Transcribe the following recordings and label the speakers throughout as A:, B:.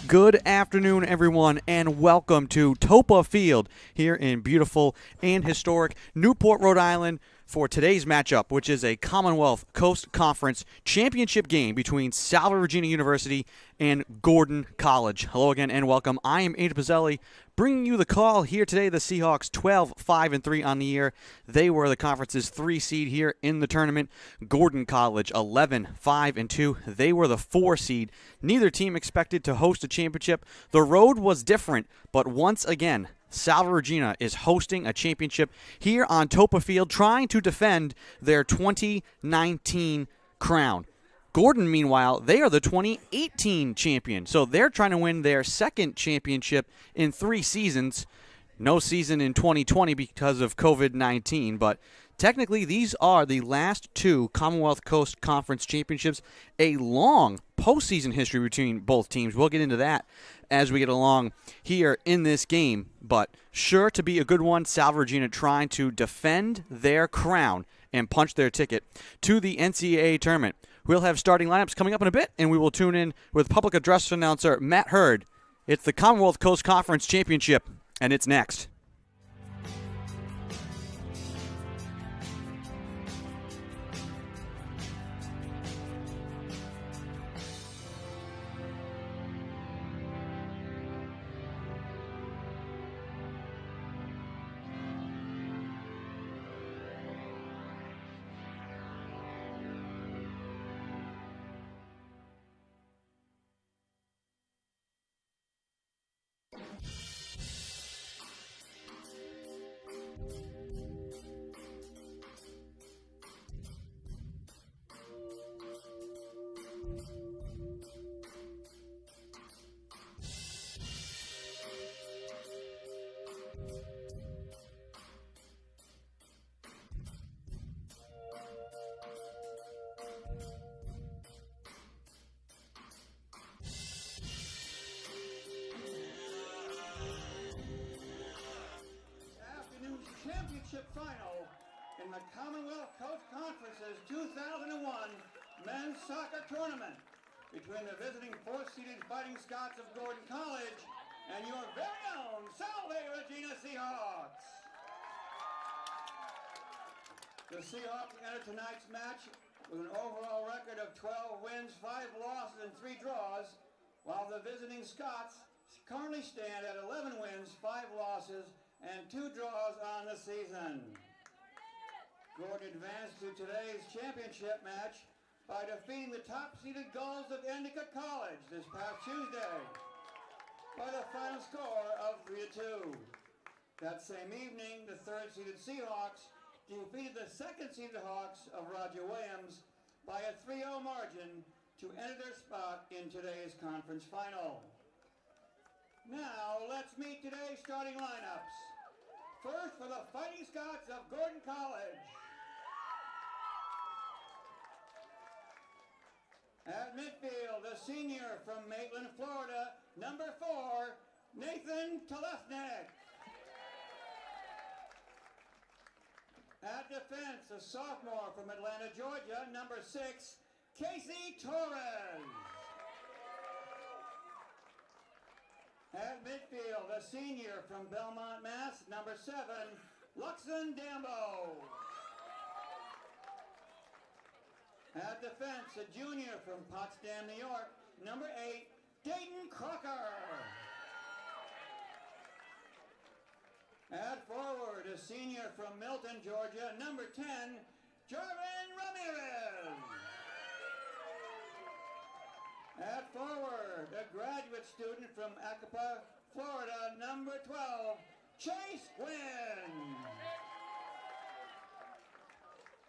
A: Good afternoon, everyone, and welcome to Toppa Field here in beautiful and historic Newport, Rhode Island for today's matchup, which is a Commonwealth Coast Conference championship game between Salve Regina University and Gordon College. Hello again and welcome. I am Andrew Pizzelli, bringing you the call here today. The Seahawks 12-5-3 on the year. They were the conference's 3 seed here in the tournament. Gordon College 11-5-2. They were the 4 seed. Neither team expected to host a championship. The road was different, but once again, Salve Regina is hosting a championship here on Toppa Field, trying to defend their 2019 crown. Gordon, meanwhile, they are the 2018 champion, so they're trying to win their second championship in 3 seasons. No season in 2020 because of COVID-19, but technically these are the last 2 Commonwealth Coast Conference championships. A long postseason history between both teams. We'll get into that as we get along here in this game, but sure to be a good one. Salve Regina trying to defend their crown and punch their ticket to the NCAA tournament. We'll have starting lineups coming up in a bit, and we will tune in with public address announcer Matt Hurd. It's the Commonwealth Coast Conference Championship, and it's next.
B: Championship final in the Commonwealth Coast Conference's 2001 men's soccer tournament between the visiting 4th-seeded Fighting Scots of Gordon College and your very own Salve Regina Seahawks. The Seahawks enter tonight's match with an overall record of 12 wins, 5 losses, and 3 draws, while the visiting Scots currently stand at 11 wins, 5 losses, and 2 draws on the season. Gordon advanced to today's championship match by defeating the top-seeded Gulls of Endicott College this past Tuesday by the final score of 3-2. That same evening, the 3rd-seeded Seahawks defeated the 2nd-seeded Hawks of Roger Williams by a 3-0 margin to enter their spot in today's conference final. Now, let's meet today's starting lineups. First, for the Fighting Scots of Gordon College. At midfield, the senior from Maitland, Florida, number 4, Nathan Telesnik. At defense, a sophomore from Atlanta, Georgia, number 6, Casey Torres. At midfield, a senior from Belmont, Mass, number 7, Luxon Dambo. At defense, a junior from Potsdam, New York, number 8, Dayton Crocker. At forward, a senior from Milton, Georgia, number 10, Jordan Ramirez. At forward, a graduate student from Acapulco, Florida, number 12, Chase Wynn.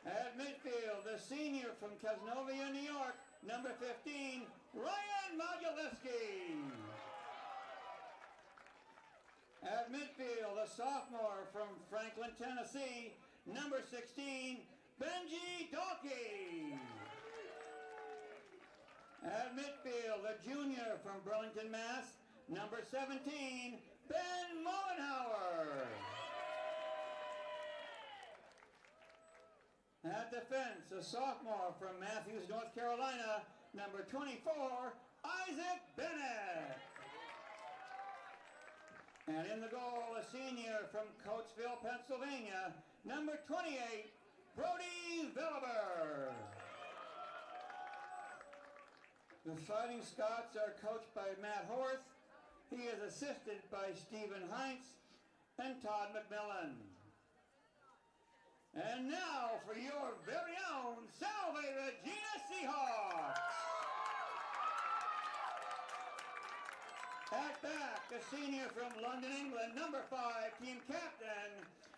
B: At midfield, a senior from Casnovia, New York, number 15, Ryan Modulewski. At midfield, a sophomore from Franklin, Tennessee, number 16, Benji Dalkey. At midfield, a junior from Burlington, Mass, number 17, Ben Mollenhauer. At defense, a sophomore from Matthews, North Carolina, number 24, Isaac Bennett. And in the goal, a senior from Coatesville, Pennsylvania, number 28, Brody Villeber. The Fighting Scots are coached by Matt Horth. He is assisted by Stephen Heinz and Todd McMillan. And now for your very own Salve Regina Seahawks. At back, a senior from London, England, number 5, team captain,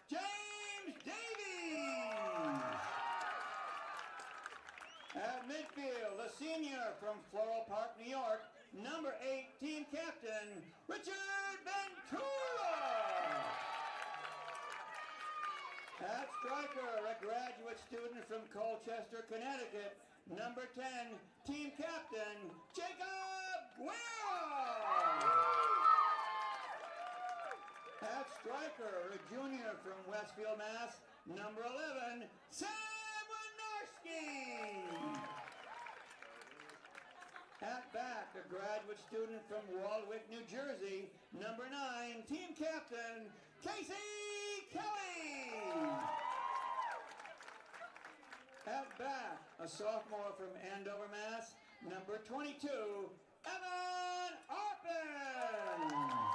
B: James Davies. At midfield, a senior from Floral Park, New York, number 8, team captain, Richard Ventura. At striker, a graduate student from Colchester, Connecticut, number 10, team captain, Jacob Guerra. At striker, a junior from Westfield, Mass, number 11, Sam Winarski. At back, a graduate student from Waldwick, New Jersey, number 9, team captain, Casey Kelly. At back, a sophomore from Andover, Mass, number 22, Evan Arpin.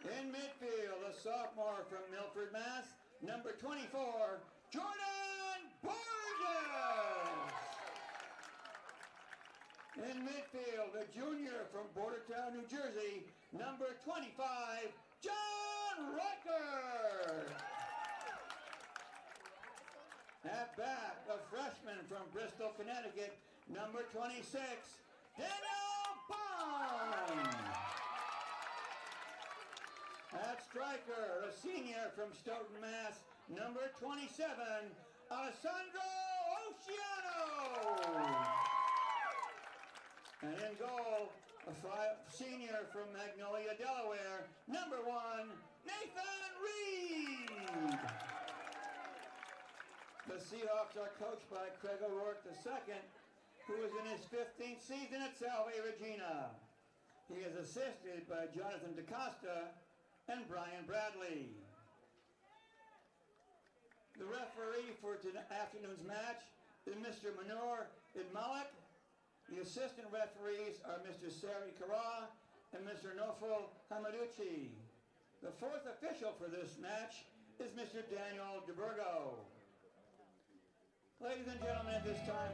B: In midfield, a sophomore from Milford, Mass, number 24, Jordan Borges. In midfield, a junior from Bordertown, New Jersey, number 25, John Riker. At back, a freshman from Bristol, Connecticut, number 26, Daniel Bond. At striker, a senior from Stoughton, Mass, number 27, Alessandro Oceano. And in goal, a senior from Magnolia, Delaware, number 1, Nathan Reed. The Seahawks are coached by Craig O'Rourke II, who is in his 15th season at Salve Regina. He is assisted by Jonathan DaCosta and Brian Bradley. The referee for afternoon's match is Mr. Manur Idmalik. The assistant referees are Mr. Sari Kara and Mr. Nofal Hamaduchi. The fourth official for this match is Mr. Daniel DeBurgo. Ladies and gentlemen, at this time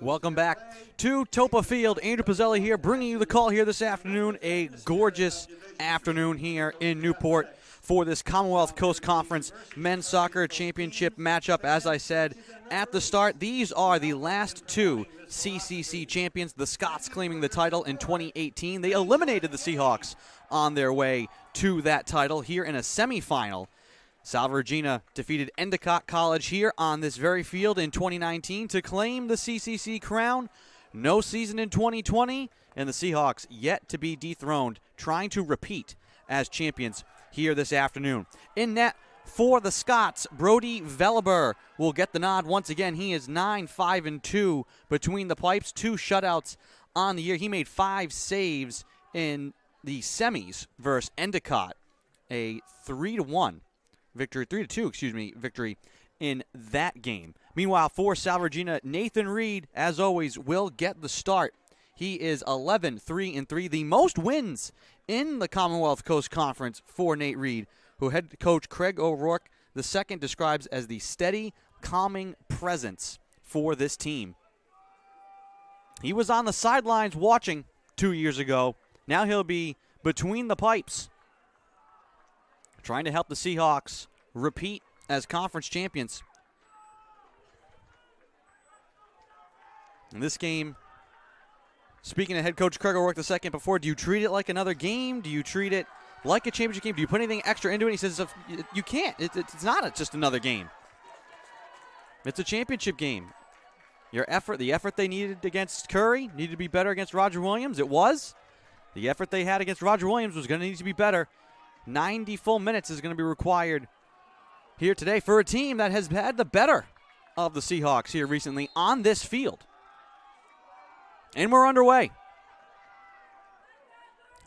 A: Welcome back to Toppa Field. Andrew Pizzelli here, bringing you the call here this afternoon. A gorgeous afternoon here in Newport for this Commonwealth Coast Conference men's soccer championship matchup. As I said at the start, these are the last two CCC champions, the Scots claiming the title in 2018. They eliminated the Seahawks on their way to that title here in a semifinal. Salve Regina defeated Endicott College here on this very field in 2019 to claim the CCC crown. No season in 2020, and the Seahawks yet to be dethroned, trying to repeat as champions here this afternoon. In net for the Scots, Brody Veliber will get the nod once again. He is 9-5-2 between the pipes, 2 shutouts on the year. He made 5 saves in the semis versus Endicott, a 3-1 victory, 3-2, victory in that game. Meanwhile, for Salve Regina, Nathan Reed, as always, will get the start. He is 11-3-3, the most wins in the Commonwealth Coast Conference for Nate Reed, who head coach Craig O'Rourke II describes as the steady, calming presence for this team. He was on the sidelines watching 2 years ago. Now he'll be between the pipes, trying to help the Seahawks repeat as conference champions. In this game, speaking of head coach Craig O'Rourke II before, do you treat it like another game? Do you treat it like a championship game? Do you put anything extra into it? He says you can't. It's not just another game. It's a championship game. The effort they needed against Curry needed to be better against Roger Williams. It was. The effort they had against Roger Williams was going to need to be better. 90 full minutes is going to be required here today for a team that has had the better of the Seahawks here recently on this field. And we're underway.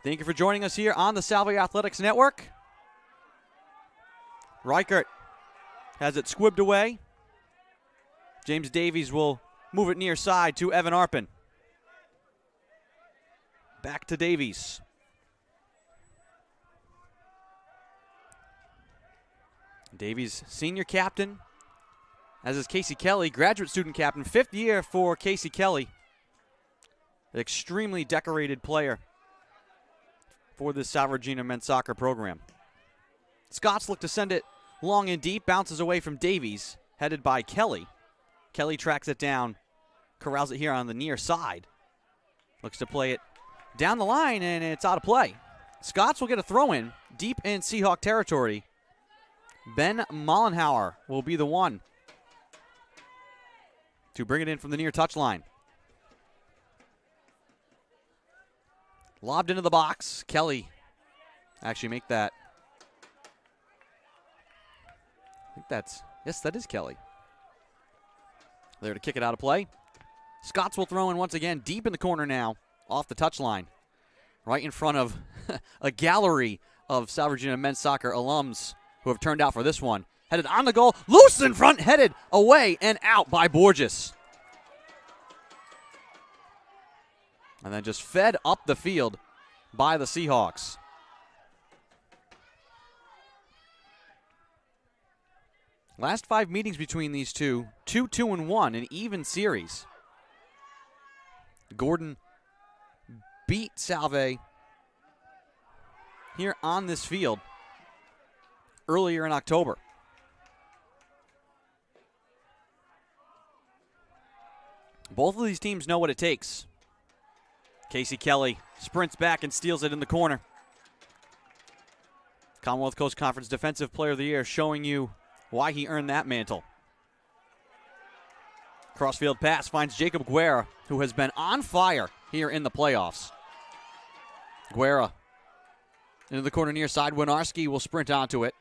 A: Thank you for joining us here on the Salve Athletics Network. Reichert has it squibbed away. James Davies will move it near side to Evan Arpin. Back to Davies. Davies, senior captain, as is Casey Kelly, graduate student captain, 5th year for Casey Kelly. An extremely decorated player for this Salve Regina men's soccer program. Scots look to send it long and deep, bounces away from Davies, headed by Kelly. Kelly tracks it down, corrals it here on the near side. Looks to play it down the line, and it's out of play. Scots will get a throw-in deep in Seahawk territory. Ben Mollenhauer will be the one to bring it in from the near touchline. Lobbed into the box. Kelly actually make that. I think that is Kelly. There to kick it out of play. Scots will throw in once again deep in the corner now, off the touchline, right in front of a gallery of Salve Regina men's soccer alums who have turned out for this one. Headed on the goal, loose in front, headed away and out by Borges. And then just fed up the field by the Seahawks. Last 5 meetings between these two, 2-2-1, an even series. Gordon beat Salve here on this field earlier in October. Both of these teams know what it takes. Casey Kelly sprints back and steals it in the corner. Commonwealth Coast Conference Defensive Player of the Year, showing you why he earned that mantle. Crossfield pass finds Jacob Guerra, who has been on fire here in the playoffs. Guerra into the corner near side. Winarski will sprint onto it.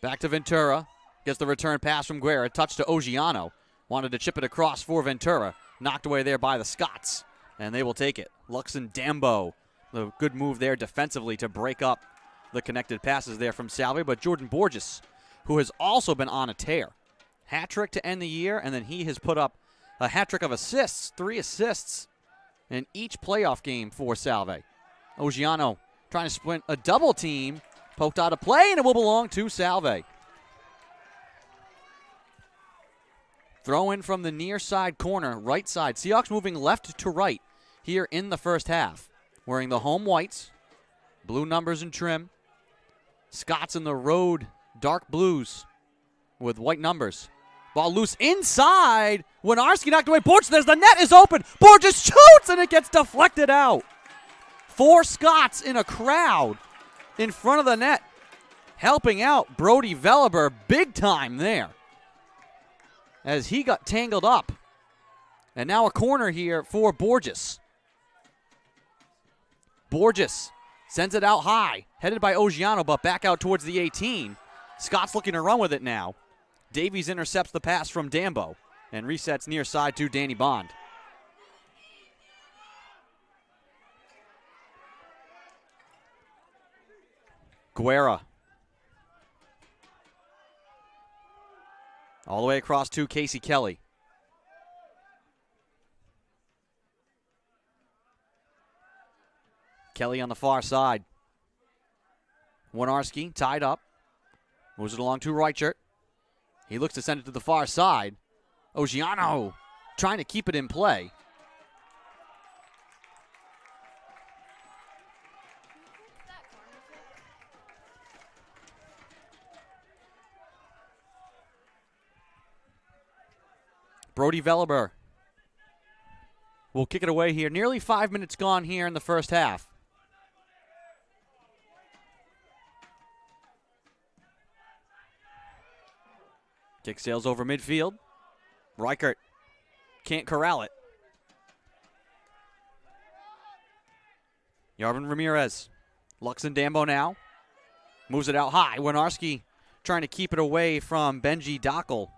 A: Back to Ventura. Gets the return pass from Guerra. Touch to Ogiano. Wanted to chip it across for Ventura. Knocked away there by the Scots. And they will take it. Luxon Dambo. The good move there defensively to break up the connected passes there from Salve. But Jordan Borges, who has also been on a tear. Hat-trick to end the year, and then he has put up a hat-trick of assists. 3 assists in each playoff game for Salve. Ogiano trying to sprint a double team. Poked out of play, and it will belong to Salve. Throw in from the near side corner, right side. Seahawks moving left to right here in the first half. Wearing the home whites, blue numbers and trim. Scots in the road dark blues with white numbers. Ball loose inside. Winarski knocked away. Borges, the net is open. Borges shoots and it gets deflected out. 4 Scots in a crowd in front of the net. Helping out Brody Veliber big time there as he got tangled up. And now a corner here for Borges. Borges sends it out high, headed by Ogiano, but back out towards the 18. Scott's looking to run with it now. Davies intercepts the pass from Dambo and resets near side to Danny Bond. Guerra. All the way across to Casey Kelly. Kelly on the far side. Winarski tied up. Moves it along to Reichert. He looks to send it to the far side. Ogiano trying to keep it in play. Brody Veliber will kick it away here. Nearly 5 minutes gone here in the first half. Kick sails over midfield. Reichert can't corral it. Yarvin Ramirez. Lux and Dambo now. Moves it out high. Winarski trying to keep it away from Benji Dockel.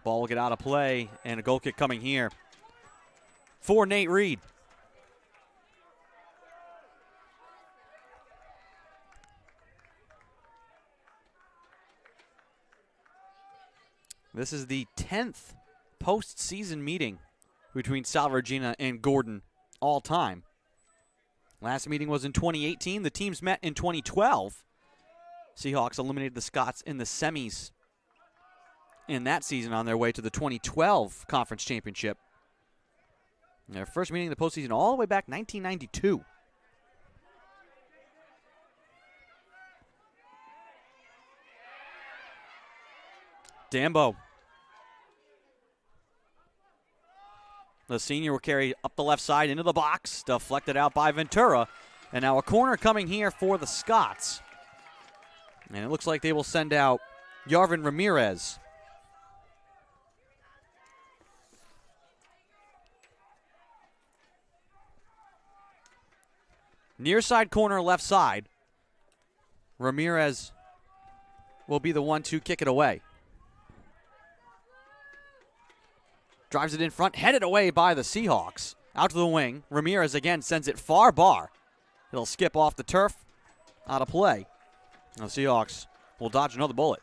A: Ball will get out of play, and a goal kick coming here for Nate Reed. This is the 10th postseason meeting between Salve Regina and Gordon all time. Last meeting was in 2018. The teams met in 2012. Seahawks eliminated the Scots in the semis in that season on their way to the 2012 conference championship. Their first meeting in the postseason all the way back 1992. Dambo. The senior will carry up the left side into the box, deflected out by Ventura. And now a corner coming here for the Scots. And it looks like they will send out Yarvin Ramirez. Near side corner, left side. Ramirez will be the one to kick it away. Drives it in front, headed away by the Seahawks. Out to the wing. Ramirez again sends it far bar. It'll skip off the turf, out of play. The Seahawks will dodge another bullet.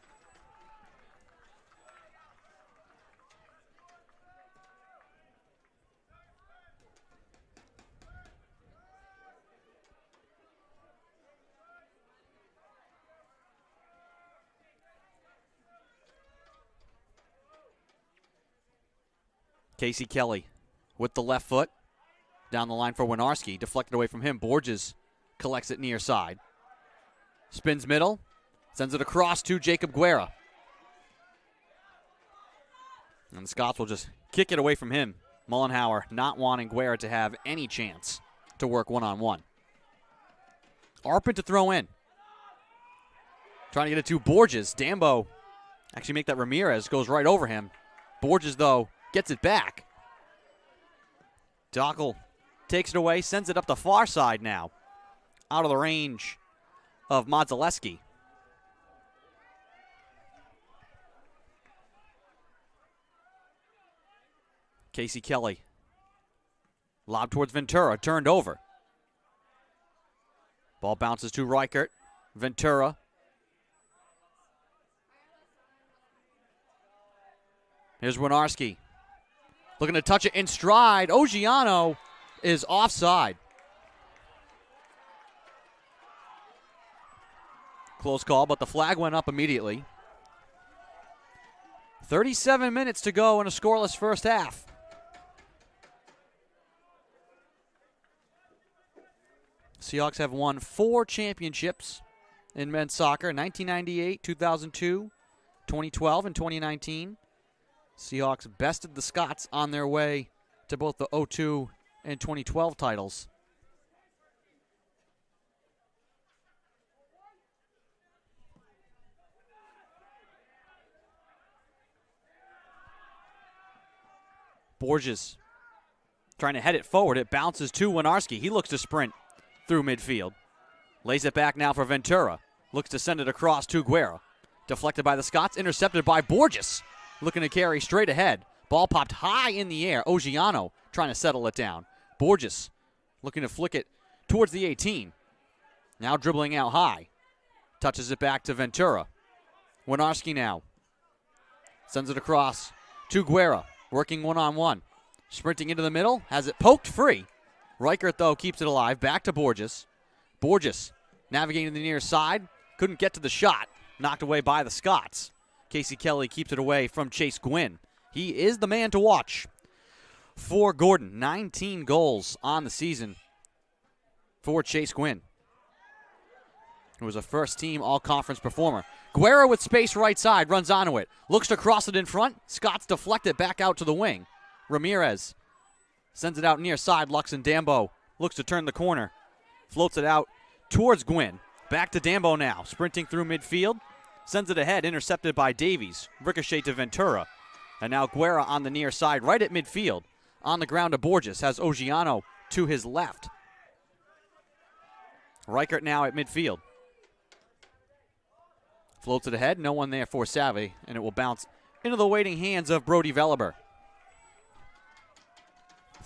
A: Casey Kelly with the left foot. Down the line for Winarski. Deflected away from him. Borges collects it near side. Spins middle. Sends it across to Jacob Guerra. And the Scots will just kick it away from him. Mullenhauer not wanting Guerra to have any chance to work one-on-one. Arpin to throw in. Trying to get it to Borges. Dambo actually make that Ramirez. Goes right over him. Borges, though, gets it back. Dockel takes it away, sends it up the far side now. Out of the range of Modzaleski. Casey Kelly. Lob towards Ventura, turned over. Ball bounces to Reichert. Ventura. Here's Winarski. Looking to touch it in stride. Ogiano is offside. Close call, but the flag went up immediately. 37 minutes to go in a scoreless first half. Seahawks have won 4 championships in men's soccer, 1998, 2002, 2012, and 2019. Seahawks bested the Scots on their way to both the 2002 and 2012 titles. Borges trying to head it forward. It bounces to Winarski. He looks to sprint through midfield. Lays it back now for Ventura. Looks to send it across to Guerra. Deflected by the Scots. Intercepted by Borges. Looking to carry straight ahead. Ball popped high in the air. Ogiano trying to settle it down. Borges looking to flick it towards the 18. Now dribbling out high. Touches it back to Ventura. Winarski now. Sends it across to Guerra. Working one-on-one. Sprinting into the middle. Has it poked free. Reichert, though, keeps it alive. Back to Borges. Borges navigating to the near side. Couldn't get to the shot. Knocked away by the Scots. Casey Kelly keeps it away from Chase Gwynn. He is the man to watch for Gordon. 19 goals on the season for Chase Gwynn, who was a first-team all-conference performer. Guerra with space right side, runs onto it. Looks to cross it in front. Scots deflect it back out to the wing. Ramirez sends it out near side. Luxon-Dambo looks to turn the corner. Floats it out towards Gwynn. Back to Dambo now, sprinting through midfield. Sends it ahead, intercepted by Davies. Ricochet to Ventura. And now Guerra on the near side, right at midfield. On the ground to Borges, has Ogiano to his left. Reichert now at midfield. Floats it ahead, no one there for Salve, and it will bounce into the waiting hands of Brody Velleber.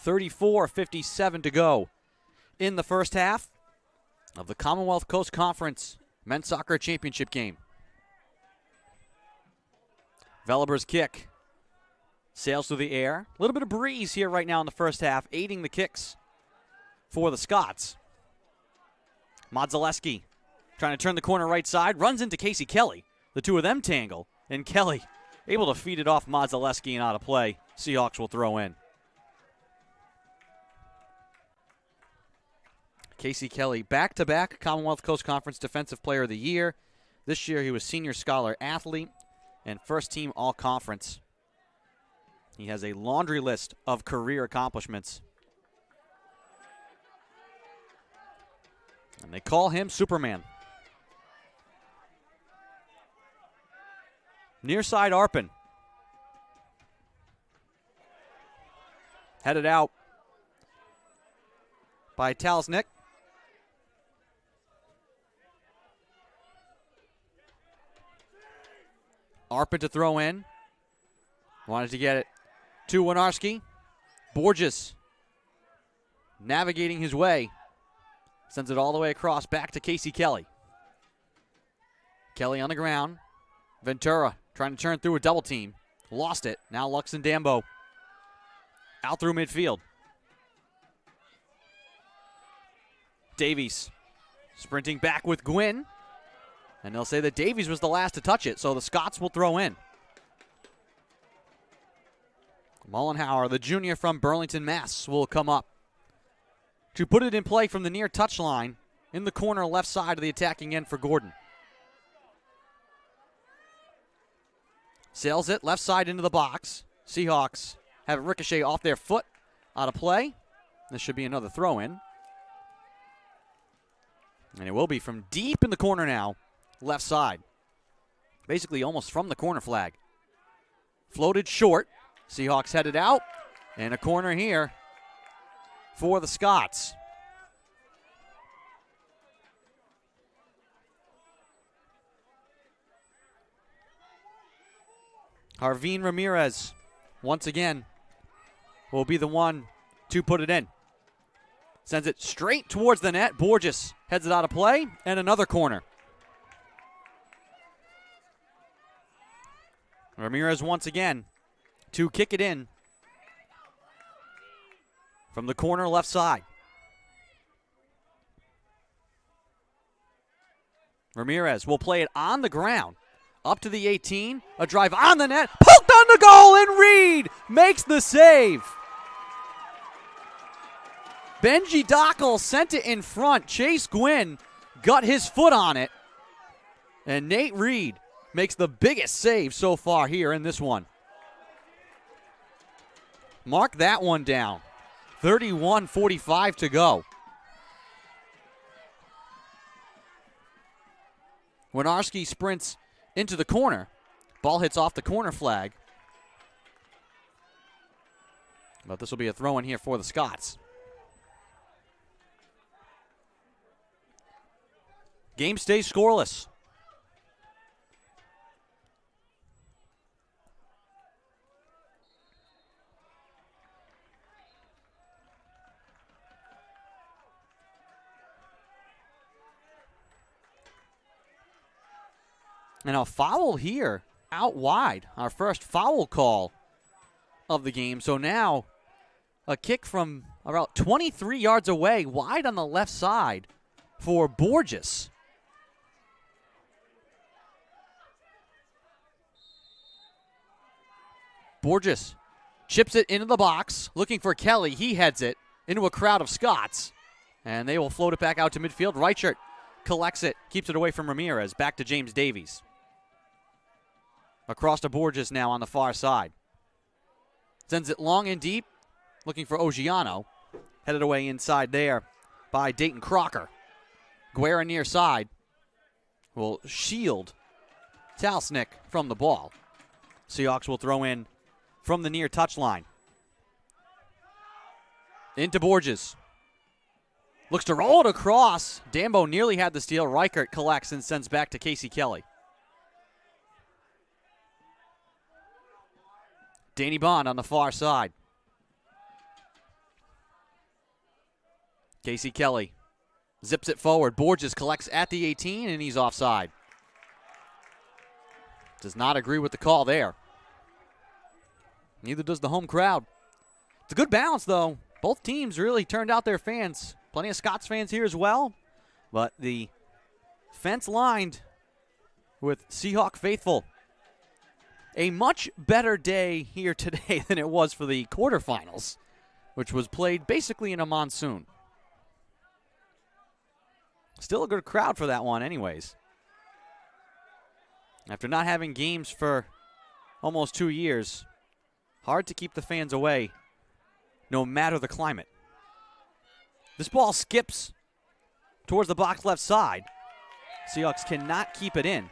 A: 34:57 to go in the first half of the Commonwealth Coast Conference Men's Soccer Championship game. Velleber's kick sails through the air. A little bit of breeze here right now in the first half, aiding the kicks for the Scots. Modzelewski trying to turn the corner right side, runs into Casey Kelly. The two of them tangle, and Kelly able to feed it off Modzelewski and out of play. Seahawks will throw in. Casey Kelly, back-to-back Commonwealth Coast Conference Defensive Player of the Year. This year he was Senior Scholar Athlete and first-team All-Conference. He has a laundry list of career accomplishments. And they call him Superman. Near side Arpin. Headed out by Talsnick. Arpin to throw in. Wanted to get it to Winarski. Borges navigating his way. Sends it all the way across back to Casey Kelly. Kelly on the ground. Ventura trying to turn through a double team. Lost it. Now Luxon-Dambo out through midfield. Davies sprinting back with Gwynn. And they'll say that Davies was the last to touch it, so the Scots will throw in. Mullenhauer, the junior from Burlington, Mass, will come up to put it in play from the near touchline in the corner left side of the attacking end for Gordon. Sails it left side into the box. Seahawks have it ricochet off their foot, out of play. This should be another throw-in. And it will be from deep in the corner now, left side. Basically almost from the corner flag. Floated short. Seahawks headed out. And a corner here for the Scots. Harveen Ramirez, once again, will be the one to put it in. Sends it straight towards the net. Borges heads it out of play, and another corner. Ramirez once again to kick it in from the corner left side. Ramirez will play it on the ground. Up to the 18. A drive on the net. Poked on the goal, and Reed makes the save. Benji Dockel sent it in front. Chase Gwynn got his foot on it. And Nate Reed makes the biggest save so far here in this one. Mark that one down. 31:45 to go. Winarski sprints into the corner. Ball hits off the corner flag. But this will be a throw in here for the Scots. Game stays scoreless. And a foul here out wide. Our first foul call of the game. So now a kick from about 23 yards away, wide on the left side for Borges. Borges chips it into the box, looking for Kelly. He heads it into a crowd of Scots. And they will float it back out to midfield. Reichert collects it, keeps it away from Ramirez. Back to James Davies. Across to Borges now on the far side. Sends it long and deep, looking for Ogiano. Headed away inside there by Dayton Crocker. Guerra near side will shield Talsnick from the ball. Seahawks will throw in from the near touchline. Into Borges. Looks to roll it across. Dambo nearly had the steal. Reichert collects and sends back to Casey Kelly. Danny Bond on the far side. Casey Kelly zips it forward. Borges collects at the 18, and he's offside. Does not agree with the call there. Neither does the home crowd. It's a good balance, though. Both teams really turned out their fans. Plenty of Scots fans here as well. But the fence lined with Seahawk faithful. A much better day here today than it was for the quarterfinals, which was played basically in a monsoon. Still a good crowd for that one anyways. After not having games for almost 2 years, hard to keep the fans away no matter the climate. This ball skips towards the box left side. Seahawks cannot keep it in.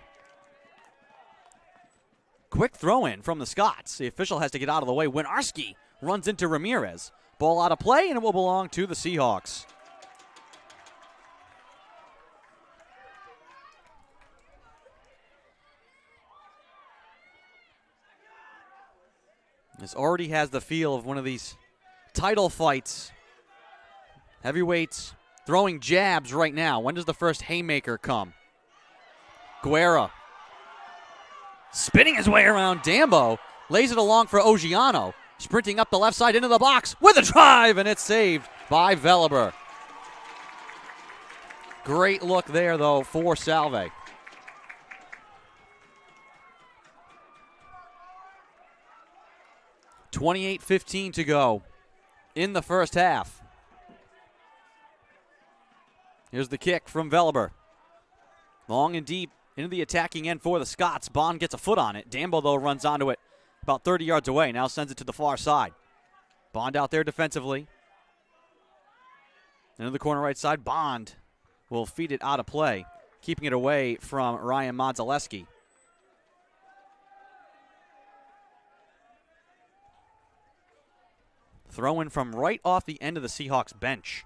A: Quick throw-in from the Scots. The official has to get out of the way. Winarski runs into Ramirez. Ball out of play, and it will belong to the Seahawks. This already has the feel of one of these title fights. Heavyweights throwing jabs right now. When does the first haymaker come? Guerra spinning his way around. Dambo lays it along for Ogiano. Sprinting up the left side into the box with a drive, and it's saved by Veliber. Great look there, though, for Salve. .28:15 to go in the first half. Here's the kick from Veliber. Long and deep into the attacking end for the Scots. Bond gets a foot on it. Dambo, though, runs onto it about 30 yards away. Now sends it to the far side. Bond out there defensively. Into the corner right side. Bond will feed it out of play, keeping it away from Ryan Modzelewski. Throw in from right off the end of the Seahawks bench.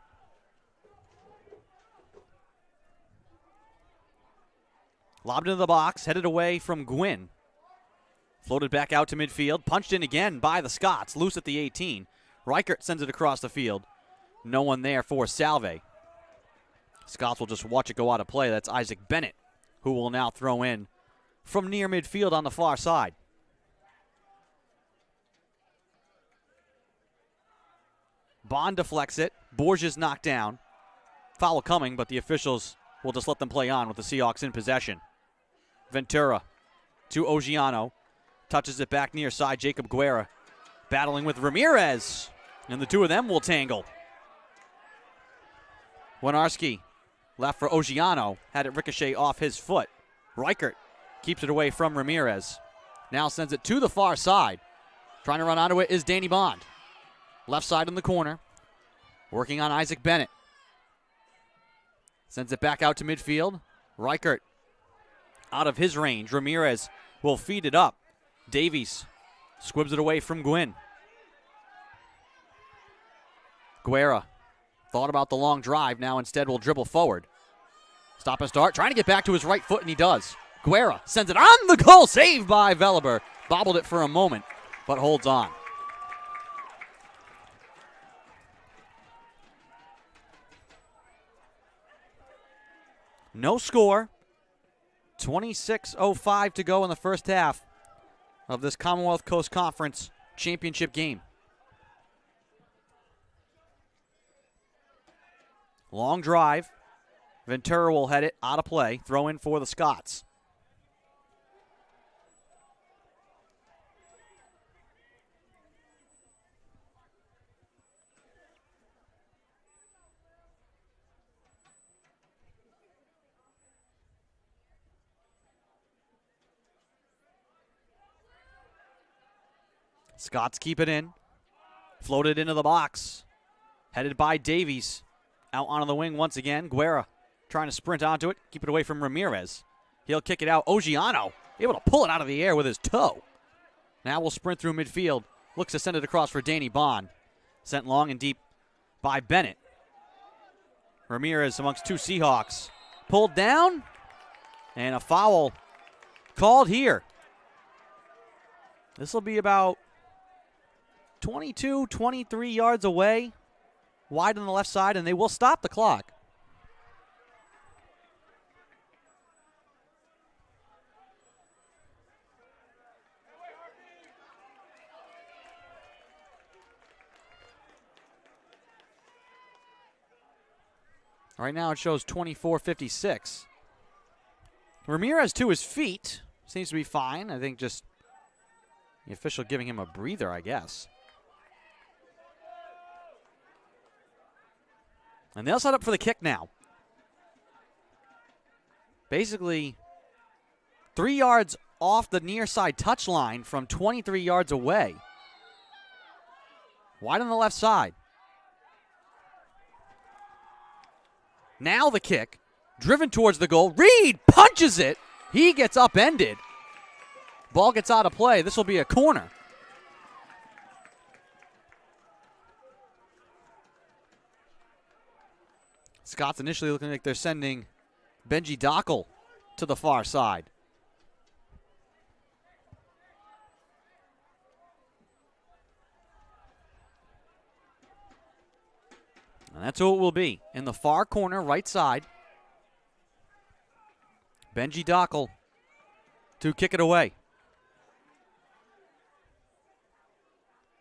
A: Lobbed into the box, headed away from Gwynn. Floated back out to midfield, punched in again by the Scots, loose at the 18. Reichert sends it across the field. No one there for Salve. Scots will just watch it go out of play. That's Isaac Bennett, who will now throw in from near midfield on the far side. Bond deflects it. Borges knocked down. Foul coming, but the officials will just let them play on with the Seahawks in possession. Ventura to Ogiano. Touches it back near side. Jacob Guerra battling with Ramirez. And the two of them will tangle. Winarski left for Ogiano. Had it ricochet off his foot. Reichert keeps it away from Ramirez. Now sends it to the far side. Trying to run onto it is Danny Bond. Left side in the corner. Working on Isaac Bennett. Sends it back out to midfield. Reichert out of his range. Ramirez will feed it up. Davies squibs it away from Gwynn. Guerra thought about the long drive. Now instead will dribble forward. Stop and start. Trying to get back to his right foot, and he does. Guerra sends it on the goal. Saved by Veliber. Bobbled it for a moment, but holds on. No score. 26:05 to go in the first half of this Commonwealth Coast Conference championship game. Long drive. Ventura will head it out of play. Throw in for the Scots. Scots keep it in. Floated into the box. Headed by Davies. Out onto the wing once again. Guerra trying to sprint onto it. Keep it away from Ramirez. He'll kick it out. Ogiano able to pull it out of the air with his toe. Now we'll sprint through midfield. Looks to send it across for Danny Bond. Sent long and deep by Bennett. Ramirez amongst two Seahawks. Pulled down. And a foul called here. This will be about 22, 23 yards away, wide on the left side, and they will stop the clock. Right now it shows 24:56. Ramirez to his feet. Seems to be fine. I think just the official giving him a breather, I guess. And they'll set up for the kick now. Basically, 3 yards off the near side touchline from 23 yards away. Wide on the left side. Now the kick. Driven towards the goal. Reed punches it. He gets upended. Ball gets out of play. This will be a corner. Scots initially looking like they're sending Benji Dockel to the far side. And that's who it will be. In the far corner, right side. Benji Dockel to kick it away.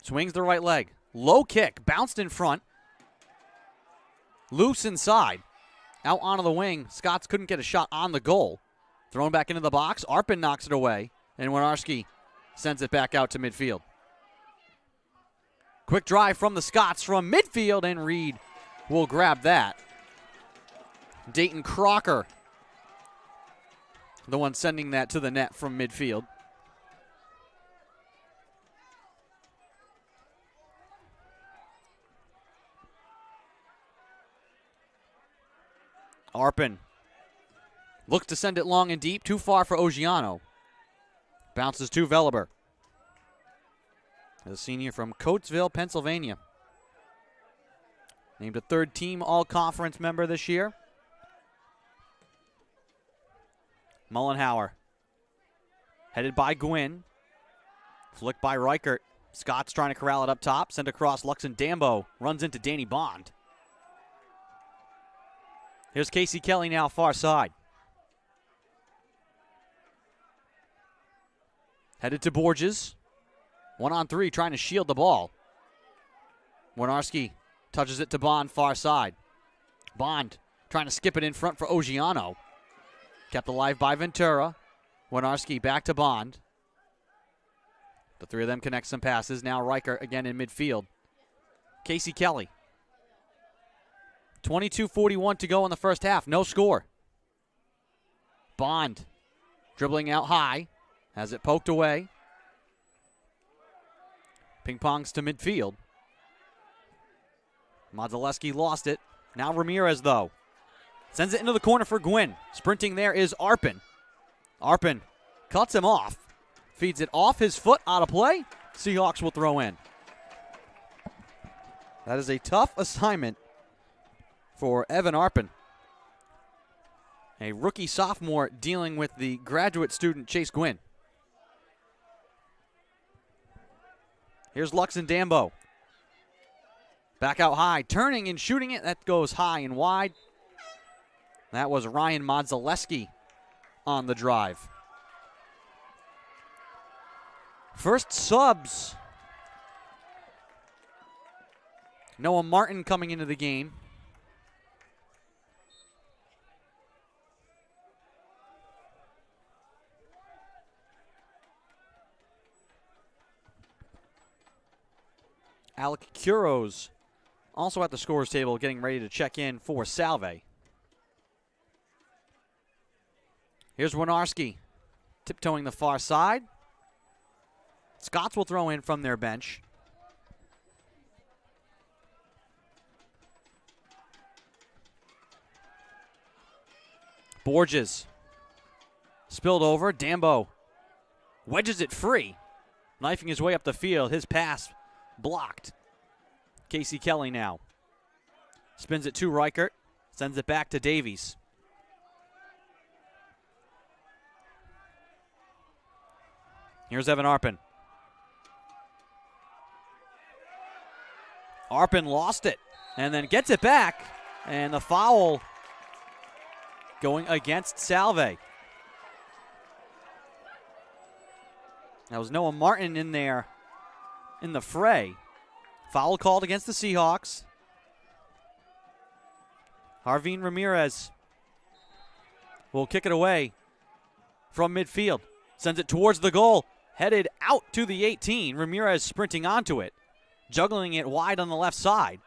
A: Swings the right leg. Low kick. Bounced in front. Loose inside. Out onto the wing. Scots couldn't get a shot on the goal. Thrown back into the box. Arpin knocks it away. And Winarski sends it back out to midfield. Quick drive from the Scots from midfield, and Reed will grab that. Dayton Crocker, the one sending that to the net from midfield. Arpin looks to send it long and deep. Too far for Ogiano. Bounces to Veliber. A senior from Coatesville, Pennsylvania. Named a third-team all-conference member this year. Mullenhauer. Headed by Gwynn. Flicked by Reichert. Scott's trying to corral it up top. Sent across. Luxon Dambo runs into Danny Bond. Here's Casey Kelly now far side. Headed to Borges. 1-on-3 trying to shield the ball. Winarski touches it to Bond far side. Bond trying to skip it in front for Ogiano. Kept alive by Ventura. Winarski back to Bond. The three of them connect some passes. Now Riker again in midfield. Casey Kelly. 22:41 to go in the first half. No score. Bond dribbling out high. Has it poked away. Ping pongs to midfield. Modzelewski lost it. Now Ramirez, though. Sends it into the corner for Gwynn. Sprinting there is Arpin. Arpin cuts him off. Feeds it off his foot, out of play. Seahawks will throw in. That is a tough assignment for Evan Arpin. A rookie sophomore dealing with the graduate student Chase Gwynn. Here's Luxon Dambo. Back out high, turning and shooting it. That goes high and wide. That was Ryan Modzelewski on the drive. First subs. Noah Martin coming into the game. Alec Kuros also at the scorer's table getting ready to check in for Salve. Here's Winarski tiptoeing the far side. Scots will throw in from their bench. Borges spilled over. Dambo wedges it free. Knifing his way up the field. His pass blocked. Casey Kelly now. Spins it to Reichert. Sends it back to Davies. Here's Evan Arpin. Arpin lost it and then gets it back. And the foul going against Salve. That was Noah Martin in there in the fray. Foul called against the Seahawks. Harveen Ramirez will kick it away from midfield. Sends it towards the goal. Headed out to the 18. Ramirez sprinting onto it. Juggling it wide on the left side.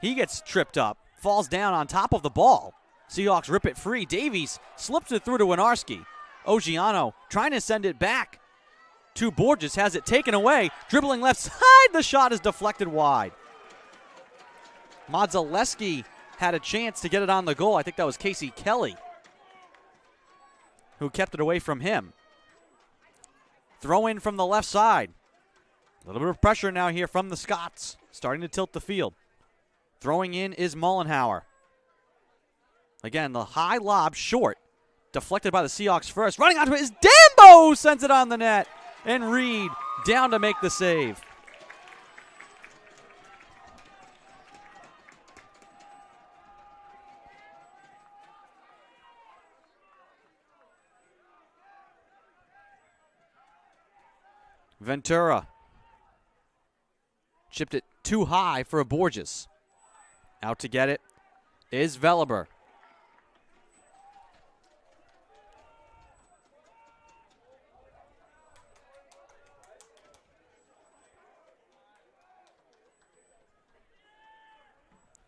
A: He gets tripped up. Falls down on top of the ball. Seahawks rip it free. Davies slips it through to Winarski. Ogiano trying to send it back to Borges. Has it taken away. Dribbling left side. The shot is deflected wide. Modzelewski had a chance to get it on the goal. I think that was Casey Kelly who kept it away from him. Throw in from the left side. A little bit of pressure now here from the Scots. Starting to tilt the field. Throwing in is Mullenhauer. Again, the high lob short. Deflected by the Seahawks first. Running onto it is Dambo. Sends it on the net. And Reed down to make the save. Ventura chipped it too high for a Borges. Out to get it is Veliber.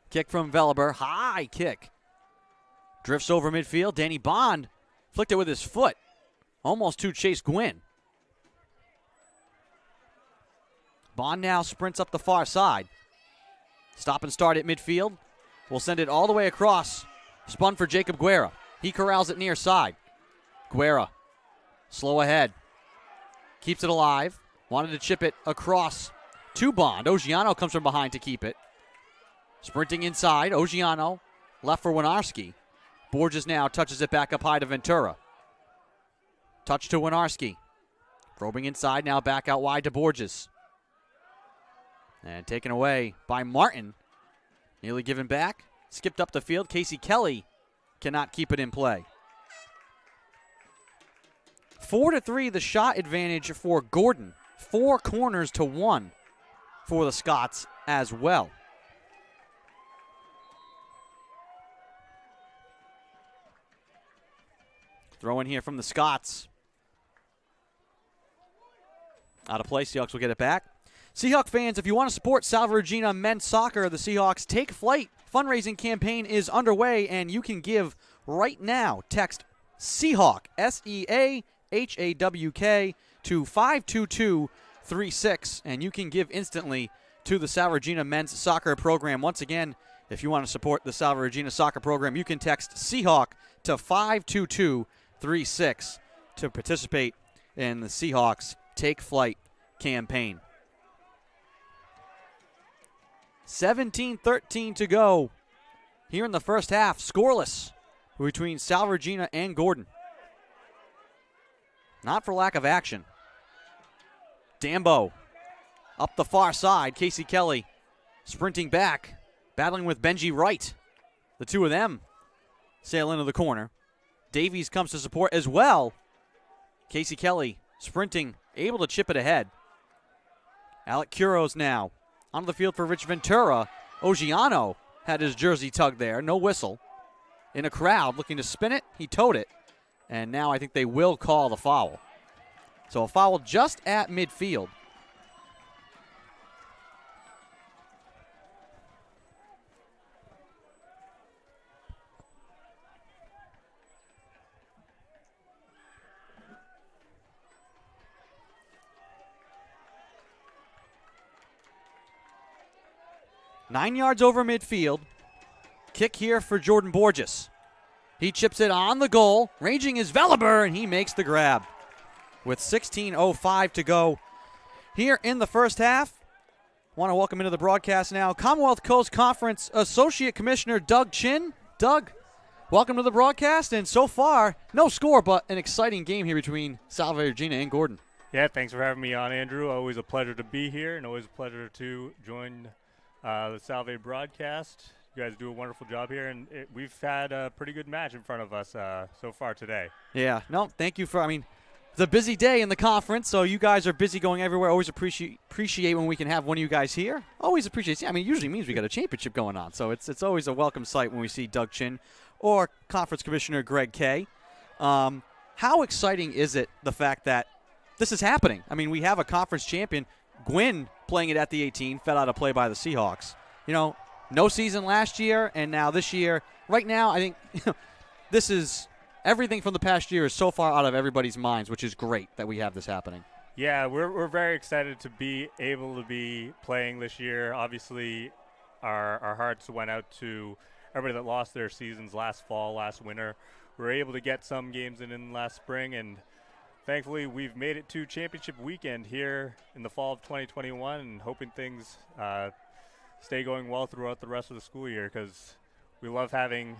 A: Kick from Veliber. High kick. Drifts over midfield. Danny Bond flicked it with his foot. Almost to Chase Gwynn. Bond now sprints up the far side. Stop and start at midfield. We'll send it all the way across. Spun for Jacob Guerra. He corrals it near side. Guerra, slow ahead. Keeps it alive. Wanted to chip it across to Bond. Ogiano comes from behind to keep it. Sprinting inside. Ogiano left for Winarski. Borges now touches it back up high to Ventura. Touch to Winarski. Probing inside, now back out wide to Borges. And taken away by Martin. Nearly given back. Skipped up the field. Casey Kelly cannot keep it in play. 4-3 the shot advantage for Gordon. 4 corners to 1 for the Scots as well. Throw in here from the Scots. Out of play. Seahawks will get it back. Seahawk fans, if you want to support Salve Regina men's soccer, the Seahawks Take Flight fundraising campaign is underway, and you can give right now. Text Seahawk, SEAHAWK, to 52236, and you can give instantly to the Salve Regina men's soccer program. Once again, if you want to support the Salve Regina soccer program, you can text Seahawk to 52236 to participate in the Seahawks Take Flight campaign. 17-13 to go here in the first half. Scoreless between Salve Regina and Gordon. Not for lack of action. Dambo up the far side. Casey Kelly sprinting back, battling with Benji Wright. The two of them sail into the corner. Davies comes to support as well. Casey Kelly sprinting, able to chip it ahead. Alec Kuros now onto the field for Rich Ventura. Ogiano had his jersey tugged there. No whistle. In a crowd looking to spin it. He towed it. And now I think they will call the foul. So a foul just at midfield. Nine yards over midfield. Kick here for Jordan Borges. He chips it on the goal. Ranging is Veliber, and he makes the grab. With 16:05 to go here in the first half. Want to welcome into the broadcast now Commonwealth Coast Conference Associate Commissioner Doug Chin. Doug, welcome to the broadcast. And so far, no score, but an exciting game here between Salve Regina and Gordon.
C: Yeah, thanks for having me on, Andrew. Always a pleasure to be here, and always a pleasure to join the Salve broadcast. You guys do a wonderful job here, and we've had a pretty good match in front of us so far today.
A: Yeah, no, thank you for, it's a busy day in the conference, so you guys are busy going everywhere. Always appreciate when we can have one of you guys here. Always appreciate. It usually means we got a championship going on, so it's always a welcome sight when we see Doug Chin or Conference Commissioner Greg Kay. How exciting is it, the fact that this is happening? We have a conference champion, Gwynn, playing it at the 18, fell out of play by the Seahawks. No season last year, and now this year. Right now, I think this is everything from the past year is so far out of everybody's minds, which is great that we have this happening.
C: Yeah, we're very excited to be able to be playing this year. Obviously, our hearts went out to everybody that lost their seasons last fall, last winter. We were able to get some games in last spring, and thankfully we've made it to championship weekend here in the fall of 2021, and hoping things stay going well throughout the rest of the school year, because we love having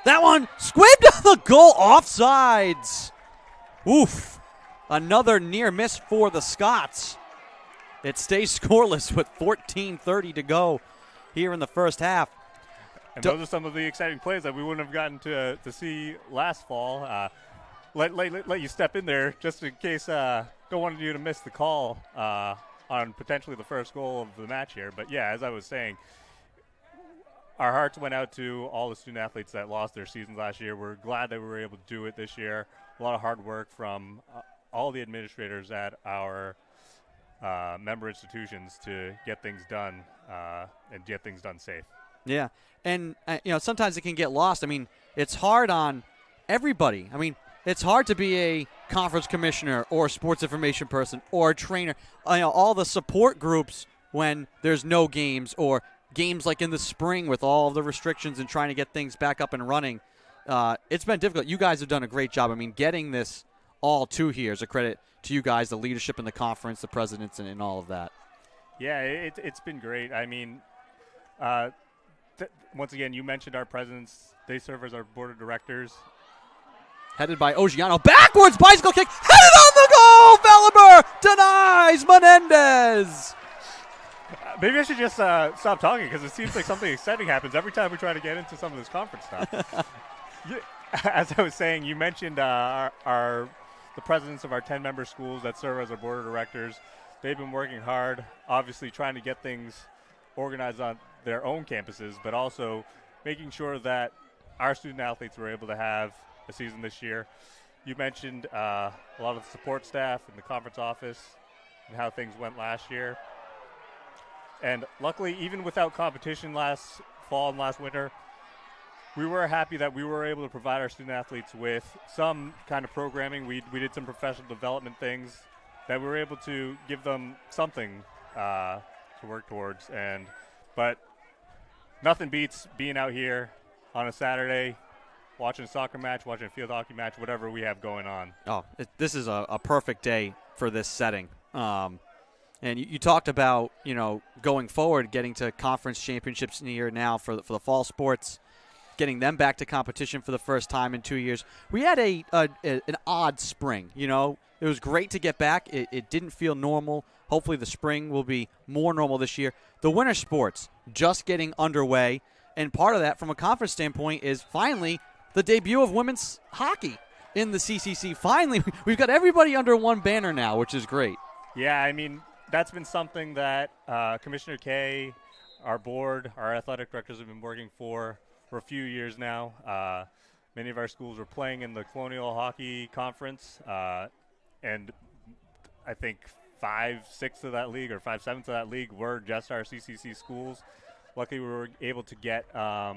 A: that one squibbed the goal offsides. Oof. Another near miss for the Scots. It stays scoreless with 14:30 to go here in the first half.
C: And those are some of the exciting plays that we wouldn't have gotten to see last fall. Let you step in there just in case. Don't want you to miss the call on potentially the first goal of the match here. But yeah, as I was saying, our hearts went out to all the student athletes that lost their seasons last year. We're glad that we were able to do it this year. A lot of hard work from all the administrators at our member institutions to get things done and get things done safe.
A: Yeah, and sometimes it can get lost. It's hard on everybody. It's hard to be a conference commissioner or a sports information person or a trainer. All the support groups when there's no games, or games like in the spring with all of the restrictions and trying to get things back up and running. It's been difficult. You guys have done a great job. Getting this all to here is a credit to you guys, the leadership in the conference, the presidents, and all of that.
C: Yeah, it's been great. Once again, you mentioned our presidents. They serve as our board of directors.
A: Headed by Ogiano. Backwards bicycle kick. Headed on the goal. Veliber denies Menendez.
C: Maybe I should just stop talking, because it seems like something exciting happens every time we try to get into some of this conference stuff. As I was saying, you mentioned the presidents of our 10-member schools that serve as our board of directors. They've been working hard, obviously trying to get things organized on their own campuses, but also making sure that our student athletes were able to have a season this year. you mentioned a lot of the support staff in the conference office and how things went last year. And luckily, even without competition last fall and last winter, we were happy that we were able to provide our student athletes with some kind of programming. We did some professional development things that we were able to give them something to work towards. But nothing beats being out here on a Saturday, watching a soccer match, watching a field hockey match, whatever we have going on.
A: Oh, this is a perfect day for this setting. And you talked about, going forward, getting to conference championships in the year now for the fall sports, getting them back to competition for the first time in 2 years. We had an odd spring, It was great to get back. It didn't feel normal. Hopefully the spring will be more normal this year. The winter sports just getting underway, and part of that from a conference standpoint is finally the debut of women's hockey in the CCC. Finally, we've got everybody under one banner now, which is great.
C: Yeah, I mean, that's been something that Commissioner Kay, our board, our athletic directors have been working for a few years now. Many of our schools were playing in the Colonial Hockey Conference, and I think 5/6 of that league or 5/7 of that league were just our CCC schools. Luckily, we were able to get a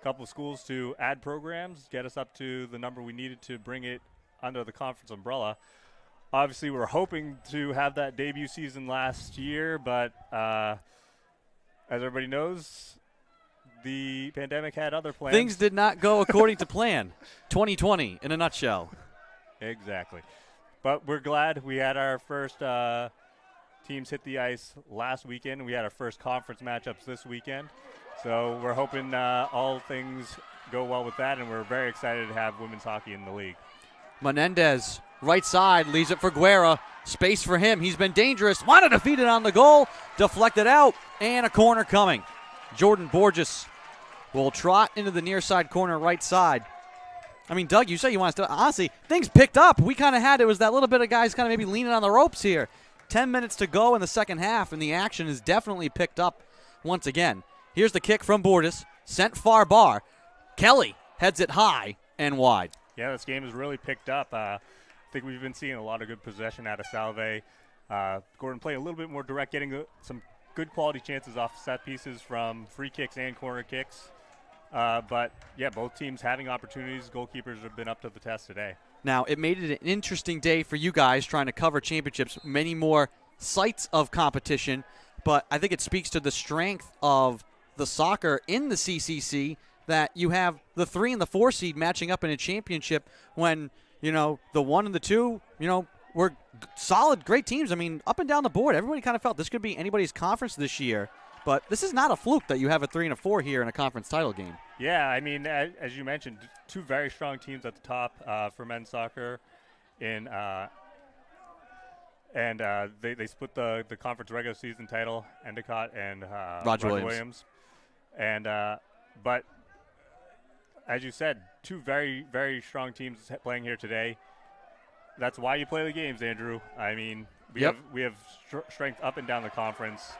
C: couple of schools to add programs, get us up to the number we needed to bring it under the conference umbrella. Obviously, we're hoping to have that debut season last year, but as everybody knows, the pandemic had other plans.
A: Things did not go according to plan. 2020 in a nutshell.
C: Exactly. But we're glad we had our first teams hit the ice last weekend. We had our first conference matchups this weekend. So we're hoping all things go well with that, and we're very excited to have women's hockey in the league.
A: Menendez, right side, leaves it for Guerra. Space for him. He's been dangerous. Wanted to feed it on the goal. Deflected out, and a corner coming. Jordan Borges will trot into the near side corner right side. I mean, Doug, you say you want us to. Honestly, things picked up. We kind of had it was that little bit of guys kind of maybe leaning on the ropes here. 10 minutes to go in the second half, and the action is definitely picked up once again. Here's the kick from Borges. Sent far bar. Kelly heads it high and wide.
C: Yeah, this game has really picked up. I think we've been seeing a lot of good possession out of Salve. Gordon playing a little bit more direct, getting some good quality chances off set pieces from free kicks and corner kicks. But, yeah, both teams having opportunities. Goalkeepers have been up to the test today.
A: Now, it made it an interesting day for you guys trying to cover championships, many more sites of competition, but I think it speaks to the strength of the soccer in the CCC that you have the 3 and the 4 seed matching up in a championship when, the 1 and the 2, were solid, great teams. I mean, up and down the board, everybody kind of felt this could be anybody's conference this year. But this is not a fluke that you have a 3 and a 4 here in a conference title game.
C: Yeah, I mean, as you mentioned, 2 very strong teams at the top for men's soccer. And they split the conference regular season title, Endicott and
A: Roger Williams.
C: And but as you said, 2 very, very strong teams playing here today. That's why you play the games, Andrew. I mean, we have strength up and down the conference.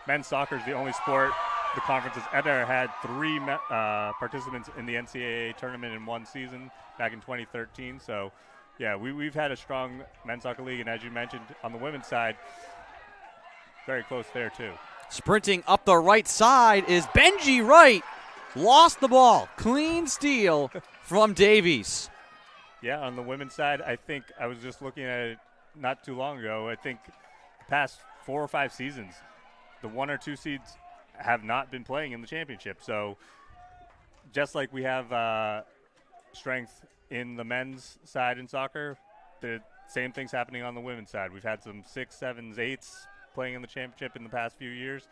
C: Men's soccer is the only sport the conference has ever had 3 participants in the NCAA tournament in one season back in 2013. So, yeah, we've had a strong men's soccer league. And as you mentioned, on the women's side, very close there too.
A: Sprinting up the right side is Benji Wright. Lost the ball. Clean steal from Davies.
C: Yeah, on the women's side, I think I was just looking at it not too long ago. I think the past 4 or 5 seasons, the 1 or 2 seeds have not been playing in the championship. So just like we have strength in the men's side in soccer, the same thing's happening on the women's side. We've had some 6, 7s, 8s playing in the championship in the past few years.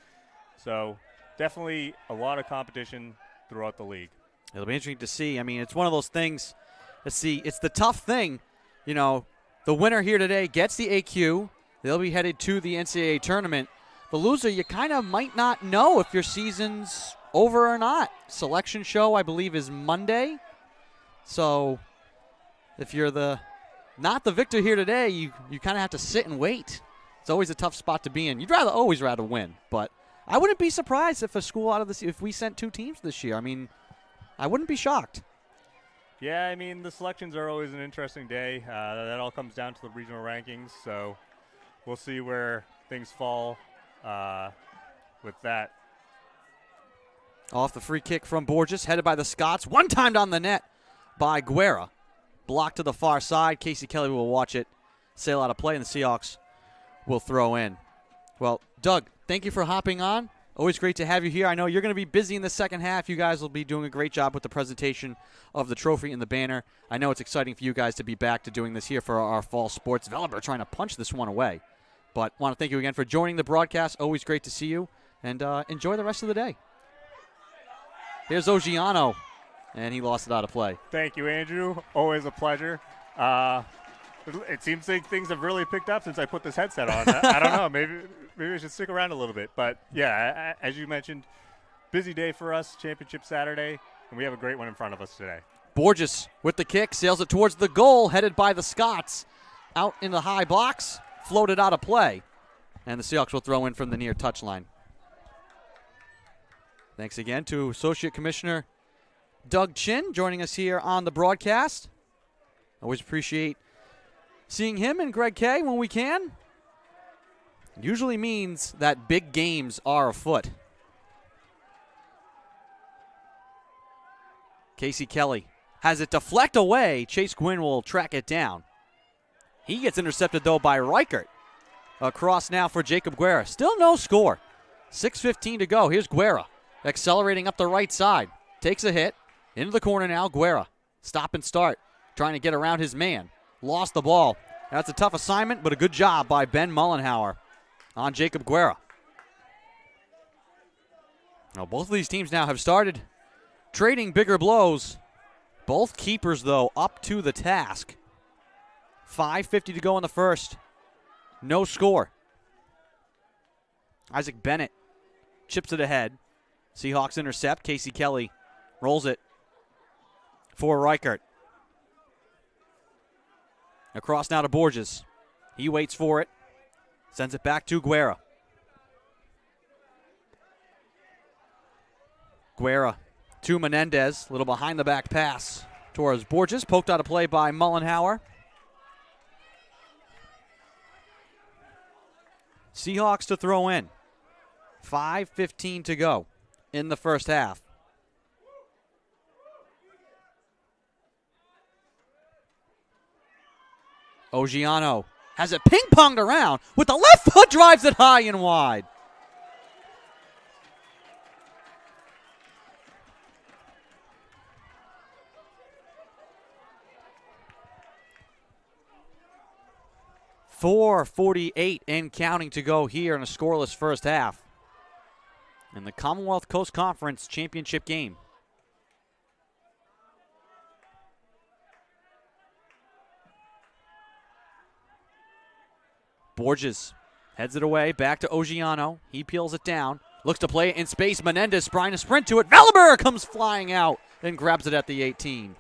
C: So definitely a lot of competition throughout the league.
A: It'll be interesting to see. I mean, it's one of those things. Let's see. It's the tough thing. The winner here today gets the AQ. They'll be headed to the NCAA tournament. The loser, you kind of might not know if your season's over or not. Selection show, I believe, is Monday. So if you're not the victor here today, you kind of have to sit and wait. It's always a tough spot to be in. You'd always rather win, but I wouldn't be surprised if a school out of this, if we sent 2 teams this year. I mean, I wouldn't be shocked.
C: Yeah, I mean, the selections are always an interesting day. That all comes down to the regional rankings, so we'll see where things fall with that.
A: Off the free kick from Borges, headed by the Scots. One timed on the net by Guerra. Blocked to the far side. Casey Kelly will watch it sail out of play, and the Seahawks will throw in. Well, Doug, thank you for hopping on. Always great to have you here. I know you're going to be busy in the second half. You guys will be doing a great job with the presentation of the trophy and the banner. I know it's exciting for you guys to be back to doing this here for our fall sports. Velleber trying to punch this one away. But want to thank you again for joining the broadcast. Always great to see you. And enjoy the rest of the day. Here's Ogiano, and he lost it out of play.
C: Thank you, Andrew. Always a pleasure. It seems like things have really picked up since I put this headset on. I don't know. Maybe I should stick around a little bit. But, yeah, as you mentioned, busy day for us, championship Saturday, and we have a great one in front of us today.
A: Borges with the kick, sails it towards the goal, headed by the Scots. Out in the high box, floated out of play. And the Seahawks will throw in from the near touchline. Thanks again to Associate Commissioner Doug Chin joining us here on the broadcast. Always appreciate seeing him and Greg Kay when we can. Usually means that big games are afoot. Casey Kelly has it deflect away. Chase Gwynn will track it down. He gets intercepted, though, by Reichert. Across now for Jacob Guerra. Still no score. 6:15 to go. Here's Guerra accelerating up the right side. Takes a hit. Into the corner now. Guerra. Stop and start. Trying to get around his man. Lost the ball. That's a tough assignment, but a good job by Ben Mullenhauer on Jacob Guerra. Now, both of these teams now have started trading bigger blows. Both keepers, though, up to the task. 5:50 to go in the first. No score. Isaac Bennett chips it ahead. Seahawks intercept. Casey Kelly rolls it for Reichert. Across now to Borges. He waits for it. Sends it back to Guerra. Guerra to Menendez. A little behind the back pass towards Borges. Poked out of play by Mullenhauer. Seahawks to throw in. 5:15 to go in the first half. Ogiano has it ping-ponged around with the left foot, drives it high and wide. .448 and counting to go here in a scoreless first half in the Commonwealth Coast Conference championship game. Borges heads it away, back to Ogiano. He peels it down, looks to play it in space. Menendez trying to sprint to it. Velleber comes flying out and grabs it at the 18.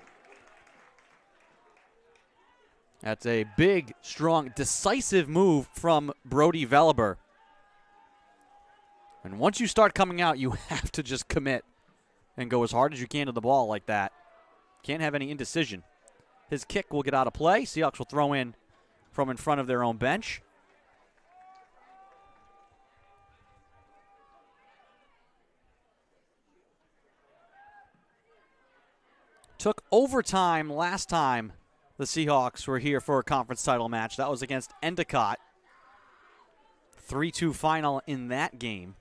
A: That's a big, strong, decisive move from Brody Velleber. And once you start coming out, you have to just commit and go as hard as you can to the ball like that. Can't have any indecision. His kick will get out of play. Seahawks will throw in from in front of their own bench. Took overtime last time the Seahawks were here for a conference title match. That was against Endicott. 3-2 final in that game.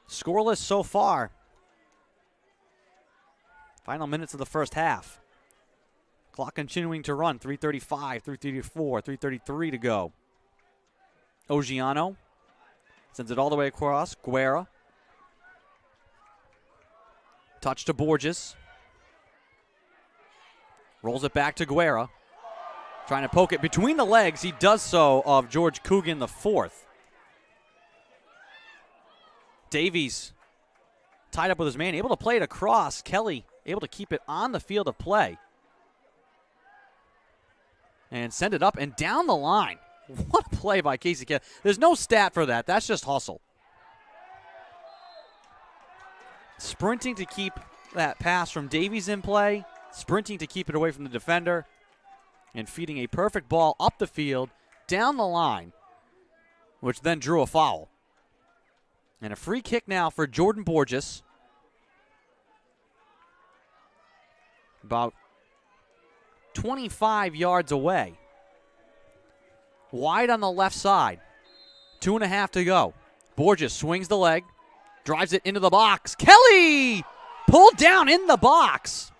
A: Scoreless so far. Final minutes of the first half. Clock continuing to run. 3:35, 3:34, 3:33 to go. Ogiano sends it all the way across. Guerra. Touch to Borges. Rolls it back to Guerra. Trying to poke it between the legs. He does so of George Coogan IV. Davies tied up with his man. Able to play it across. Kelly able to keep it on the field of play. And send it up and down the line. What a play by Casey Kelly. There's no stat for that. That's just hustle. Sprinting to keep that pass from Davies in play, sprinting to keep it away from the defender, and feeding a perfect ball up the field, down the line, which then drew a foul. And a free kick now for Jordan Borges. About 25 yards away. Wide on the left side. 2.5 to go. Borges swings the leg, drives it into the box. Kelly pulled down in the box.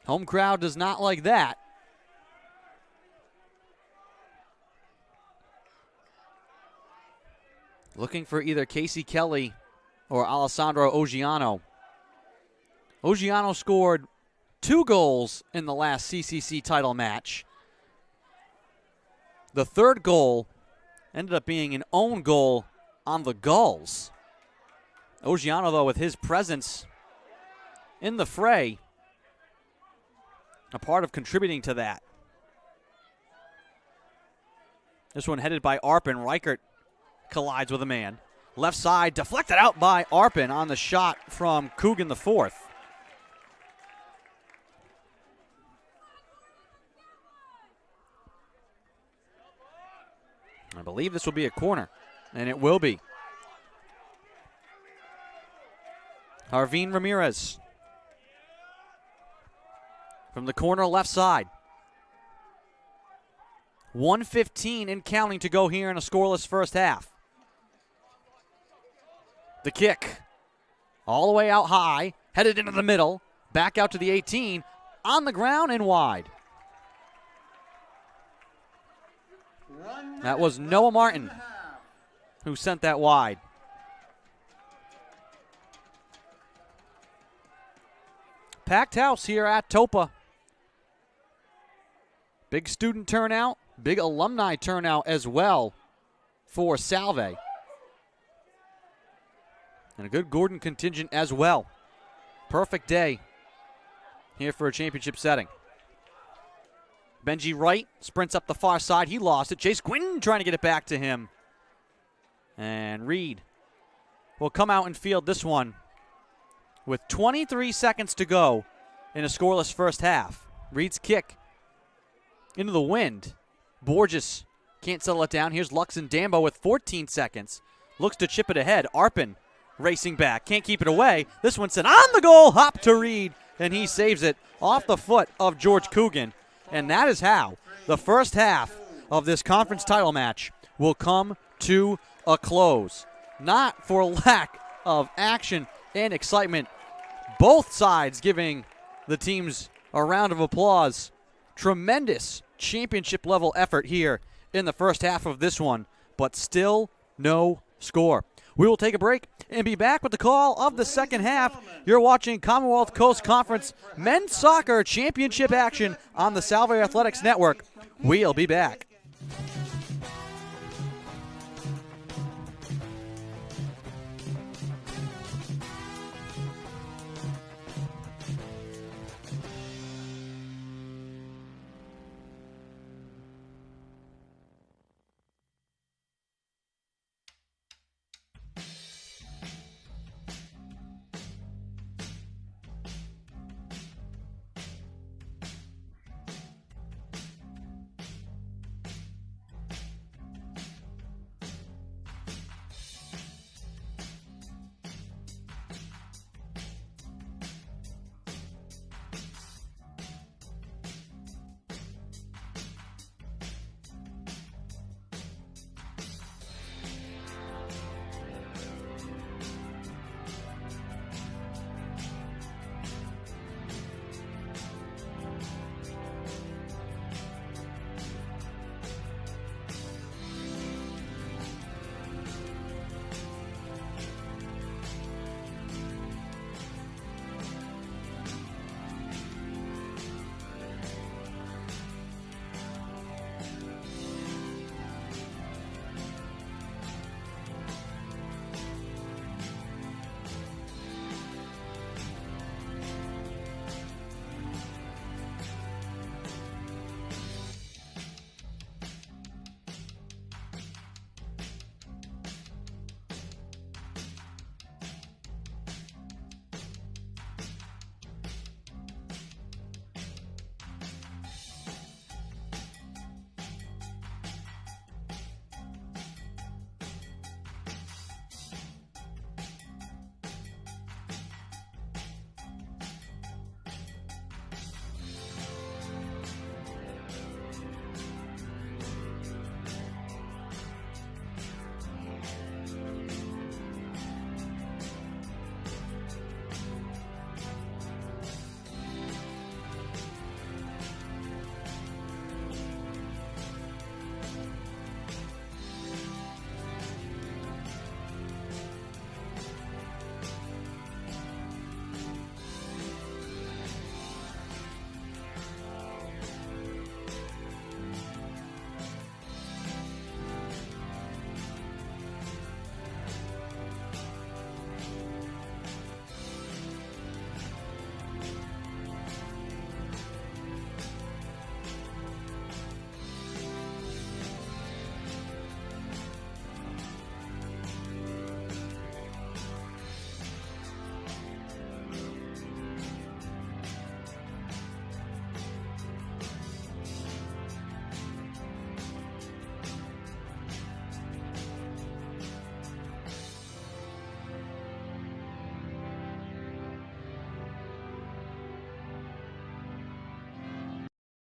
A: Home crowd does not like that. Looking for either Casey Kelly or Alessandro Oggiano. Oggiano scored 2 goals in the last CCC title match. The third goal ended up being an own goal on the Gulls. Oggiano, though, with his presence in the fray, a part of contributing to that. This one headed by Arpin. Reichert collides with a man. Left side deflected out by Arpin on the shot from Coogan the fourth. I believe this will be a corner, and it will be. Harveen Ramirez from the corner left side. 1:15 and counting to go here in a scoreless first half. The kick all the way out high, headed into the middle, back out to the 18, on the ground and wide. That was Noah Martin who sent that wide. Packed house here at Toppa. Big student turnout, big alumni turnout as well for Salve. And a good Gordon contingent as well. Perfect day here for a championship setting. Benji Wright sprints up the far side. He lost it. Chase Quinn trying to get it back to him. And Reed will come out and field this one with 23 seconds to go in a scoreless first half. Reed's kick into the wind. Borges can't settle it down. Here's Luxon Dambo with 14 seconds. Looks to chip it ahead. Arpin racing back. Can't keep it away. This one sent on the goal. Hop to Reed. And he saves it off the foot of George Coogan. And that is how the first half of this conference title match will come to a close. Not for lack of action and excitement. Both sides giving the teams a round of applause. Tremendous championship level effort here in the first half of this one, but still no score. We will take a break and be back with the call of the second half. You're watching Commonwealth Coast Conference Men's Soccer Championship action on the Salve Athletics Network. We'll be back.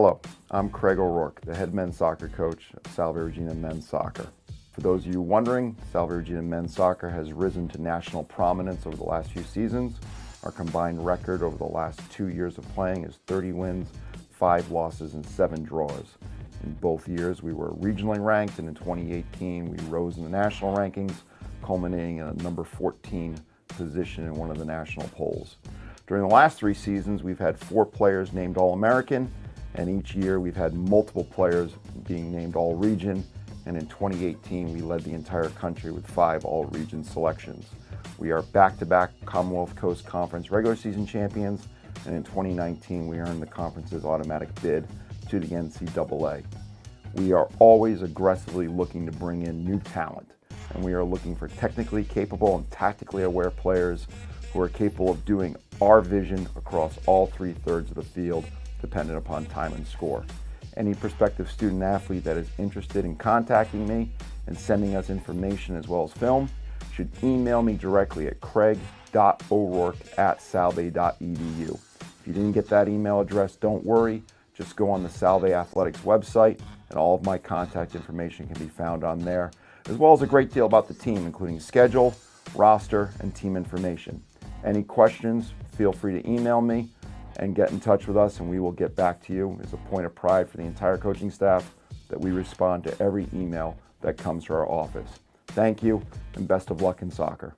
D: Hello, I'm Craig O'Rourke, the head men's soccer coach of Salve Regina Men's Soccer. For those of you wondering, Salve Regina Men's Soccer has risen to national prominence over the last few seasons. Our combined record over the last 2 years of playing is 30 wins, 5 losses, and 7 draws. In both years, we were regionally ranked, and in 2018, we rose in the national rankings, culminating in a number 14 position in one of the national polls. During the last 3 seasons, we've had 4 players named All-American, and each year we've had multiple players being named All-Region, and in 2018, we led the entire country with 5 All-Region selections. We are back-to-back Commonwealth Coast Conference regular season champions, and in 2019, we earned the conference's automatic bid to the NCAA. We are always aggressively looking to bring in new talent, and we are looking for technically capable and tactically aware players who are capable of doing our vision across all 3/3 of the field, dependent upon time and score. Any prospective student athlete that is interested in contacting me and sending us information as well as film should email me directly at craig.o'rourke@salve.edu. If you didn't get that email address, don't worry. Just go on the Salve Athletics website, and all of my contact information can be found on there, as well as a great deal about the team, including schedule, roster, and team information. Any questions, feel free to email me and get in touch with us, and we will get back to you. It's a point of pride for the entire coaching staff that we respond to every email that comes to our office. Thank you, and best of luck in soccer.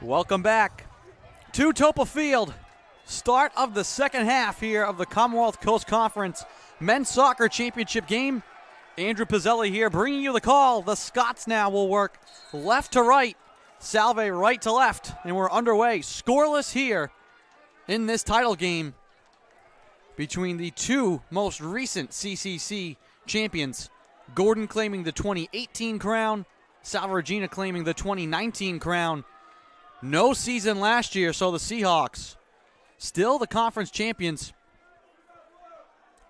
A: Welcome back to Toppa Field. Start of the second half here of the Commonwealth Coast Conference Men's Soccer Championship game. Andrew Pizzelli here bringing you the call. The Scots now will work left to right, Salve right to left, and we're underway. Scoreless here in this title game between the two most recent CCC champions. Gordon claiming the 2018 crown, Salve Regina claiming the 2019 crown. No season last year, so the Seahawks still the conference champions,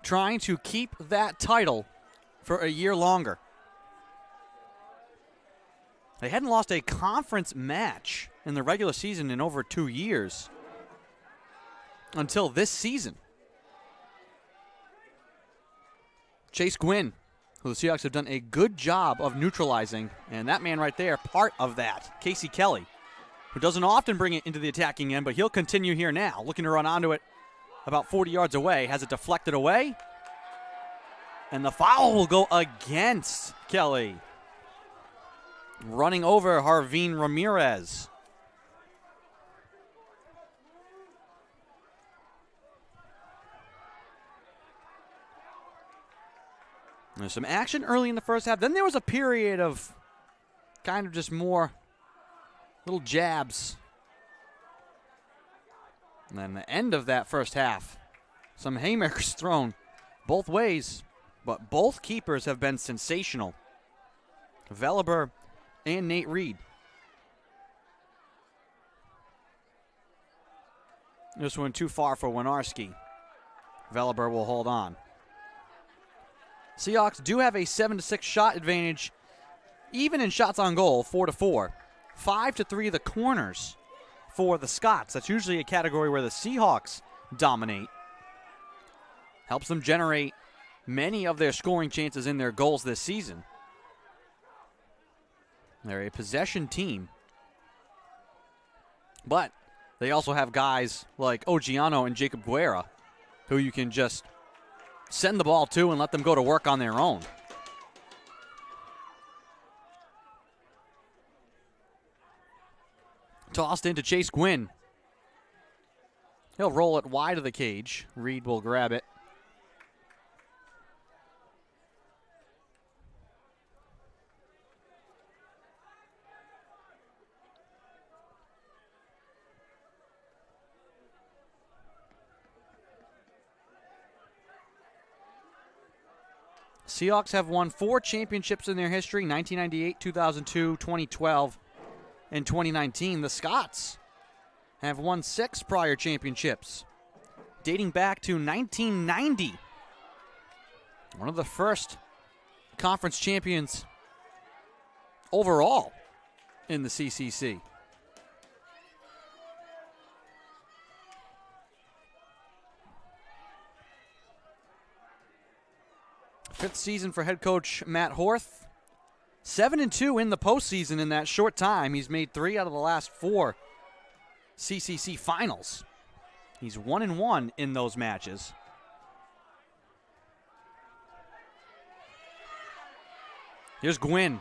A: trying to keep that title for a year longer. They hadn't lost a conference match in the regular season in over 2 years until this season. Chase Gwynn, who the Seahawks have done a good job of neutralizing, and that man right there, part of that. Casey Kelly, who doesn't often bring it into the attacking end, but he'll continue here now, looking to run onto it about 40 yards away. Has it deflected away, and the foul will go against Kelly. Running over Harveen Ramirez. There's some action early in the first half. Then there was a period of kind of just more little jabs. And then the end of that first half, some haymakers thrown both ways, but both keepers have been sensational. Veliber and Nate Reed. This one too far for Winarski. Veliber will hold on. Seahawks do have a 7-6 shot advantage, even in shots on goal, 4-4. 5-3 the corners for the Scots. That's usually a category where the Seahawks dominate. Helps them generate many of their scoring chances in their goals this season. They're a possession team. But they also have guys like Ogiano and Jacob Guerra, who you can just send the ball to and let them go to work on their own. Tossed into Chase Gwynn. He'll roll it wide of the cage. Reed will grab it. Seahawks have won 4 championships in their history, 1998, 2002, 2012, and 2019. The Scots have won 6 prior championships, dating back to 1990. One of the first conference champions overall in the CCC. Fifth season for head coach Matt Horth. 7-2 in the postseason in that short time. He's made 3 out of the last 4 CCC finals. He's 1-1 in those matches. Here's Gwynn.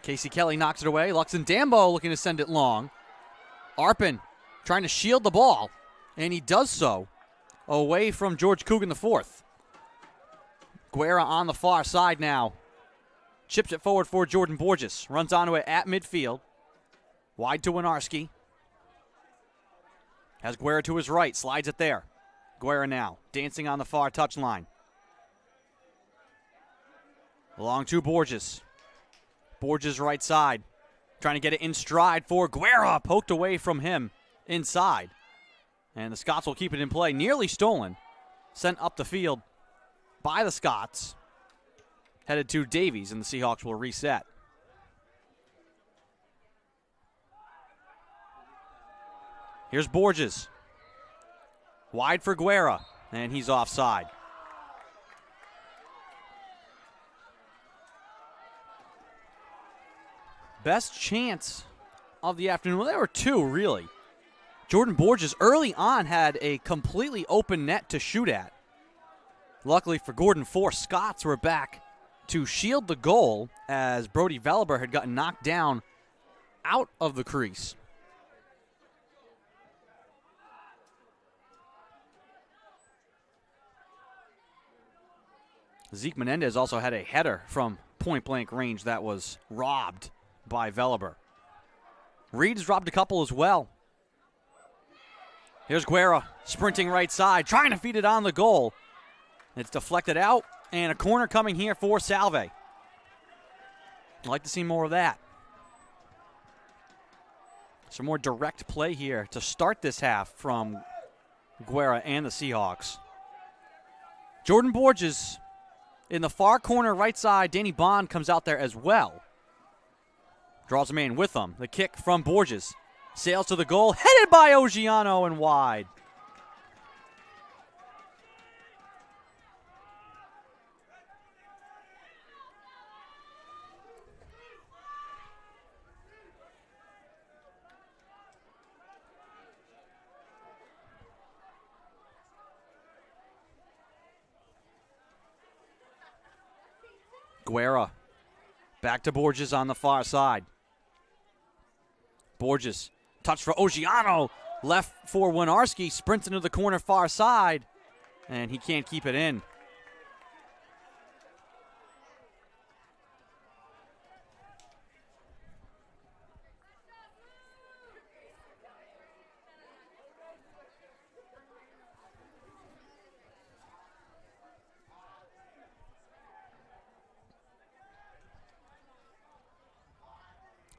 A: Casey Kelly knocks it away. Luxon Dambo looking to send it long. Arpin trying to shield the ball, and he does so away from George Coogan IV. Guerra on the far side now. Chips it forward for Jordan Borges. Runs onto it at midfield. Wide to Winarski. Has Guerra to his right. Slides it there. Guerra now dancing on the far touchline. Along to Borges. Borges right side. Trying to get it in stride for Guerra. Poked away from him inside. And the Scots will keep it in play. Nearly stolen. Sent up the field by the Scots. Headed to Davies, and the Seahawks will reset. Here's Borges. Wide for Guerra, and he's offside. Best chance of the afternoon. Well, there were 2, really. Jordan Borges early on had a completely open net to shoot at. Luckily for Gordon, 4 Scots were back to shield the goal as Brody Veliber had gotten knocked down out of the crease. Zeke Menendez also had a header from point-blank range that was robbed by Veliber. Reed's dropped a couple as well. Here's Guerra sprinting right side, trying to feed it on the goal. It's deflected out, and a corner coming here for Salve. I'd like to see more of that. Some more direct play here to start this half from Guerra and the Seahawks. Jordan Borges in the far corner right side. Danny Bond comes out there as well. Draws a man with him. The kick from Borges. Sails to the goal. Headed by Ogiano and wide. Guerra back to Borges on the far side. Borges, touch for Ogiano, left for Winarski, sprints into the corner far side, and he can't keep it in.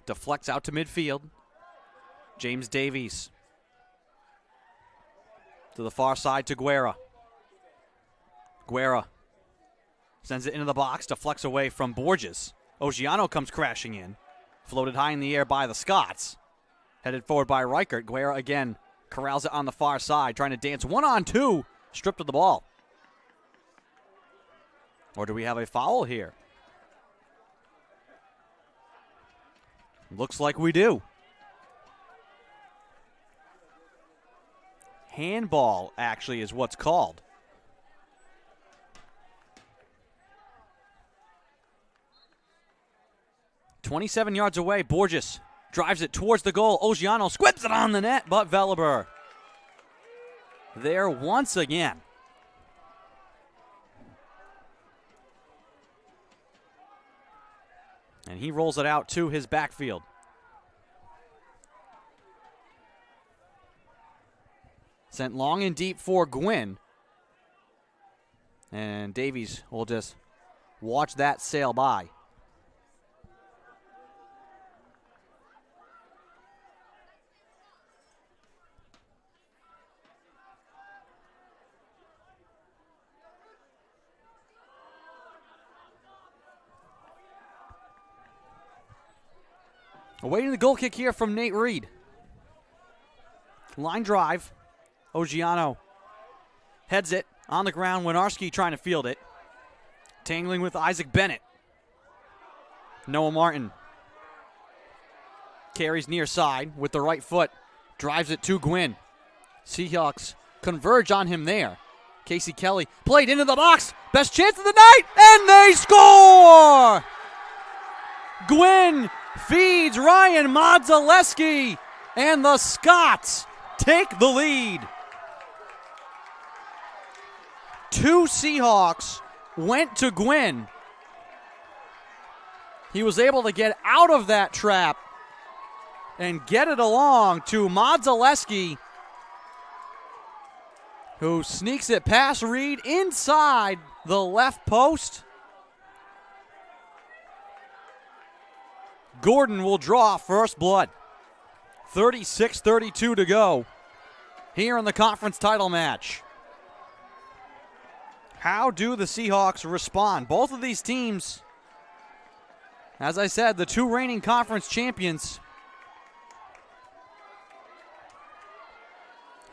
A: Deflects out to midfield. James Davies to the far side to Guerra. Guerra sends it into the box, deflects away from Borges. Ogiano comes crashing in. Floated high in the air by the Scots. Headed forward by Reichert. Guerra again corrals it on the far side, trying to dance 1-on-2, stripped of the ball. Or do we have a foul here? Looks like we do. Handball, actually, is what's called. .27 yards away, Borges drives it towards the goal. Ogiano squibs it on the net, but Veliber there once again. And he rolls it out to his backfield. Sent long and deep for Gwynn. And Davies will just watch that sail by. Awaiting the goal kick here from Nate Reed. Line drive. Ogiano heads it on the ground. Winarski trying to field it. Tangling with Isaac Bennett. Noah Martin carries near side with the right foot. Drives it to Gwynn. Seahawks converge on him there. Casey Kelly played into the box. Best chance of the night. And they score! Gwynn feeds Ryan Modzaleski, and the Scots take the lead. 2 Seahawks went to Gwynn. He was able to get out of that trap and get it along to Modzaleski, who sneaks it past Reed inside the left post. Gordon will draw first blood. 36-32 to go here in the conference title match. How do the Seahawks respond? Both of these teams, as I said, the 2 reigning conference champions.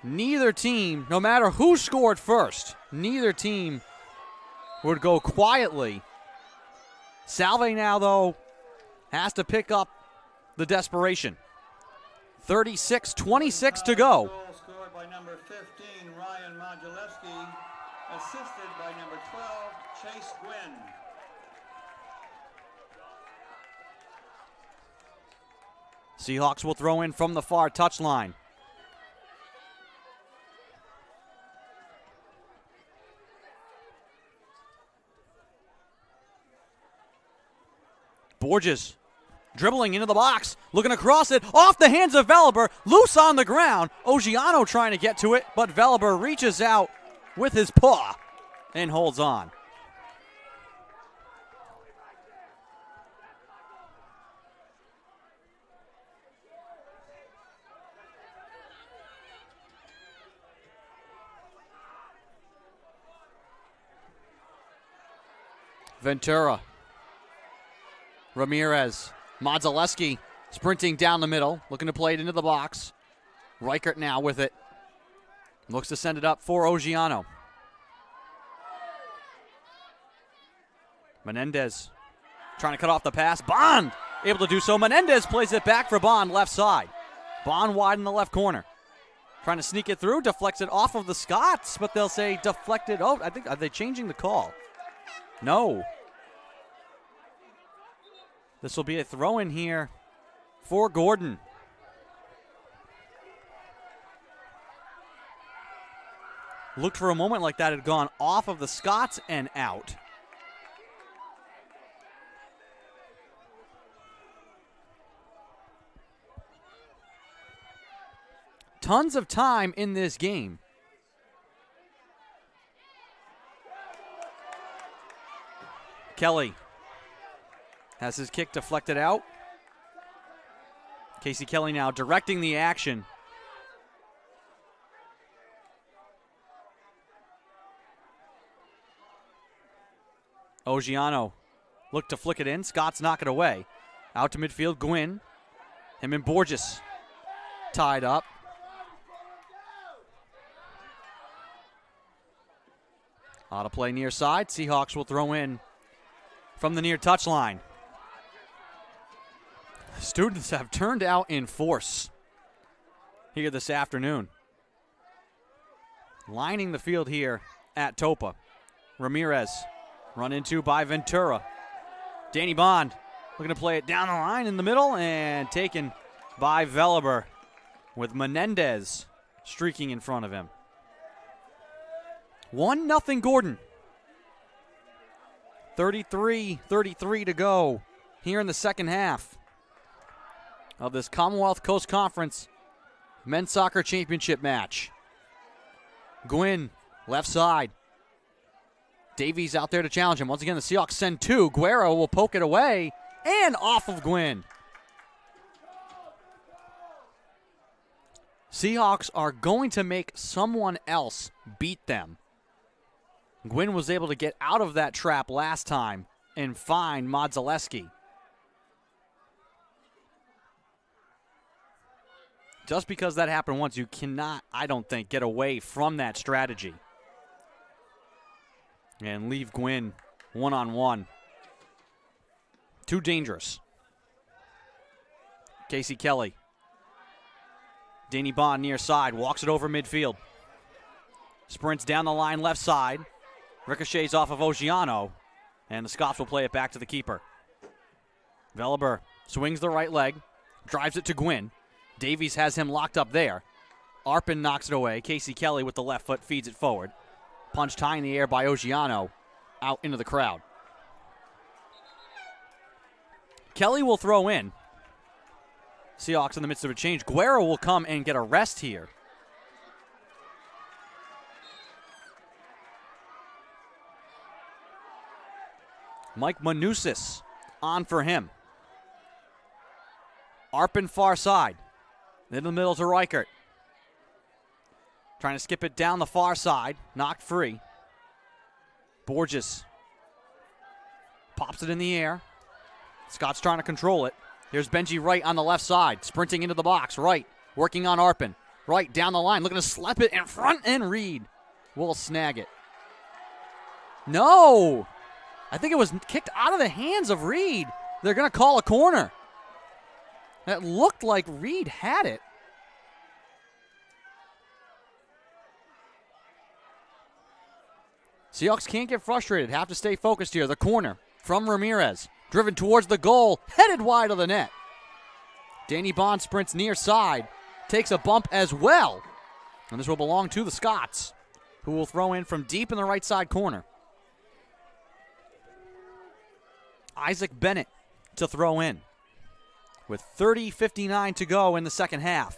A: Neither team, no matter who scored first, neither team would go quietly. Salve now, though, has to pick up the desperation. 36-26 to go.
B: Goal scored by number 15, Ryan Modzaleski, assisted by number 12, Chase Gwynn.
A: Seahawks will throw in from the far touchline. Borges dribbling into the box, looking across it, off the hands of Veliber, loose on the ground. Ogiano trying to get to it, but Veliber reaches out with his paw and holds on. Ventura. Ramirez. Modzelewski sprinting down the middle, looking to play it into the box. Reichert now with it. Looks to send it up for Ogiano. Menendez trying to cut off the pass. Bond able to do so. Menendez plays it back for Bond, left side. Bond wide in the left corner. Trying to sneak it through, deflects it off of the Scots, but they'll say deflected. Oh, I think, are they changing the call? No. This will be a throw in here for Gordon. Looked for a moment like that had gone off of the Scots and out. Tons of time in this game. Kelly has his kick deflected out. Casey Kelly now directing the action. Ogiano looked to flick it in. Scott's knock it away. Out to midfield, Gwynn. Him and Borges tied up. Ought to play near side. Seahawks will throw in from the near touchline. Students have turned out in force here this afternoon. Lining the field here at Toppa. Ramirez run into by Ventura. Danny Bond looking to play it down the line in the middle and taken by Veliber with Menendez streaking in front of him. 1-0 Gordon. 33 to go here in the second half of this Commonwealth Coast Conference Men's Soccer Championship match. Gwynn, left side. Davies out there to challenge him. Once again, the Seahawks send two. Guerra will poke it away and off of Gwynn. Seahawks are going to make someone else beat them. Gwynn was able to get out of that trap last time and find Modzelewski. Just because that happened once, you cannot, I don't think, get away from that strategy and leave Gwynn one-on-one. Too dangerous. Casey Kelly. Danny Bond near side, walks it over midfield. Sprints down the line left side. Ricochets off of Ogiano, and the Scots will play it back to the keeper. Veliber swings the right leg, drives it to Gwynn. Davies has him locked up there. Arpin knocks it away. Casey Kelly with the left foot feeds it forward. Punched high in the air by Ogiano, out into the crowd. Kelly will throw in. Seahawks in the midst of a change. Guerra will come and get a rest here. Mike Manusis on for him. Arpin far side. In the middle to Reichert. Trying to skip it down the far side. Knocked free. Borges pops it in the air. Scott's trying to control it. Here's Benji Wright on the left side. Sprinting into the box. Wright working on Arpin. Wright down the line. Looking to slap it in front, and Reed will snag it. No! I think it was kicked out of the hands of Reed. They're going to call a corner. That looked like Reed had it. Seahawks can't get frustrated. Have to stay focused here. The corner from Ramirez. Driven towards the goal. Headed wide of the net. Danny Bond sprints near side, takes a bump as well. And this will belong to the Scots, who will throw in from deep in the right side corner. Isaac Bennett to throw in with 30:59 to go in the second half.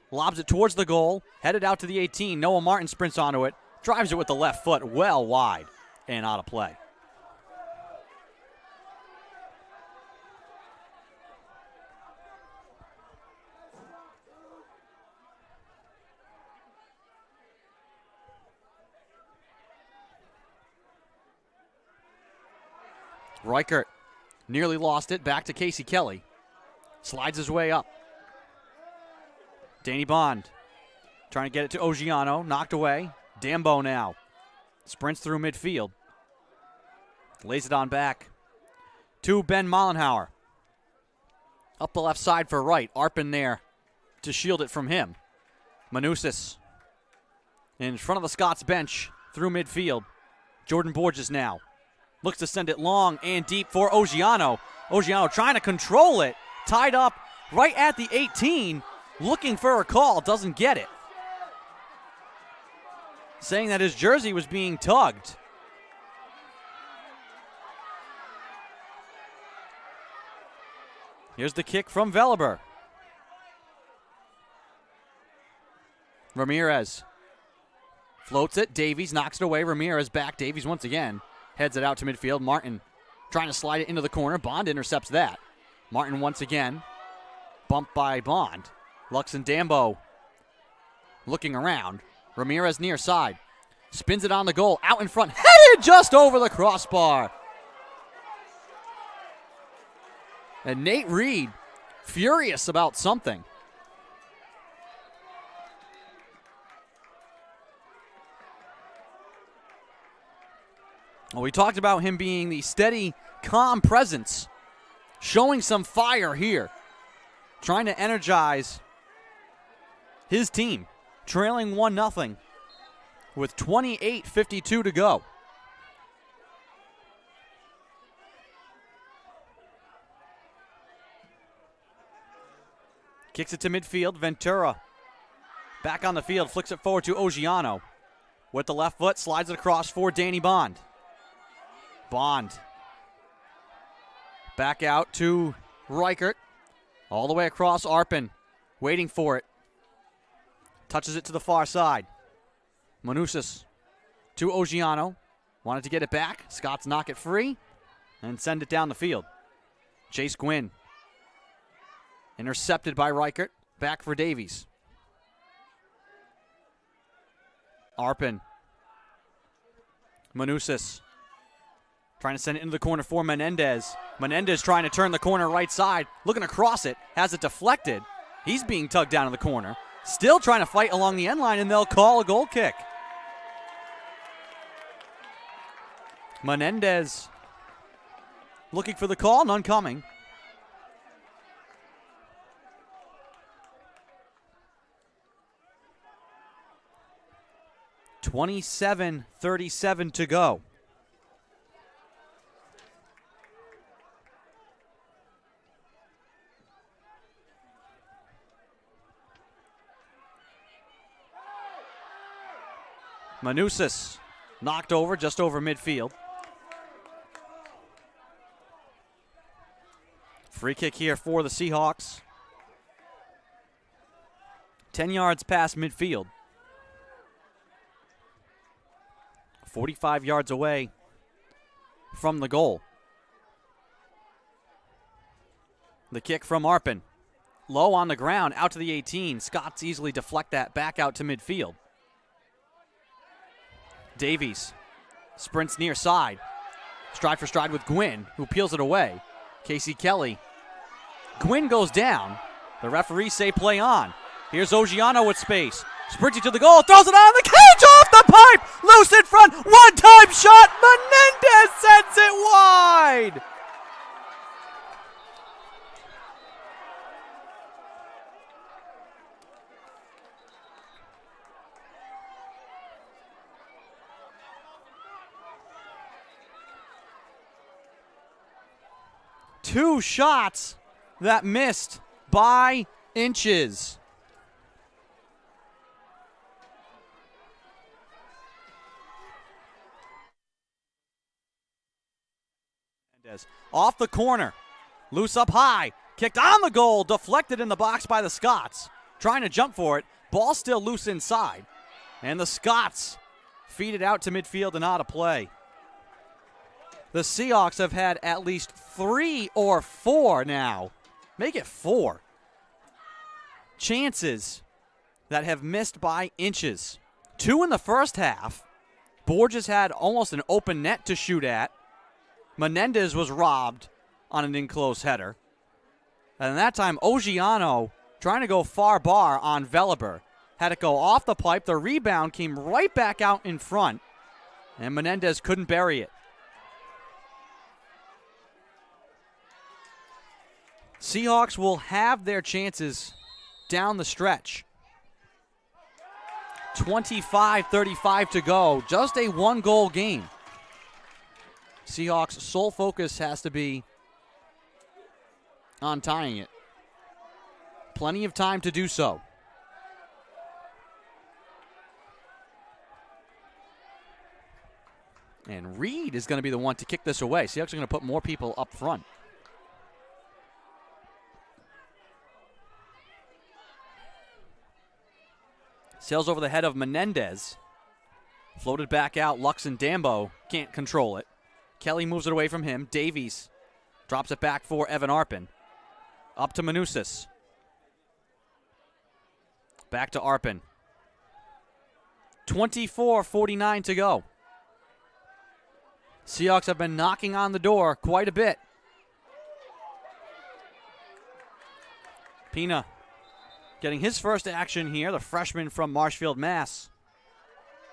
A: Lobs it towards the goal, headed out to the 18. Noah Martin sprints onto it, drives it with the left foot well wide and out of play. Reichert nearly lost it. Back to Casey Kelly. Slides his way up. Danny Bond trying to get it to Ogiano. Knocked away. Dambo now. Sprints through midfield. Lays it on back to Ben Mollenhauer. Up the left side for Wright. Arpin there to shield it from him. Manusis in front of the Scots bench through midfield. Jordan Borges now. Looks to send it long and deep for Ogiano. Ogiano trying to control it. Tied up right at the 18. Looking for a call. Doesn't get it. Saying that his jersey was being tugged. Here's the kick from Veliber. Ramirez floats it. Davies knocks it away. Ramirez back. Davies once again. Heads it out to midfield. Martin trying to slide it into the corner. Bond intercepts that. Martin once again. Bumped by Bond. Lux and Dambo looking around. Ramirez near side. Spins it on the goal. Out in front. Headed just over the crossbar. And Nate Reed furious about something. Well, we talked about him being the steady, calm presence, showing some fire here, trying to energize his team, trailing 1-0 with 28:52 to go. Kicks it to midfield. Ventura back on the field, flicks it forward to Ogiano. With the left foot, slides it across for Danny Bond. Bond back out to Reichert. All the way across. Arpin waiting for it. Touches it to the far side. Manusis to Ogiano. Wanted to get it back. Scots knock it free and send it down the field. Chase Gwynn. Intercepted by Reichert. Back for Davies. Arpin. Manusis. Trying to send it into the corner for Menendez. Menendez trying to turn the corner right side. Looking to cross it. Has it deflected. He's being tugged down in the corner. Still trying to fight along the end line, and they'll call a goal kick. Menendez looking for the call. None coming. .37 to go. Manusis knocked over just over midfield. Free kick here for the Seahawks. 10 yards past midfield. 45 yards away from the goal. The kick from Arpin. Low on the ground, out to the 18. Scots easily deflect that back out to midfield. Davies sprints near side. Stride for stride with Gwynn, who peels it away. Casey Kelly. Gwynn goes down. The referees say play on. Here's Ogiano with space. Sprinting to the goal, throws it on the cage, off the pipe! Loose in front, one-time shot! Menendez sends it wide! Two shots that missed by inches. Off the corner, loose up high, kicked on the goal, deflected in the box by the Scots. Trying to jump for it, ball still loose inside. And the Scots feed it out to midfield and out of play. The Seahawks have had at least 3 or 4 now. Make it 4. Chances that have missed by inches. 2 in the first half. Borges had almost an open net to shoot at. Menendez was robbed on an in-close header. And that time, Ogiano, trying to go far bar on Veliber, had it go off the pipe. The rebound came right back out in front, and Menendez couldn't bury it. Seahawks will have their chances down the stretch. 25-35 to go. Just a 1-goal game. Seahawks' sole focus has to be on tying it. Plenty of time to do so. And Reed is going to be the one to kick this away. Seahawks are going to put more people up front. Sails over the head of Menendez. Floated back out. Lux and Dambo can't control it. Kelly moves it away from him. Davies drops it back for Evan Arpin. Up to Manousis. Back to Arpin. 24:49 to go. Seahawks have been knocking on the door quite a bit. Pina getting his first action here, the freshman from Marshfield, Mass.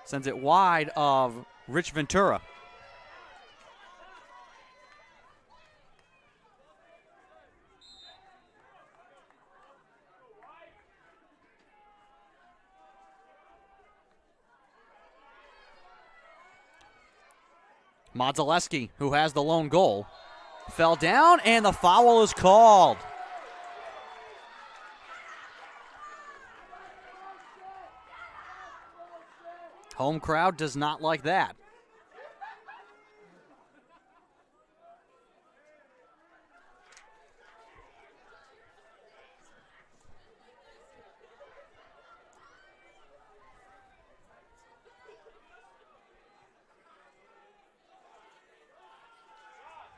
A: Sends it wide of Rich Ventura. Modzelewski, who has the lone goal, fell down, and the foul is called. Home crowd does not like that.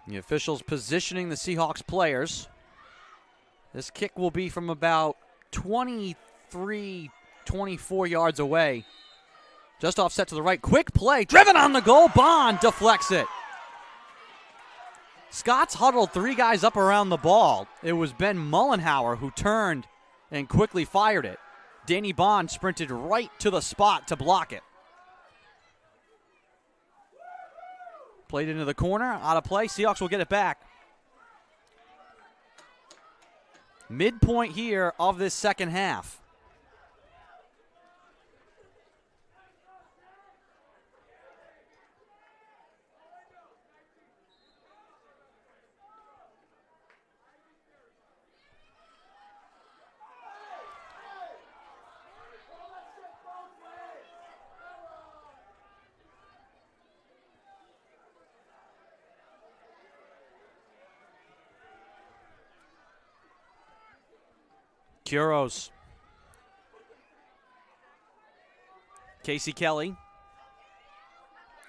A: The officials positioning the Seahawks players. This kick will be from about 23, 24 yards away. Just offset to the right. Quick play. Driven on the goal. Bond deflects it. Scots huddled 3 guys up around the ball. It was Ben Mullenhauer who turned and quickly fired it. Danny Bond sprinted right to the spot to block it. Played into the corner, out of play. Seahawks will get it back. Midpoint here of this second half. Kuros. Casey Kelly.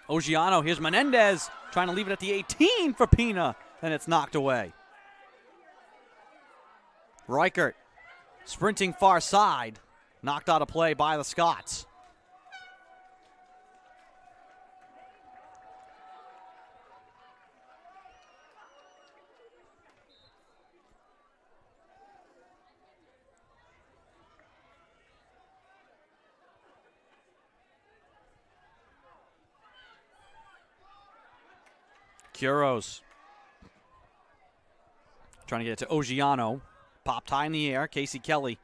A: Ogiano, here's Menendez, trying to leave it at the 18 for Pina, and it's knocked away. Reichert, sprinting far side, knocked out of play by the Scots. Kuros trying to get it to Ogiano. Popped high in the air. Casey Kelly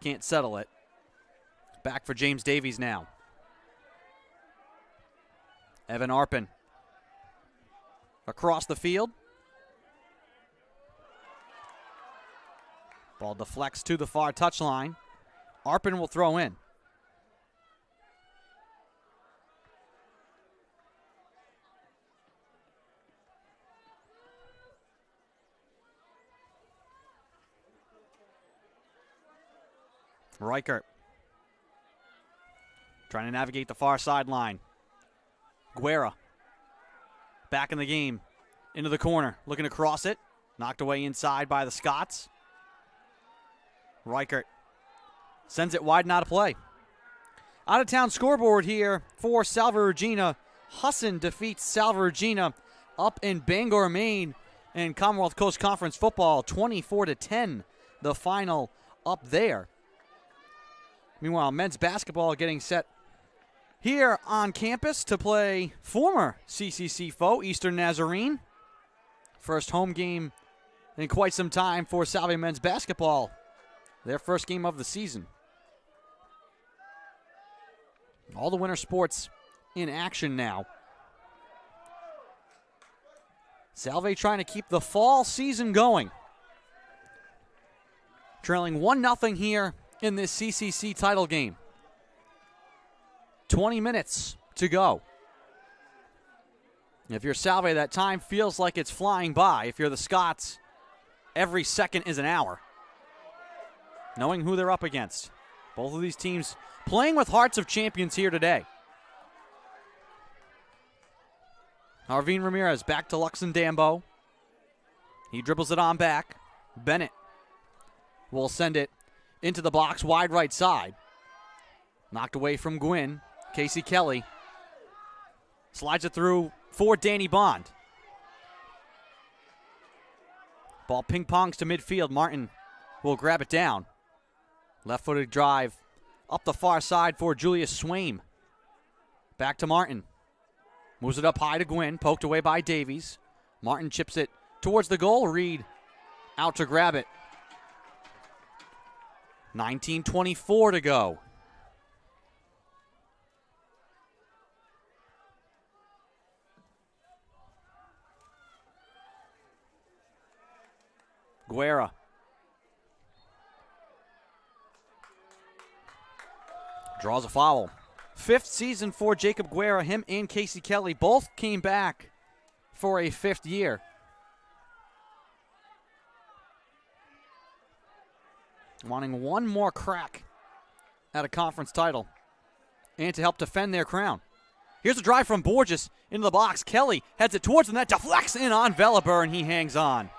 A: can't settle it. Back for James Davies now. Evan Arpin across the field. Ball deflects to the far touchline. Arpin will throw in. Reichert trying to navigate the far sideline. Guerra back in the game, into the corner, looking to cross it. Knocked away inside by the Scots. Reichert sends it wide and out of play. Out of town scoreboard here for Salve Regina. Husson defeats Salve Regina up in Bangor, Maine, in Commonwealth Coast Conference football, 24-10, the final up there. Meanwhile, men's basketball getting set here on campus to play former CCC foe, Eastern Nazarene. First home game in quite some time for Salve men's basketball. Their first game of the season. All the winter sports in action now. Salve trying to keep the fall season going. Trailing 1-0 here in this CCC title game. 20 minutes to go. If you're Salve, that time feels like it's flying by. If you're the Scots, every second is an hour. Knowing who they're up against. Both of these teams playing with hearts of champions here today. Arvin Ramirez back to Luxon Dambo. He dribbles it on back. Bennett will send it into the box, wide right side. Knocked away from Gwynn. Casey Kelly slides it through for Danny Bond. Ball ping-pongs to midfield. Martin will grab it down. Left-footed drive up the far side for Julius Swaim. Back to Martin. Moves it up high to Gwynn. Poked away by Davies. Martin chips it towards the goal. Reed out to grab it. 19:24 to go. Guerra. Draws a foul. Fifth season for Jacob Guerra. Him and Casey Kelly both came back for a fifth year. Wanting one more crack at a conference title and to help defend their crown. Here's a drive from Borges into the box. Kelly heads it towards the net, deflects in on Velaber, and he hangs on.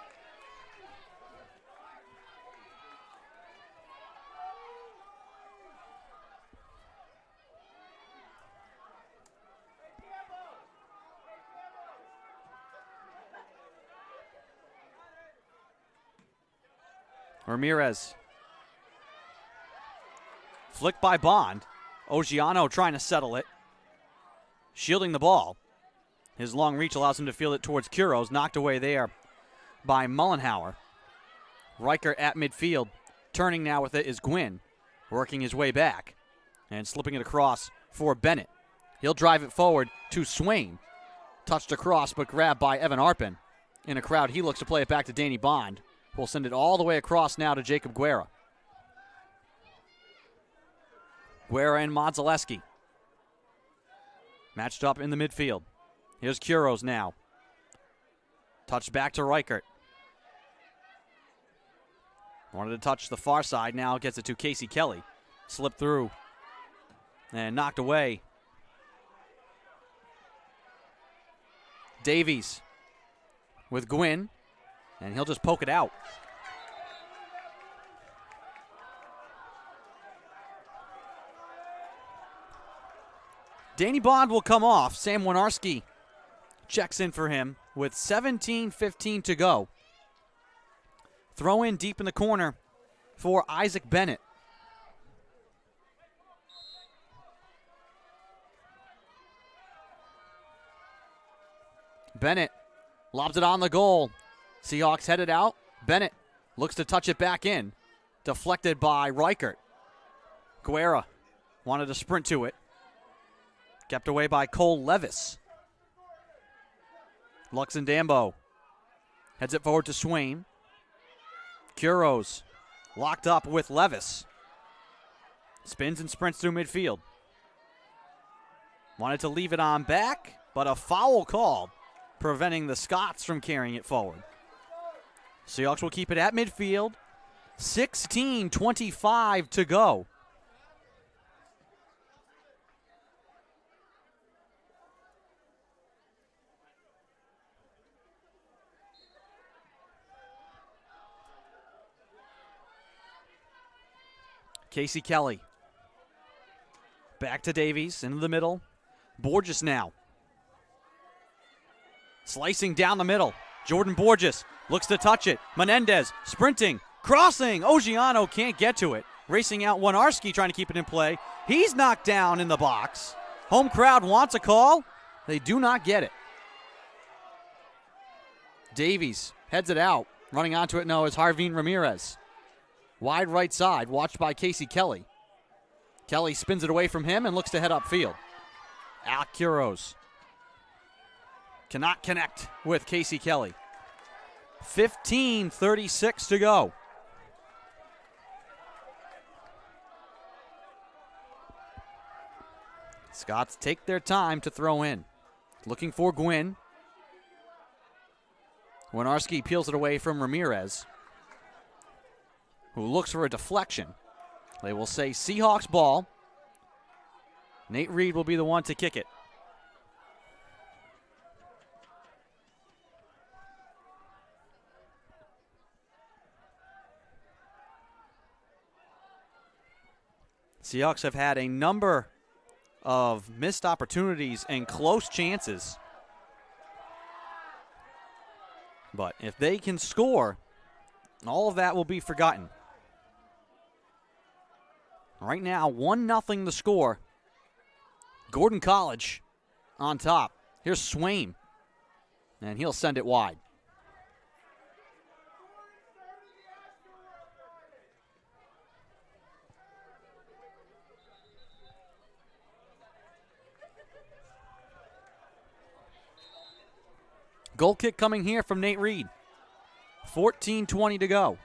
A: Ramirez. Flicked by Bond. Ogiano trying to settle it. Shielding the ball. His long reach allows him to field it towards Kuros. Knocked away there by Mullenhauer. Riker at midfield. Turning now with it is Gwynn. Working his way back. And slipping it across for Bennett. He'll drive it forward to Swain. Touched across but grabbed by Evan Arpin. In a crowd, he looks to play it back to Danny Bond. We'll send it all the way across now to Jacob Guerra. Guerra and Modzaleski. Matched up in the midfield. Here's Kuros now. Touched back to Reichert. Wanted to touch the far side. Now gets it to Casey Kelly. Slipped through. And knocked away. Davies with Gwynn. And he'll just poke it out. Danny Bond will come off. Sam Winarski checks in for him with 17:15 to go. Throw in deep in the corner for Isaac Bennett. Bennett lobs it on the goal. Seahawks headed out. Bennett looks to touch it back in. Deflected by Reichert. Guerra wanted to sprint to it. Kept away by Cole Levis. Luxon Dambo heads it forward to Swain. Kuros Locked up with Levis. Spins and sprints through midfield. Wanted to leave it on back, but a foul called, preventing the Scots from carrying it forward. Seahawks will keep it at midfield. 16:25 to go. Casey Kelly. Back to Davies, into the middle. Borges now. Slicing down the middle. Jordan Borges looks to touch it. Menendez sprinting, crossing. Ogiano can't get to it. Racing out Winarski trying to keep it in play. He's knocked down in the box. Home crowd wants a call. They do not get it. Davies heads it out. Running onto it now is Harveen Ramirez. Wide right side, watched by Casey Kelly. Kelly spins it away from him and looks to head upfield. Alec Kuros cannot connect with Casey Kelly. 15:36 to go. Scots take their time to throw in. Looking for Gwynn. Winarski peels it away from Ramirez, who looks for a deflection. They will say Seahawks ball. Nate Reed will be the one to kick it. Seahawks have had a number of missed opportunities and close chances. But if they can score, all of that will be forgotten. Right now, 1-0 the score. Gordon College on top. Here's Swain, and he'll send it wide. Goal kick coming here from Nate Reed. 14:20 to go.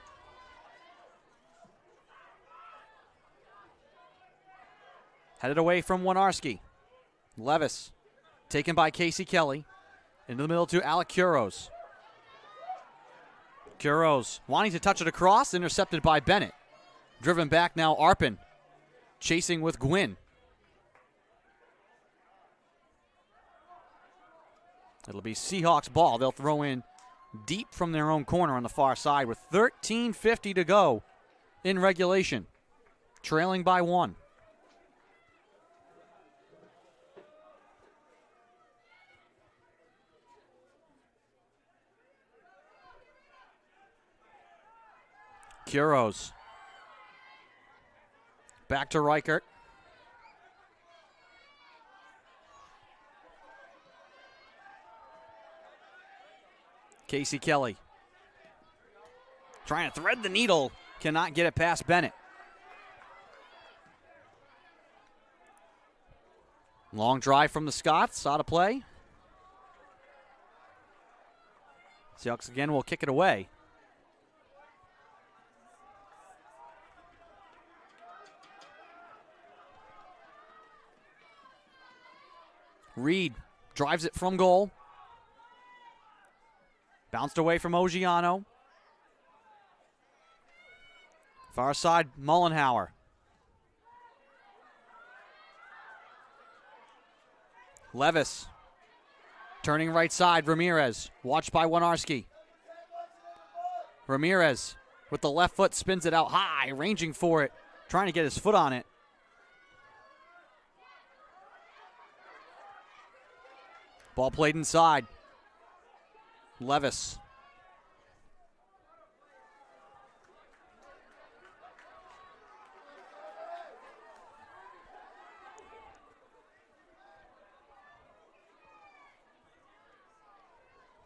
A: Headed away from Winarski. Levis taken by Casey Kelly. Into the middle to Alec Kuros. Kuros wanting to touch it across, intercepted by Bennett. Driven back now, Arpin. Chasing with Gwynn. It'll be Seahawks ball. They'll throw in deep from their own corner on the far side with 13:50 to go in regulation. Trailing by 1. Kuros. Back to Reichert. Casey Kelly. Trying to thread the needle. Cannot get it past Bennett. Long drive from the Scots. Out of play. Seahawks again will kick it away. Reed drives it from goal. Bounced away from Ogiano. Far side, Mullenhauer. Levis. Turning right side, Ramirez. Watched by Winarski. Ramirez with the left foot spins it out high, ranging for it, trying to get his foot on it. Ball played inside. Levis.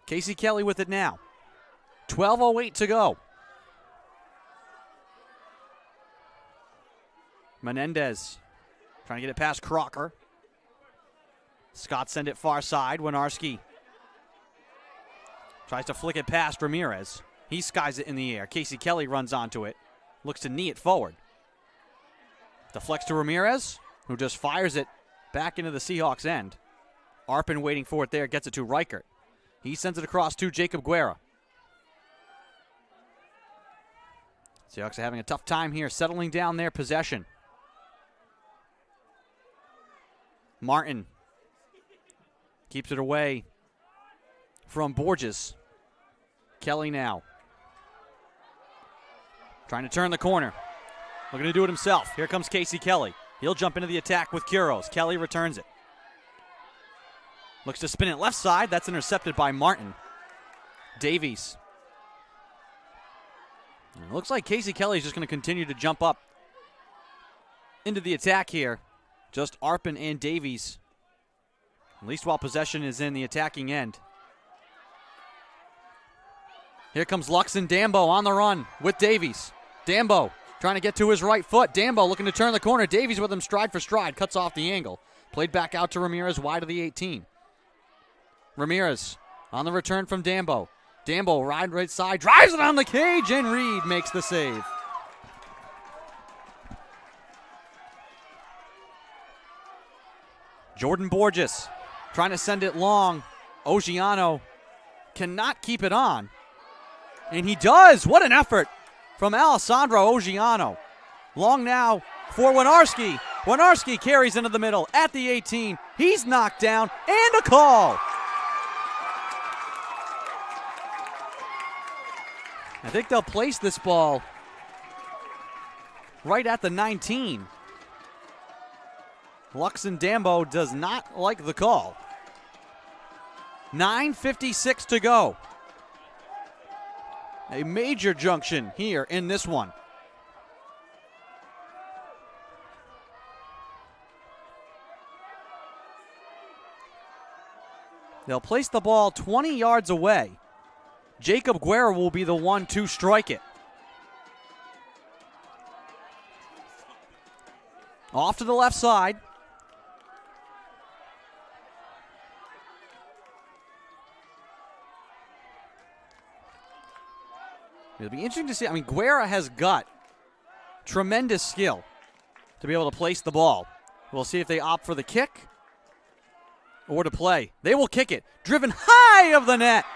A: Casey Kelly with it now. 12:08 to go. Menendez trying to get it past Crocker. Scott send it far side. Winarski tries to flick it past Ramirez. He skies it in the air. Casey Kelly runs onto it. looks to knee it forward. Deflects to Ramirez, who just fires it back into the Seahawks' end. Arpin waiting for it there, gets it to Reichert. He sends it across to Jacob Guerra. Seahawks are having a tough time here, settling down their possession. Martin keeps it away from Borges. Kelly now. Trying to turn the corner. Looking to do it himself. Here comes Casey Kelly. He'll jump into the attack with Kuros. Kelly returns it. Looks to spin it left side. That's intercepted by Martin. Davies. And it looks like Casey Kelly is just going to continue to jump up into the attack here. Just Arpin and Davies. At least while possession is in the attacking end. Here comes Luxon Dambo on the run with Davies. Dambo trying to get to his right foot. Dambo looking to turn the corner. Davies with him stride for stride. Cuts off the angle. Played back out to Ramirez wide of the 18. Ramirez on the return from Dambo. Dambo right side. Drives it on the cage and Reed makes the save. Jordan Borges trying to send it long. Ogiano cannot keep it on. And he does. What an effort from Alessandro Ogiano. Long now for Winarski. Winarski carries into the middle at the 18. He's knocked down and a call. I think they'll place this ball right at the 19. Luxon Dambo does not like the call. 9:56 to go. A major junction here in this one. They'll place the ball 20 yards away. Jacob Guerra will be the one to strike it. Off to the left side. It'll be interesting to see. I mean, Guerra has got tremendous skill to be able to place the ball. We'll see if they opt for the kick or to play. They will kick it. Driven high of the net.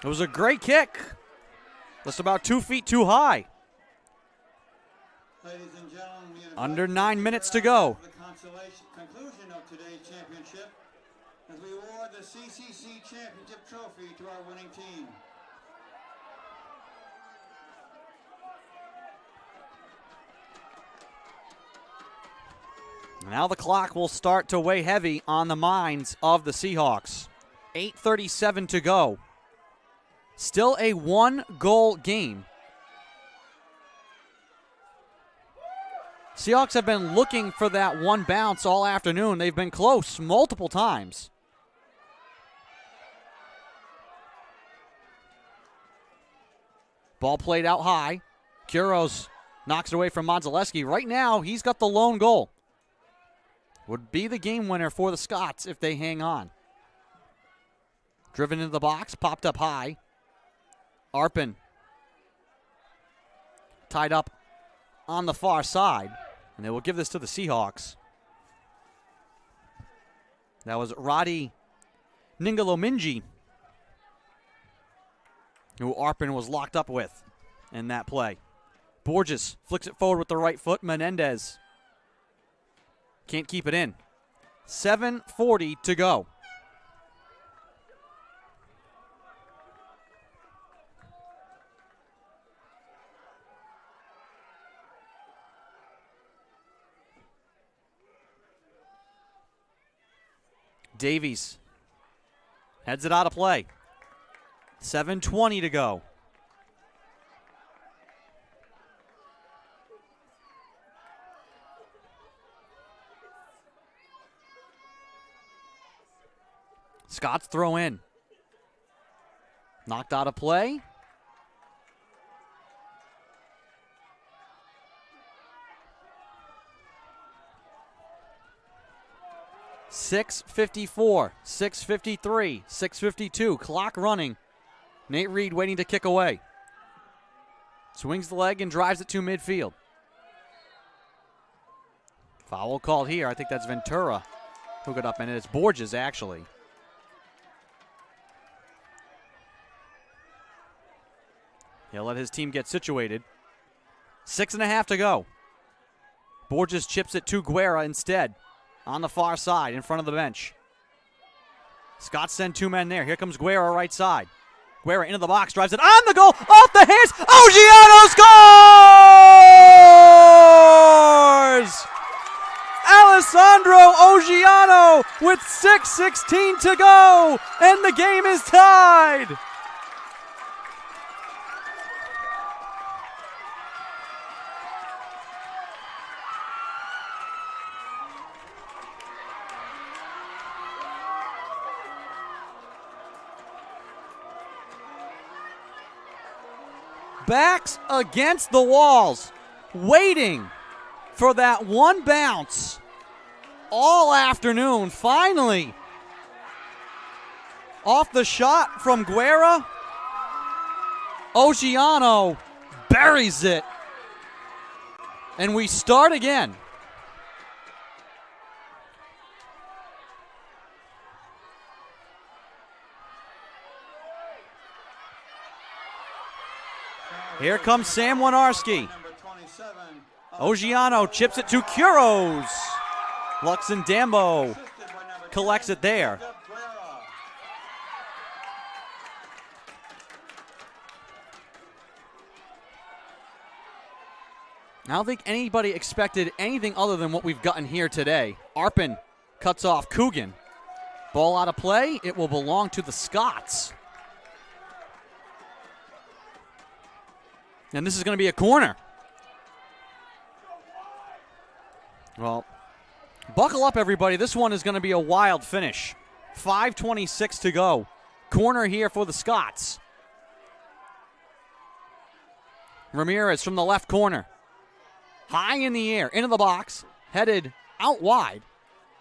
A: It was a great kick. Just about 2 feet too high.
B: Ladies and gentlemen, we invite
A: Under
B: you
A: 9 minutes to go.
B: for the conclusion of today's championship as we award the CCC Championship Trophy to our winning team.
A: Now the clock will start to weigh heavy on the minds of the Seahawks. 8:37 to go. Still a one-goal game. Seahawks have been looking for that one bounce all afternoon. They've been close multiple times. Ball played out high. Kuros knocks it away from Modzelewski. Right now, he's got the lone goal. Would be the game winner for the Scots if they hang on. Driven into the box, popped up high. Arpin tied up on the far side, and they will give this to the Seahawks. That was Roddy Ningalominji, who Arpin was locked up with in that play. Borges flicks it forward with the right foot. Menendez can't keep it in. 7:40 to go. Davies heads it out of play. 7:20 to go. Scots throw in. Knocked out of play. .654, 6:53, 6:52. Clock running Nate Reed waiting to kick away. Swings the leg and drives it to midfield. Foul called here. I think that's Ventura who got up in it. It's Borges, actually. He'll let his team get situated. 6.5 to go. Borges chips it to Guerra instead. On the far side, in front of the bench. Scots send 2 men there. Here comes Guerra right side. Guerra into the box, drives it on the goal, off the hands. Ogiano scores! Alessandro Ogiano with 6:16 to go, and the game is tied. Backs against the walls, waiting for that one bounce all afternoon. Finally, off the shot from Guerra, Ogiano buries it. And we start again. Here comes Sam Winarski. Ogiano chips it to Kuros. Luxon-Dambo collects it there. I don't think anybody expected anything other than what we've gotten here today. Arpin cuts off Coogan. Ball out of play. It will belong to the Scots. And this is going to be a corner. Well, buckle up, everybody. This one is going to be a wild finish. 5:26 to go. Corner here for the Scots. Ramirez from the left corner. High in the air, into the box. Headed out wide.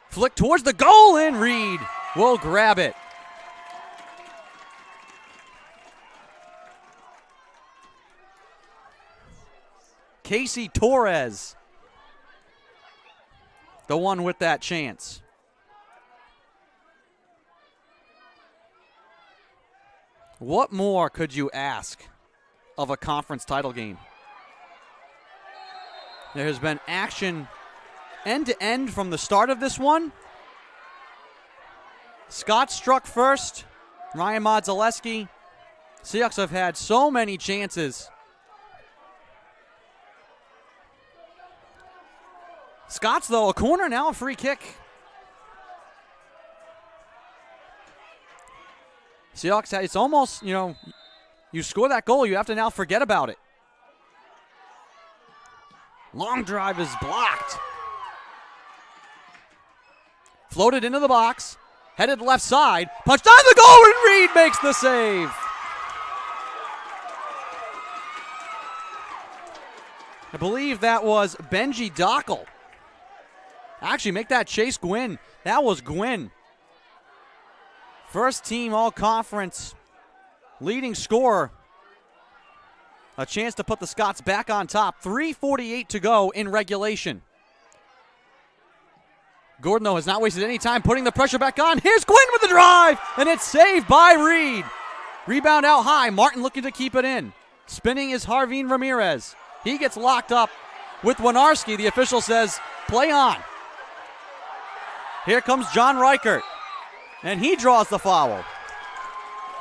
A: Flick towards the goal, and Reed will grab it. Casey Torres, the one with that chance. What more could you ask of a conference title game? There has been action end to end from the start of this one. Scott struck first. Ryan Modzelewski. Seahawks have had so many chances. Scots, though, a corner, now a free kick. Seahawks, it's almost, you score that goal, you have to now forget about it. Long drive is blocked. Floated into the box, headed left side, punched on the goal, and Reed makes the save. I believe that was Benji Dockel. Actually, make that Chase Gwynn. That was Gwynn. First team all-conference leading scorer. A chance to put the Scots back on top. 3:48 to go in regulation. Gordon, though, has not wasted any time putting the pressure back on. Here's Gwynn with the drive, and it's saved by Reed. Rebound out high. Martin looking to keep it in. Spinning is Harveen Ramirez. He gets locked up with Winarski. The official says, play on. Here comes John Reichert, and he draws the foul.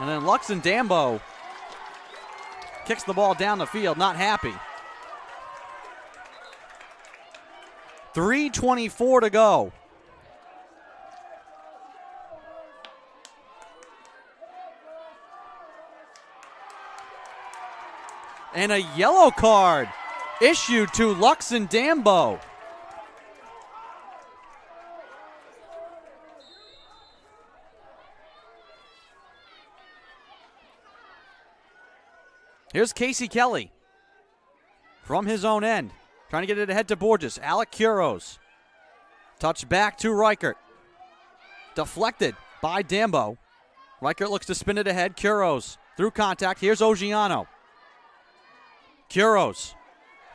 A: And then Luxon-Dambo kicks the ball down the field, not happy. 3:24 to go. And a yellow card issued to Luxon-Dambo. Here's Casey Kelly from his own end, trying to get it ahead to Borges. Alec Kuros. Touch back to Reichert. Deflected by Dambo. Reichert looks to spin it ahead. Kuros through contact. Here's Ogiano. Kuros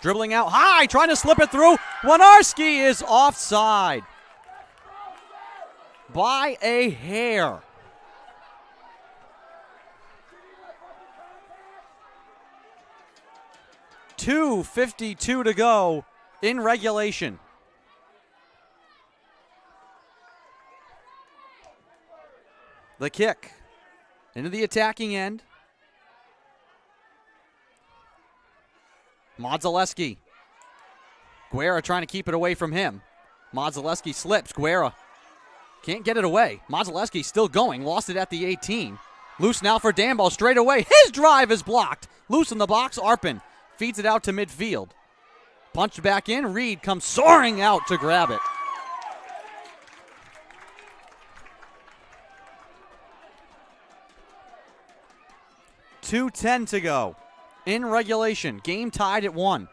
A: dribbling out high, trying to slip it through. Winarski is offside by a hair. .252 to go in regulation. The kick into the attacking end. Modzelewski. Guerra trying to keep it away from him. Modzelewski slips. Guerra can't get it away. Modzelewski still going. Lost it at the 18. Loose now for Dambo straight away. His drive is blocked. Loose in the box. Arpin feeds it out to midfield. Punched back in. Reed comes soaring out to grab it. .210 to go in regulation. Game tied at 1.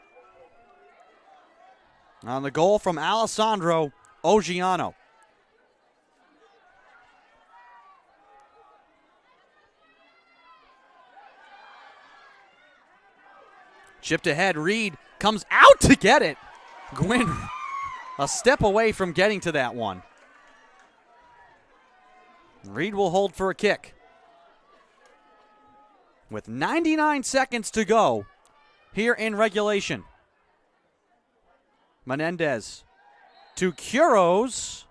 A: On the goal from Alessandro Ogiano. Chipped ahead. Reed comes out to get it. Gwynn a step away from getting to that one. Reed will hold for a kick. With 99 seconds to go here in regulation. Menendez to Kuros.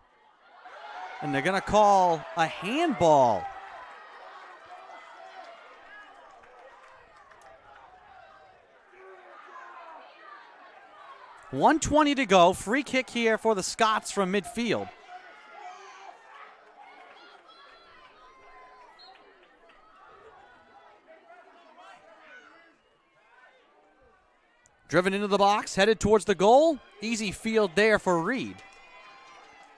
A: And they're going to call a handball. .120 to go. Free kick here for the Scots from midfield. Driven into the box, headed towards the goal. Easy field there for Reed.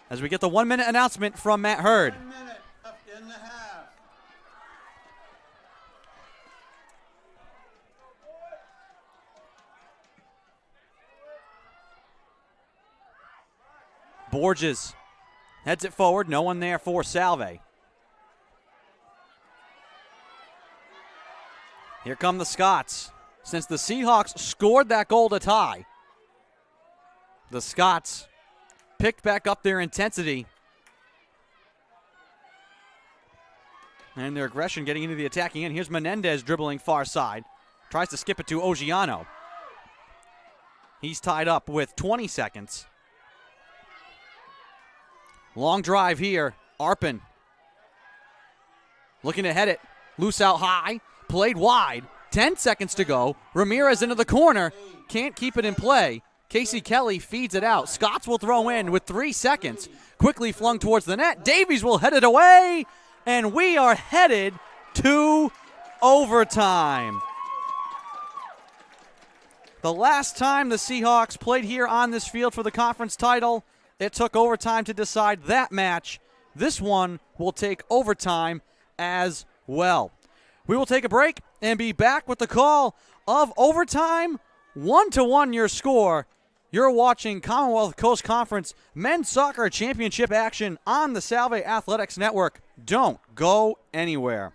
A: As we get the 1 minute announcement from Matt Hurd.
B: 1 minute left in the half.
A: Borges heads it forward. No one there for Salve. Here come the Scots. Since the Seahawks scored that goal to tie, the Scots picked back up their intensity and their aggression getting into the attacking end. Here's Menendez dribbling far side. Tries to skip it to Ogiano. He's tied up with 20 seconds. Long drive here. Arpin looking to head it. Loose out high. Played wide. 10 seconds to go. Ramirez into the corner. Can't keep it in play. Casey Kelly feeds it out. Scots will throw in with 3 seconds. Quickly flung towards the net. Davies will head it away. And we are headed to overtime. The last time the Seahawks played here on this field for the conference title, it took overtime to decide that match. This one will take overtime as well. We will take a break and be back with the call of overtime. 1-1 your score. You're watching Commonwealth Coast Conference Men's Soccer Championship action on the Salve Athletics Network. Don't go anywhere.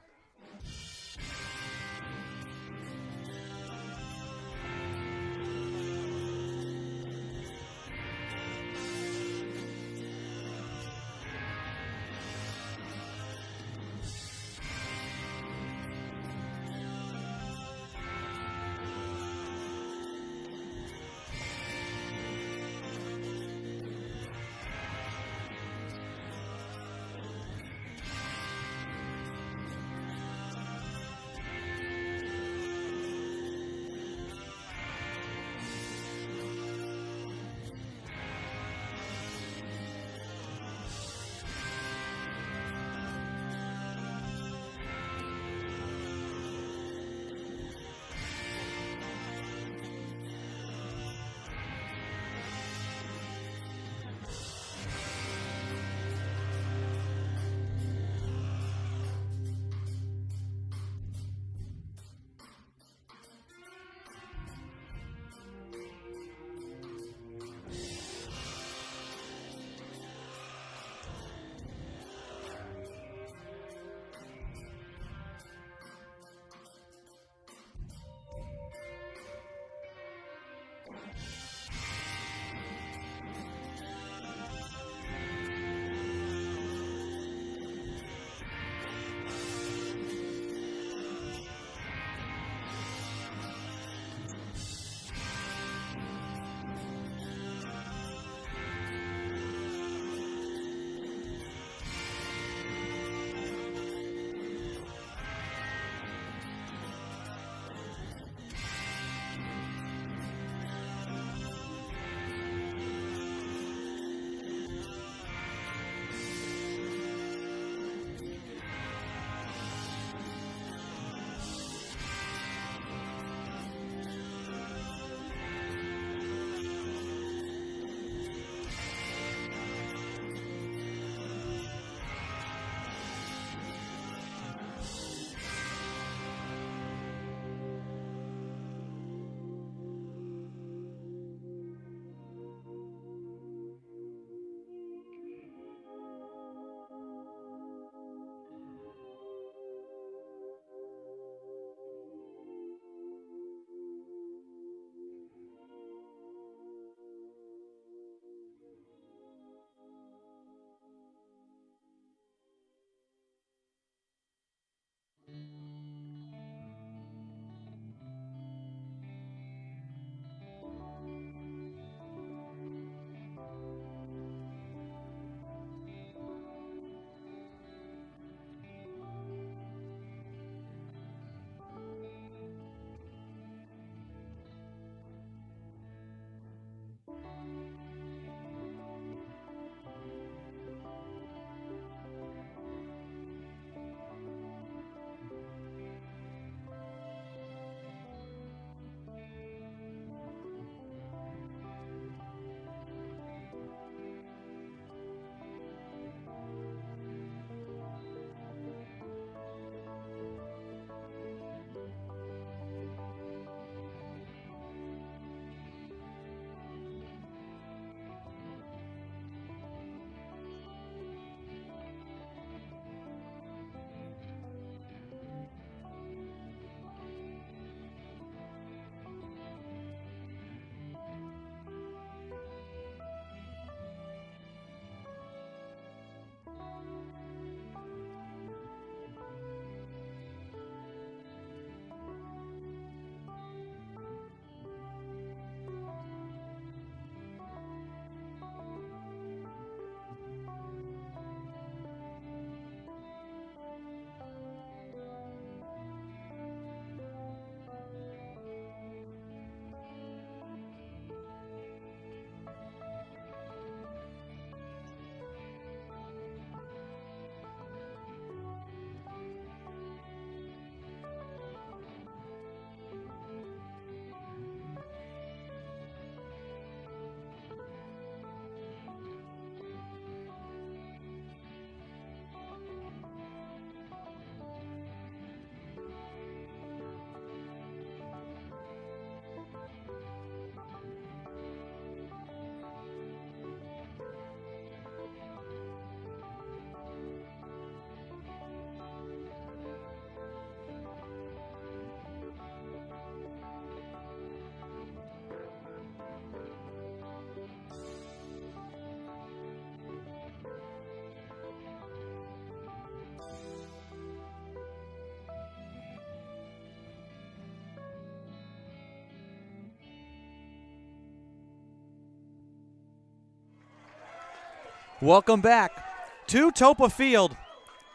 A: Welcome back to Toppa Field.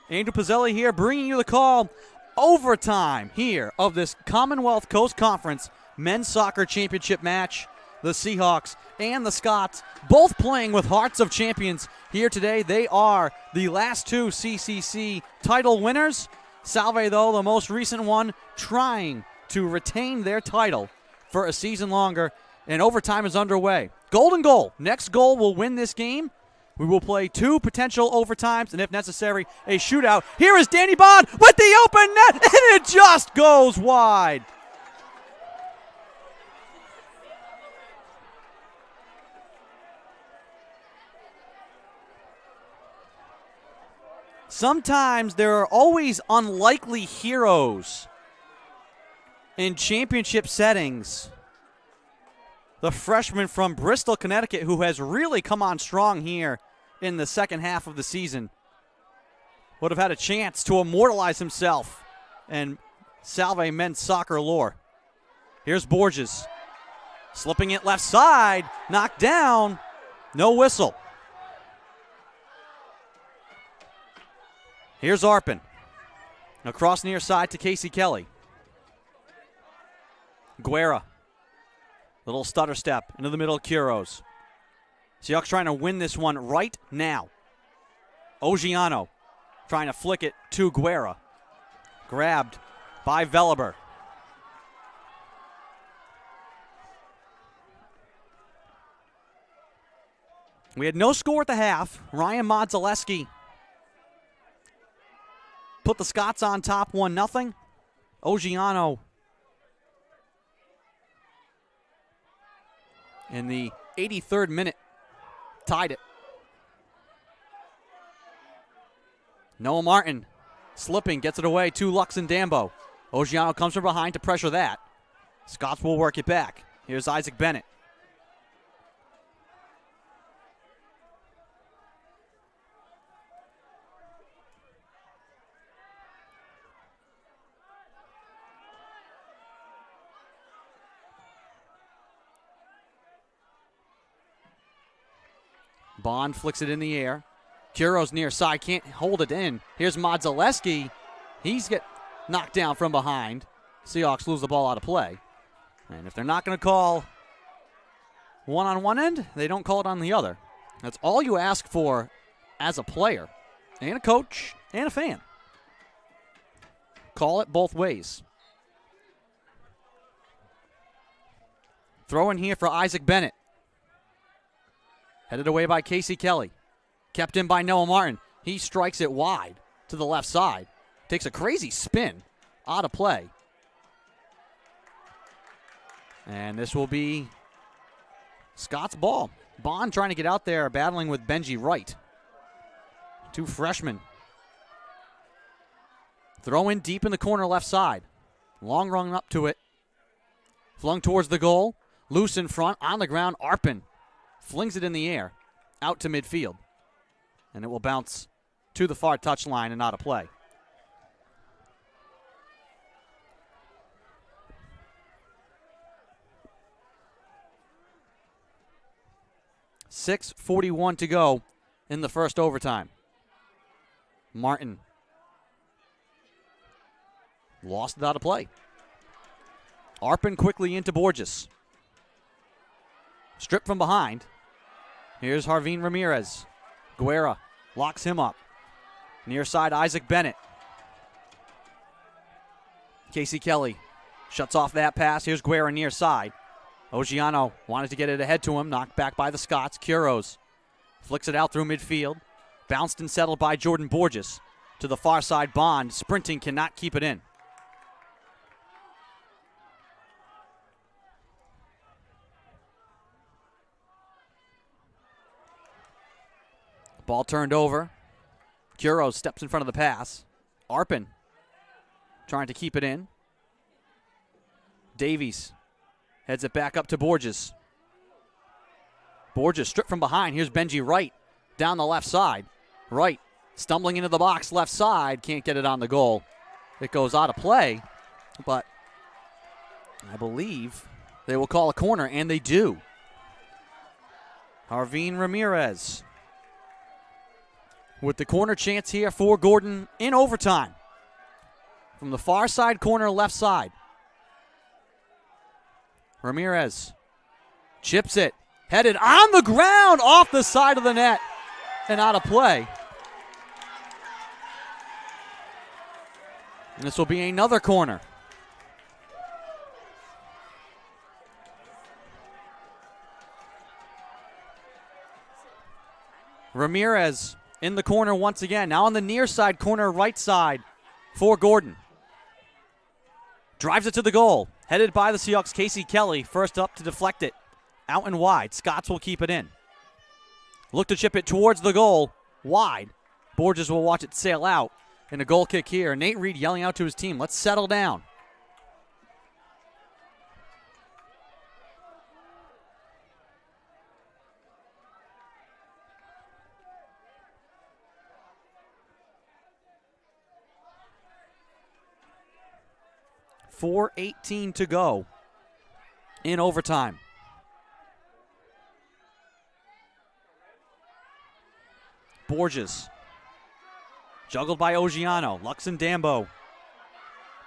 A: Andrew Pizzelli here bringing you the call. Overtime here of this Commonwealth Coast Conference men's soccer championship match. The Seahawks and the Scots both playing with hearts of champions here today. They are the last two CCC title winners. Salve, though, the most recent one, trying to retain their title for a season longer, and overtime is underway. Golden goal. Next goal will win this game. We will play 2 potential overtimes, and if necessary, a shootout. Here is Danny Bond with the open net, and it just goes wide. Sometimes there are always unlikely heroes in championship settings. The freshman from Bristol, Connecticut, who has really come on strong here in the second half of the season, would have had a chance to immortalize himself in Salve men's soccer lore. Here's Borges, slipping it left side, knocked down, no whistle. Here's Arpin, across near side to Casey Kelly. Guerra. Little stutter step into the middle of Quiros. Seahawks trying to win this one right now. Ogiano trying to flick it to Guerra. Grabbed by Veliber. We had no score at the half. Ryan Modzaleski put the Scots on top 1-0. Ogiano in the 83rd minute tied it. Noah Martin slipping, gets it away to Lux and Dambo. Ogiano comes from behind to pressure that. Scots will work it back. Here's Isaac Bennett. Bond flicks it in the air. Curo's near side, can't hold it in. Here's Modzaleski. He's get knocked down from behind. Seahawks lose the ball out of play. And if they're not going to call one on one end, they don't call it on the other. That's all you ask for as a player and a coach and a fan. Call it both ways. Throw in here for Isaac Bennett. Headed away by Casey Kelly. Kept in by Noah Martin. He strikes it wide to the left side. Takes a crazy spin out of play. And this will be Scott's ball. Bond trying to get out there, battling with Benji Wright. 2 freshmen. Throw in deep in the corner left side. Long run up to it. Flung towards the goal. Loose in front, on the ground. Arpin flings it in the air, out to midfield. And it will bounce to the far touchline and out of play. .6:41 to go in the first overtime. Martin lost it out of play. Arpin quickly into Borges. Stripped from behind. Here's Harvin Ramirez. Guerra locks him up. Near side, Isaac Bennett. Casey Kelly shuts off that pass. Here's Guerra near side. Ogiano wanted to get it ahead to him. Knocked back by the Scots. Quiros flicks it out through midfield. Bounced and settled by Jordan Borges. To the far side, Bond. Sprinting, cannot keep it in. Ball turned over. Quiros steps in front of the pass. Arpin trying to keep it in. Davies heads it back up to Borges. Borges stripped from behind. Here's Benji Wright down the left side. Wright stumbling into the box left side. Can't get it on the goal. It goes out of play, but I believe they will call a corner, and they do. Harvin Ramirez with the corner chance here for Gordon in overtime. From the far side corner, left side. Ramirez chips it, headed on the ground, off the side of the net, and out of play. And this will be another corner. Ramirez in the corner once again. Now on the near side corner, right side for Gordon. Drives it to the goal. Headed by the Seahawks, Casey Kelly. First up to deflect it. Out and wide. Scotts will keep it in. Look to chip it towards the goal. Wide. Borges will watch it sail out. And a goal kick here. Nate Reed yelling out to his team, let's settle down. .4:18 to go in overtime. Borges. Juggled by Ogiano. Luxon-Dambo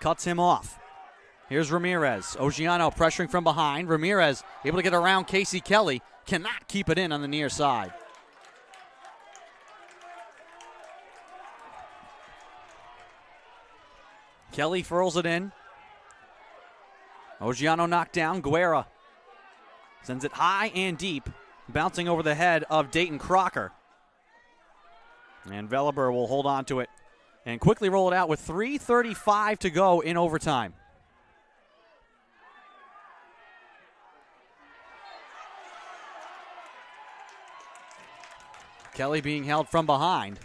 A: cuts him off. Here's Ramirez. Ogiano pressuring from behind. Ramirez able to get around Casey Kelly. Cannot keep it in on the near side. Kelly furls it in. Ogiano knocked down. Guerra sends it high and deep, bouncing over the head of Dayton Crocker. And Velleber will hold on to it and quickly roll it out with 3:35 to go in overtime. Kelly being held from behind.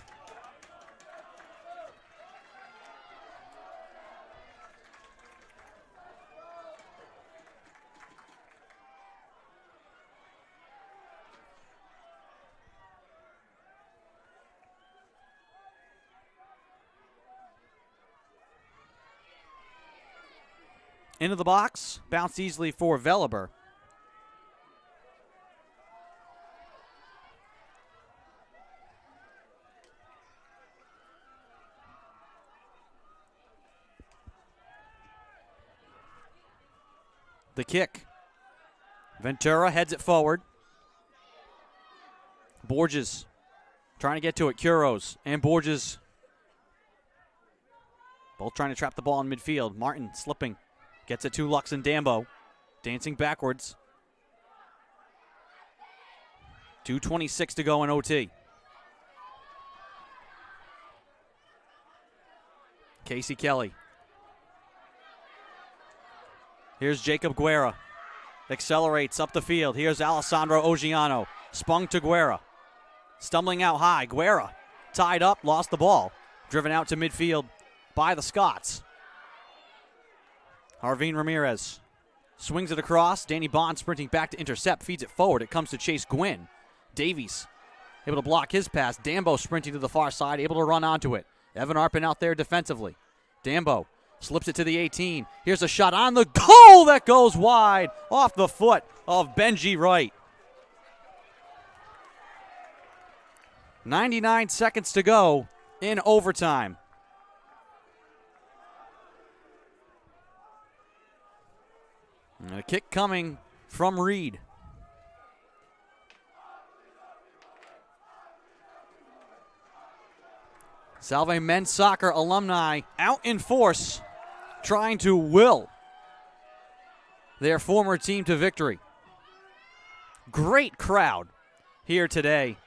A: Into the box, bounced easily for Velleber. The kick. Ventura heads it forward. Borges trying to get to it. Kuros and Borges both trying to trap the ball in midfield. Martin slipping. Gets it to Luxon-Dambo. Dancing backwards. 2:26 to go in OT. Casey Kelly. Here's Jacob Guerra. Accelerates up the field. Here's Alessandro Ogiano. Spun to Guerra. Stumbling out high. Guerra tied up, lost the ball. Driven out to midfield by the Scots. Harveen Ramirez swings it across. Danny Bond sprinting back to intercept. Feeds it forward. It comes to Chase Gwynn. Davies able to block his pass. Dambo sprinting to the far side. Able to run onto it. Evan Arpin out there defensively. Dambo slips it to the 18. Here's a shot on the goal that goes wide off the foot of Benji Wright. 99 seconds to go in overtime. And a kick coming from Reed. Salve men's soccer alumni out in force, trying to will their former team to victory. Great crowd here today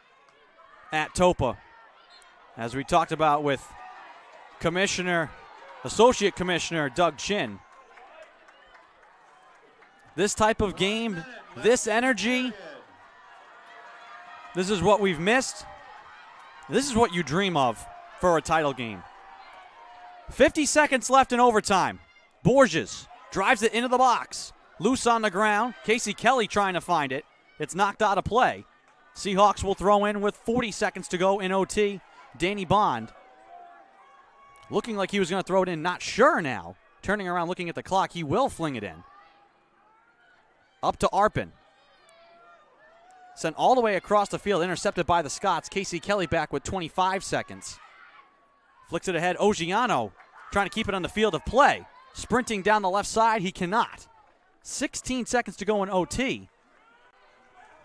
A: at Toppa, as we talked about with Associate Commissioner Doug Chin. This type of game, this energy, this is what we've missed. This is what you dream of for a title game. 50 seconds left in overtime. Borges drives it into the box. Loose on the ground. Casey Kelly trying to find it. It's knocked out of play. Seahawks will throw in with 40 seconds to go in OT. Danny Bond looking like he was going to throw it in. Not sure now. Turning around looking at the clock. He will fling it in. Up to Arpin. Sent all the way across the field, intercepted by the Scots. Casey Kelly back with 25 seconds. Flicks it ahead. Ogiano trying to keep it on the field of play. Sprinting down the left side, he cannot. 16 seconds to go in OT.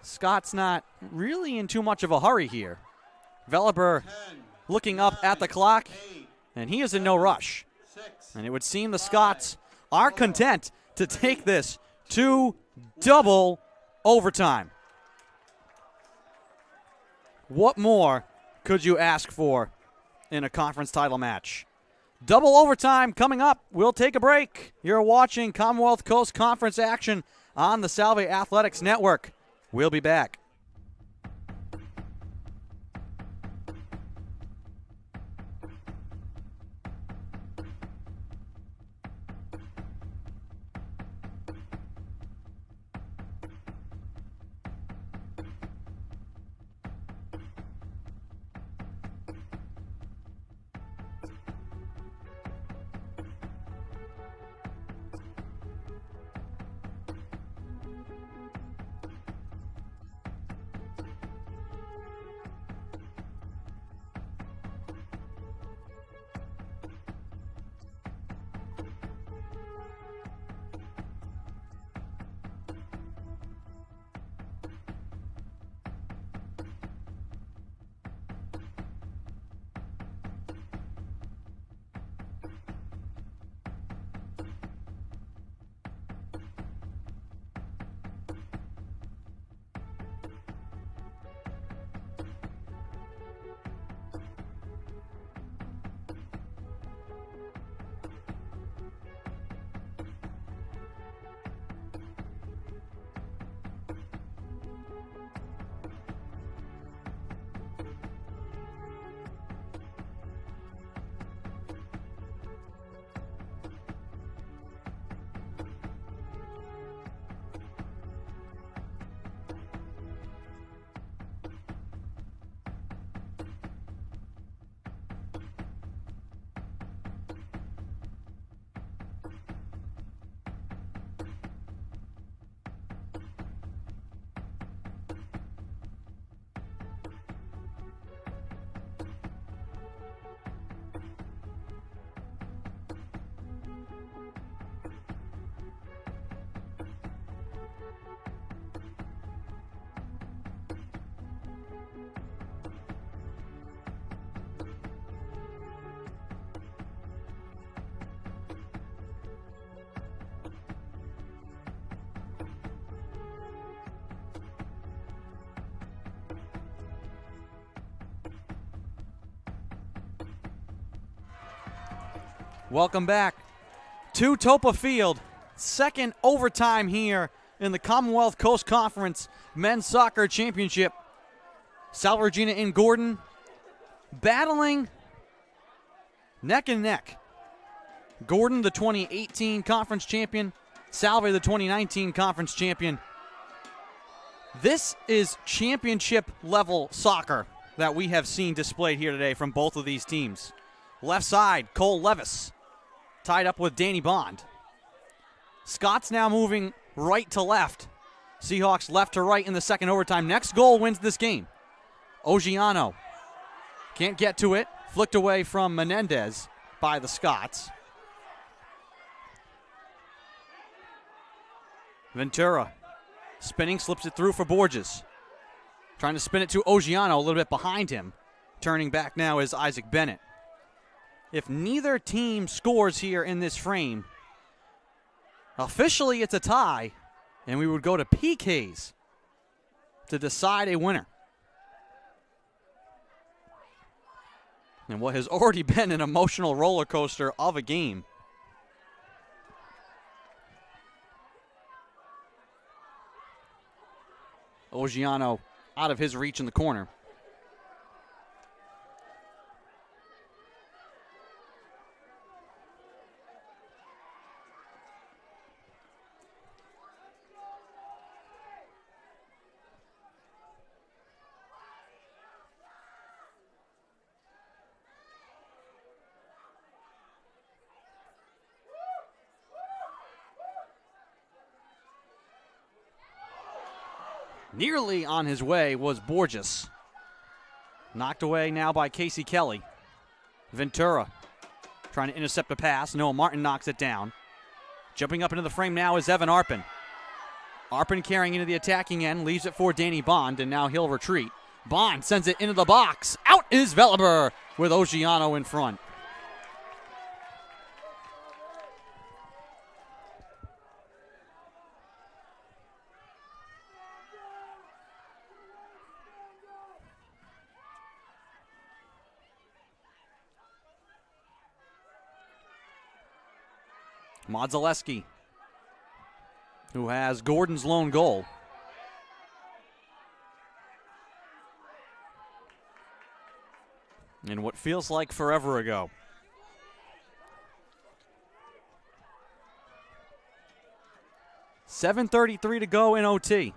A: Scott's not really in too much of a hurry here. Veliber looking up at the clock, and he is in no rush. And it would seem the Scots are content to take this to double overtime. What more could you ask for in a conference title match? Double overtime coming up. We'll take a break. You're watching Commonwealth Coast Conference action on the Salve Athletics Network. We'll be back. Welcome back to Toppa Field. Second overtime here in the Commonwealth Coast Conference Men's Soccer Championship. Salve Regina and Gordon battling neck and neck. Gordon, the 2018 conference champion. Salve, the 2019 conference champion. This is championship level soccer that we have seen displayed here today from both of these teams. Left side, Cole Levis tied up with Danny Bond. Scott's now moving right to left. Seahawks left to right in the second overtime. Next goal wins this game. Ogiano can't get to it. Flicked away from Menendez by the Scots. Ventura spinning, slips it through for Borges. Trying to spin it to Ogiano, a little bit behind him. Turning back now is Isaac Bennett. If neither team scores here in this frame, officially it's a tie, and we would go to PKs to decide a winner. And what has already been an emotional roller coaster of a game. Ogiano out of his reach in the corner. Nearly on his way was Borges. Knocked away now by Casey Kelly. Ventura trying to intercept a pass. Noah Martin knocks it down. Jumping up into the frame now is Evan Arpin. Arpin carrying into the attacking end, leaves it for Danny Bond, and now he'll retreat. Bond sends it into the box. Out is Veliber with Oceano in front. Modzelewski, who has Gordon's lone goal. In what feels like forever ago. .7:33 to go in OT.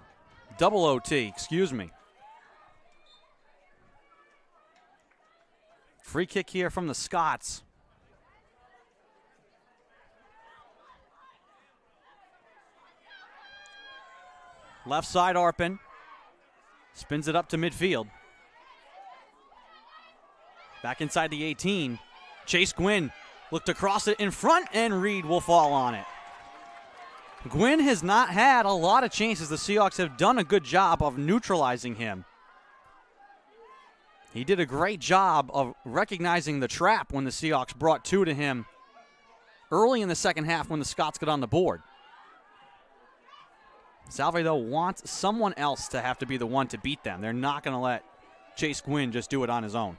A: Double OT, excuse me. Free kick here from the Scots. Left side, Arpin. Spins it up to midfield. Back inside the 18. Chase Gwynn looked across it in front, and Reed will fall on it. Gwynn has not had a lot of chances. The Seahawks have done a good job of neutralizing him. He did a great job of recognizing the trap when the Seahawks brought two to him early in the second half when the Scots got on the board. Salve, though, wants someone else to have to be the one to beat them. They're not going to let Chase Gwynn just do it on his own.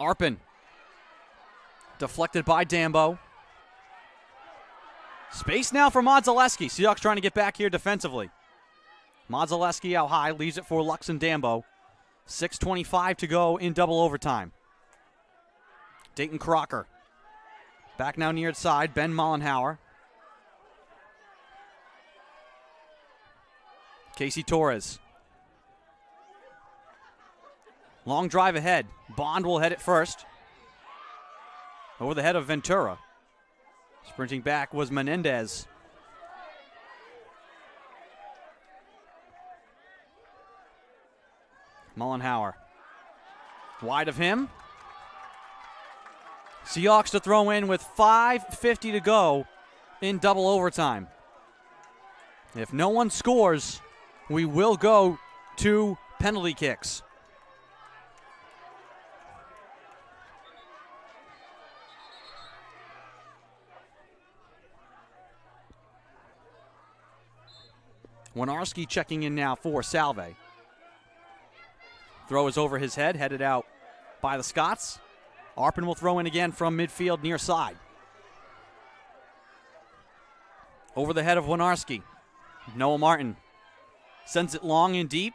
A: Arpin. Deflected by Dambo. Space now for Modzelewski. Seahawks trying to get back here defensively. Modzelewski out high, leaves it for Lux and Dambo. 6:25 to go in double overtime. Dayton Crocker. Back now near its side, Ben Mollenhauer. Casey Torres. Long drive ahead. Bond will head it first. Over the head of Ventura. Sprinting back was Menendez. Mollenhauer. Wide of him. Seahawks to throw in with 5:50 to go in double overtime. If no one scores, we will go to penalty kicks. Winarski checking in now for Salve. Throw is over his head, headed out by the Scots. Arpin will throw in again from midfield near side. Over the head of Winarski. Noah Martin sends it long and deep.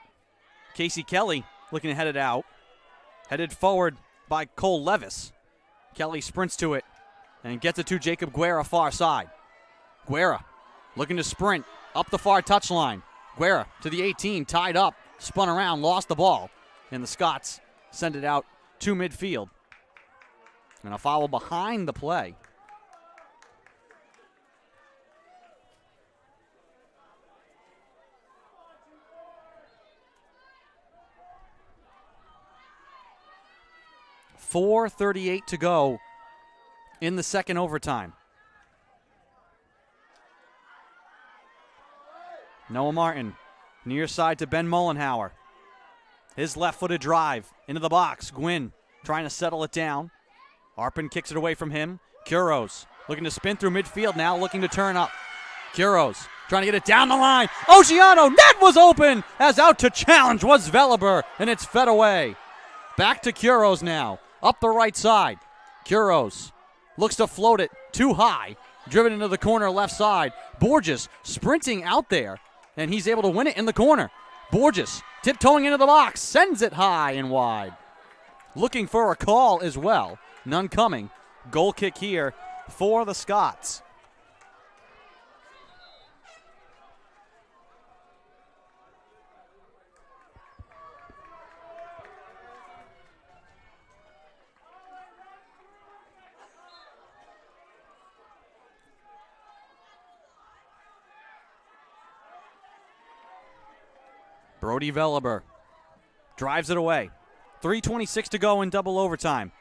A: Casey Kelly looking to head it out. Headed forward by Cole Levis. Kelly sprints to it and gets it to Jacob Guerra far side. Guerra looking to sprint up the far touchline. Guerra to the 18, tied up, spun around, lost the ball. And the Scots send it out to midfield. And a foul behind the play. .438 to go in the second overtime. Noah Martin, near side to Ben Mollenhauer. His left-footed drive into the box. Gwynn trying to settle it down. Arpin kicks it away from him. Kuros looking to spin through midfield now, looking to turn up. Kuros trying to get it down the line. Oceano, net was open, as out to challenge was Veliber, and it's fed away. Back to Kuros now, up the right side. Kuros looks to float it too high, driven into the corner left side. Borges sprinting out there, and he's able to win it in the corner. Borges tiptoeing into the box, sends it high and wide. Looking for a call as well. None coming. Goal kick here for the Scots. Brody Veliber drives it away. 3:26 to go in double overtime.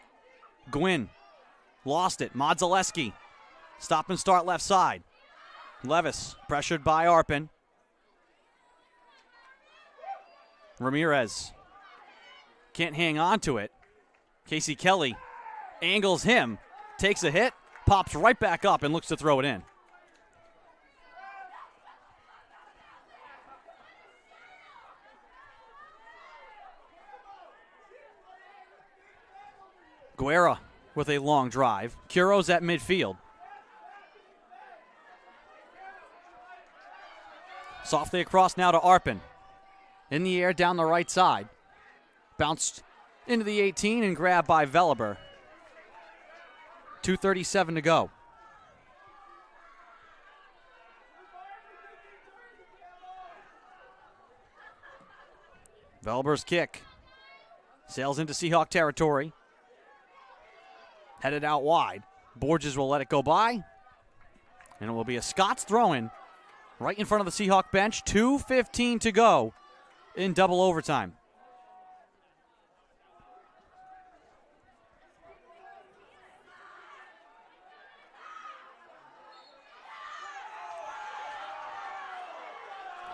A: Gwynn lost it. Modzaleski. Stop and start left side. Levis pressured by Arpin. Ramirez can't hang on to it. Casey Kelly angles him, takes a hit, pops right back up and looks to throw it in. Guerra with a long drive. Curo's at midfield. Softly across now to Arpin. In the air down the right side. Bounced into the 18 and grabbed by Veliber. 2:37 to go. Veliber's kick. Sails into Seahawk territory. Headed out wide. Borges will let it go by. And it will be a Scots throw-in right in front of the Seahawk bench. 2:15 to go in double overtime.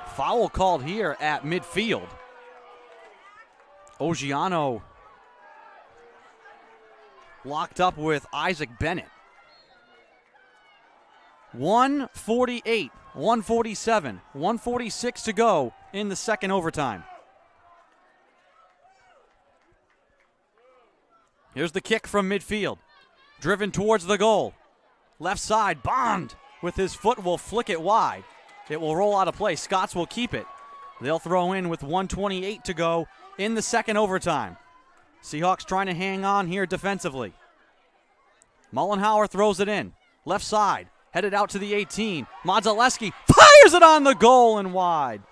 A: Foul called here at midfield. Ogiano locked up with Isaac Bennett. 1:48, 1:47, 1:46 to go in the second overtime. Here's the kick from midfield. Driven towards the goal. Left side, Bond with his foot will flick it wide. It will roll out of play. Scots will keep it. They'll throw in with 1:28 to go in the second overtime. Seahawks trying to hang on here defensively. Mullenhauer throws it in. Left side, headed out to the 18. Modzaleski fires it on the goal and wide.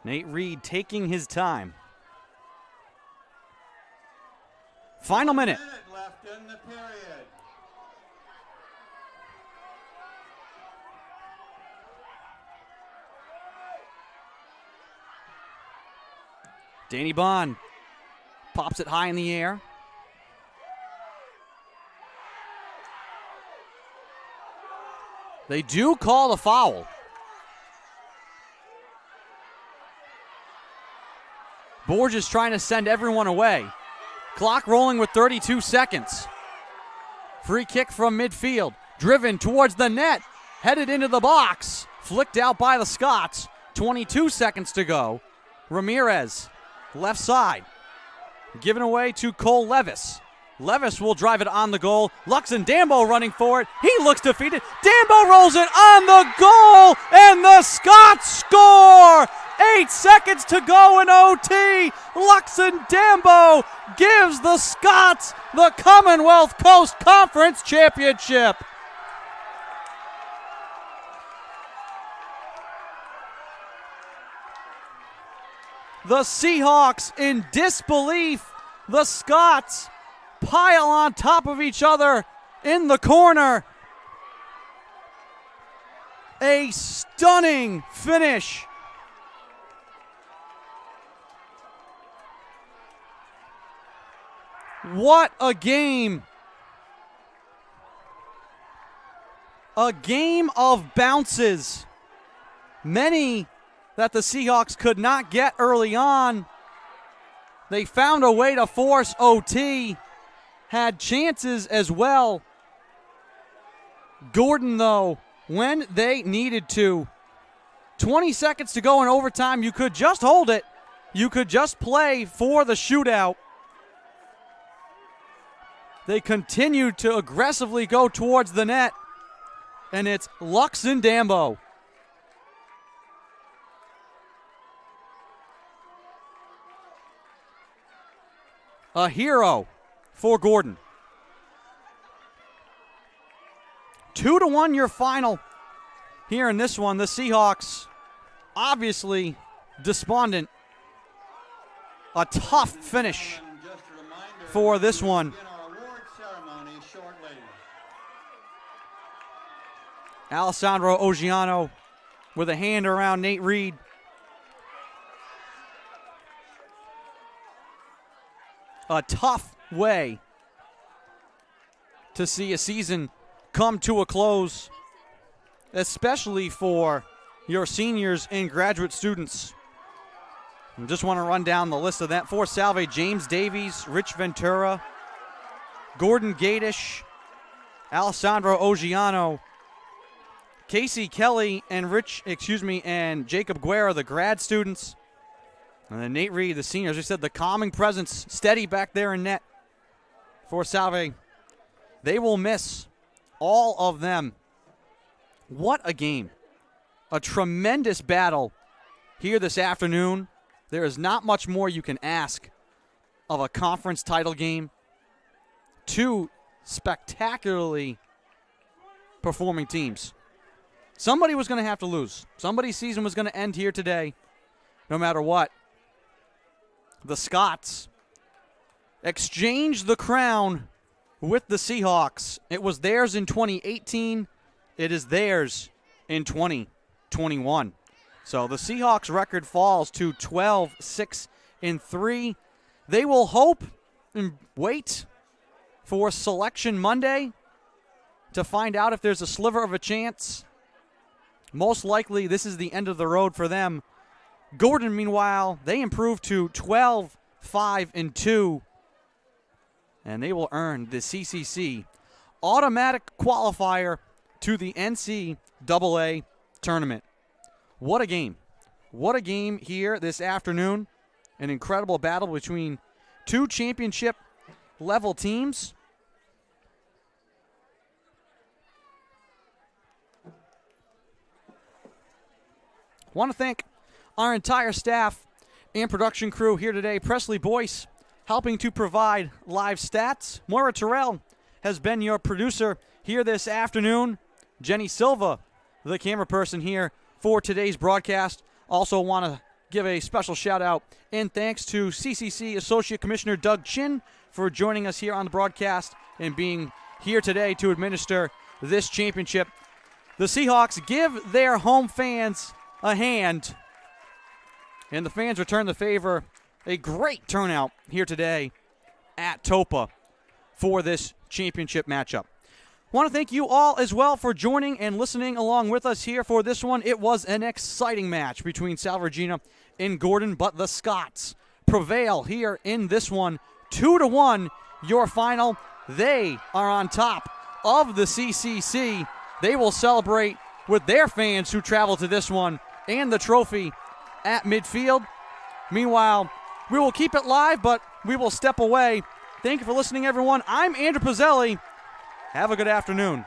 A: Nate Reed taking his time. Final minute.
B: Left in the period.
A: Danny Bond pops it high in the air. They do call the foul. Borges trying to send everyone away. Clock rolling with 32 seconds. Free kick from midfield. Driven towards the net. Headed into the box. Flicked out by the Scots. 22 seconds to go. Ramirez, left side. Given away to Cole Levis. Levis will drive it on the goal. Luxon-Dambo running for it. He looks defeated. Dambo rolls it on the goal, and the Scots score! 8 seconds to go in OT. Luxon-Dambo gives the Scots the Commonwealth Coast Conference Championship. The Seahawks in disbelief. The Scots pile on top of each other in the corner. A stunning finish. What a game. A game of bounces. Many that the Seahawks could not get early on. They found a way to force OT. Had chances as well. Gordon, though, when they needed to. 20 seconds to go in overtime. You could just hold it. You could just play for the shootout. They continued to aggressively go towards the net. And it's Luxon-Dambo. A hero for Gordon. 2-1 your final here in this one. The Seahawks obviously despondent. A tough finish for this one. Alessandro Oggiano with a hand around Nate Reed. A tough way to see a season come to a close, especially for your seniors and graduate students. I just want to run down the list of that. For Salve, James Davies, Rich Ventura, Gordon Gadish, Alessandro Oggiano, Casey Kelly, and and Jacob Guerra, the grad students. And then Nate Reed, the seniors. We said the calming presence, steady back there in net for Salve. They will miss all of them. What a game. A tremendous battle here this afternoon. There is not much more you can ask of a conference title game. Two spectacularly performing teams. Somebody was going to have to lose. Somebody's season was going to end here today, no matter what. The Scots exchanged the crown with the Seahawks. It was theirs in 2018. It is theirs in 2021. So the Seahawks record falls to 12-6-3. They will hope and wait for Selection Monday to find out if there's a sliver of a chance. Most likely this is the end of the road for them. Gordon, meanwhile, they improved to 12-5-2. And they will earn the CCC automatic qualifier to the NCAA tournament. What a game. What a game here this afternoon. An incredible battle between two championship-level teams. Want to thank our entire staff and production crew here today. Presley Boyce helping to provide live stats. Moira Terrell has been your producer here this afternoon. Jenny Silva, the camera person here for today's broadcast. Also want to give a special shout out and thanks to CCC Associate Commissioner Doug Chin for joining us here on the broadcast and being here today to administer this championship. The Seahawks give their home fans a hand, and the fans return the favor. A great turnout here today at Toppa for this championship matchup. Want to thank you all as well for joining and listening along with us here for this one. It was an exciting match between Salve Regina and Gordon, but the Scots prevail here in this one. 2-1, your final. They are on top of the CCC. They will celebrate with their fans who travel to this one and the trophy at midfield. Meanwhile, we will keep it live, but we will step away. Thank you for listening, everyone. I'm Andrew Pizzelli. Have a good afternoon.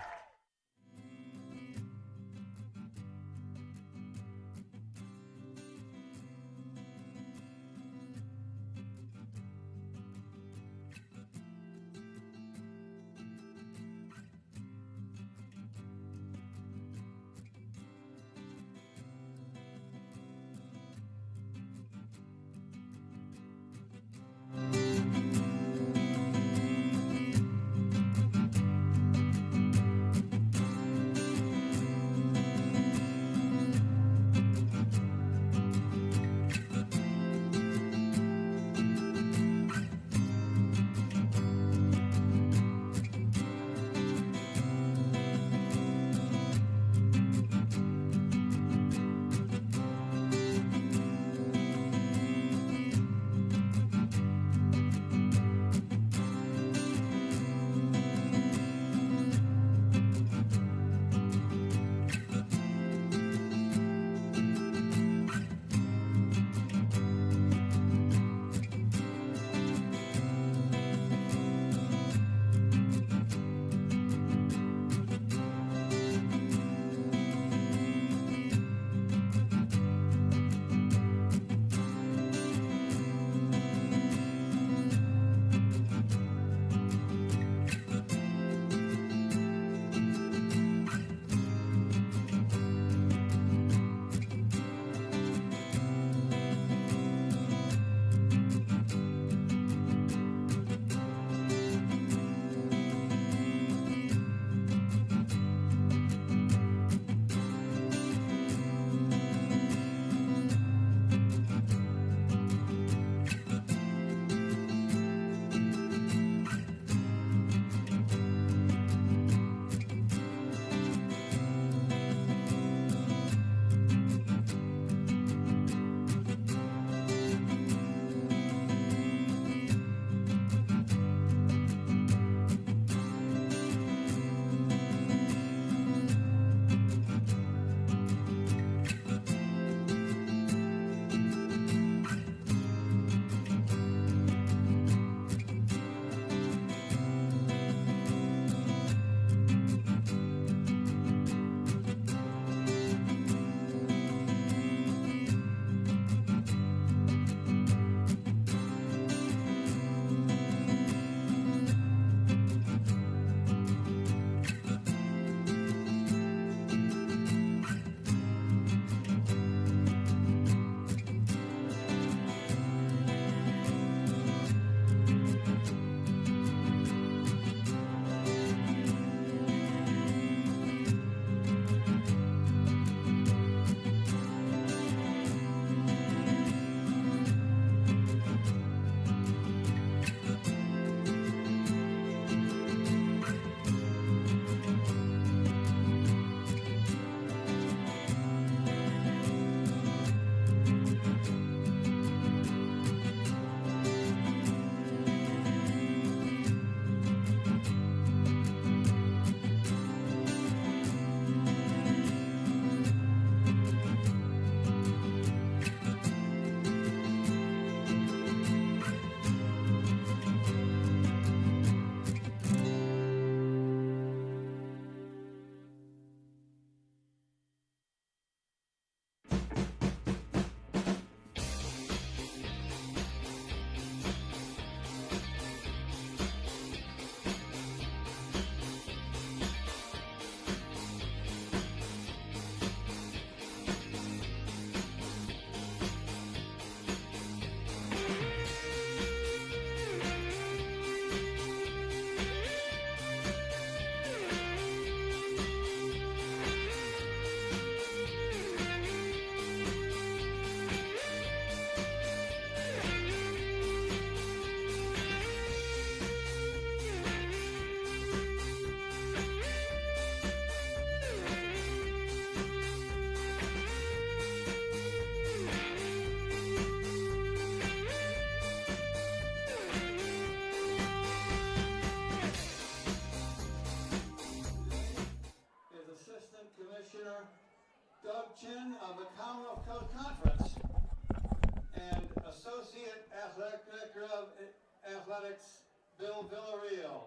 B: Athletics, Bill Villarreal.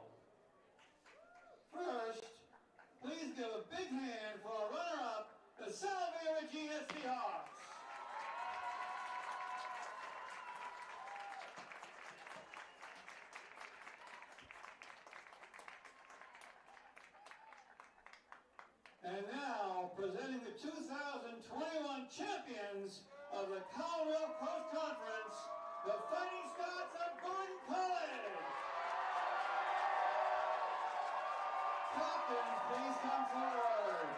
B: First, please give a big hand for our runner-up, the Salve Regina Seahawks. And now, presenting the 2021 champions of the Commonwealth Coast Conference, the Fighting Scots of Gordon College. Captains, please come forward.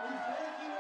B: We thank you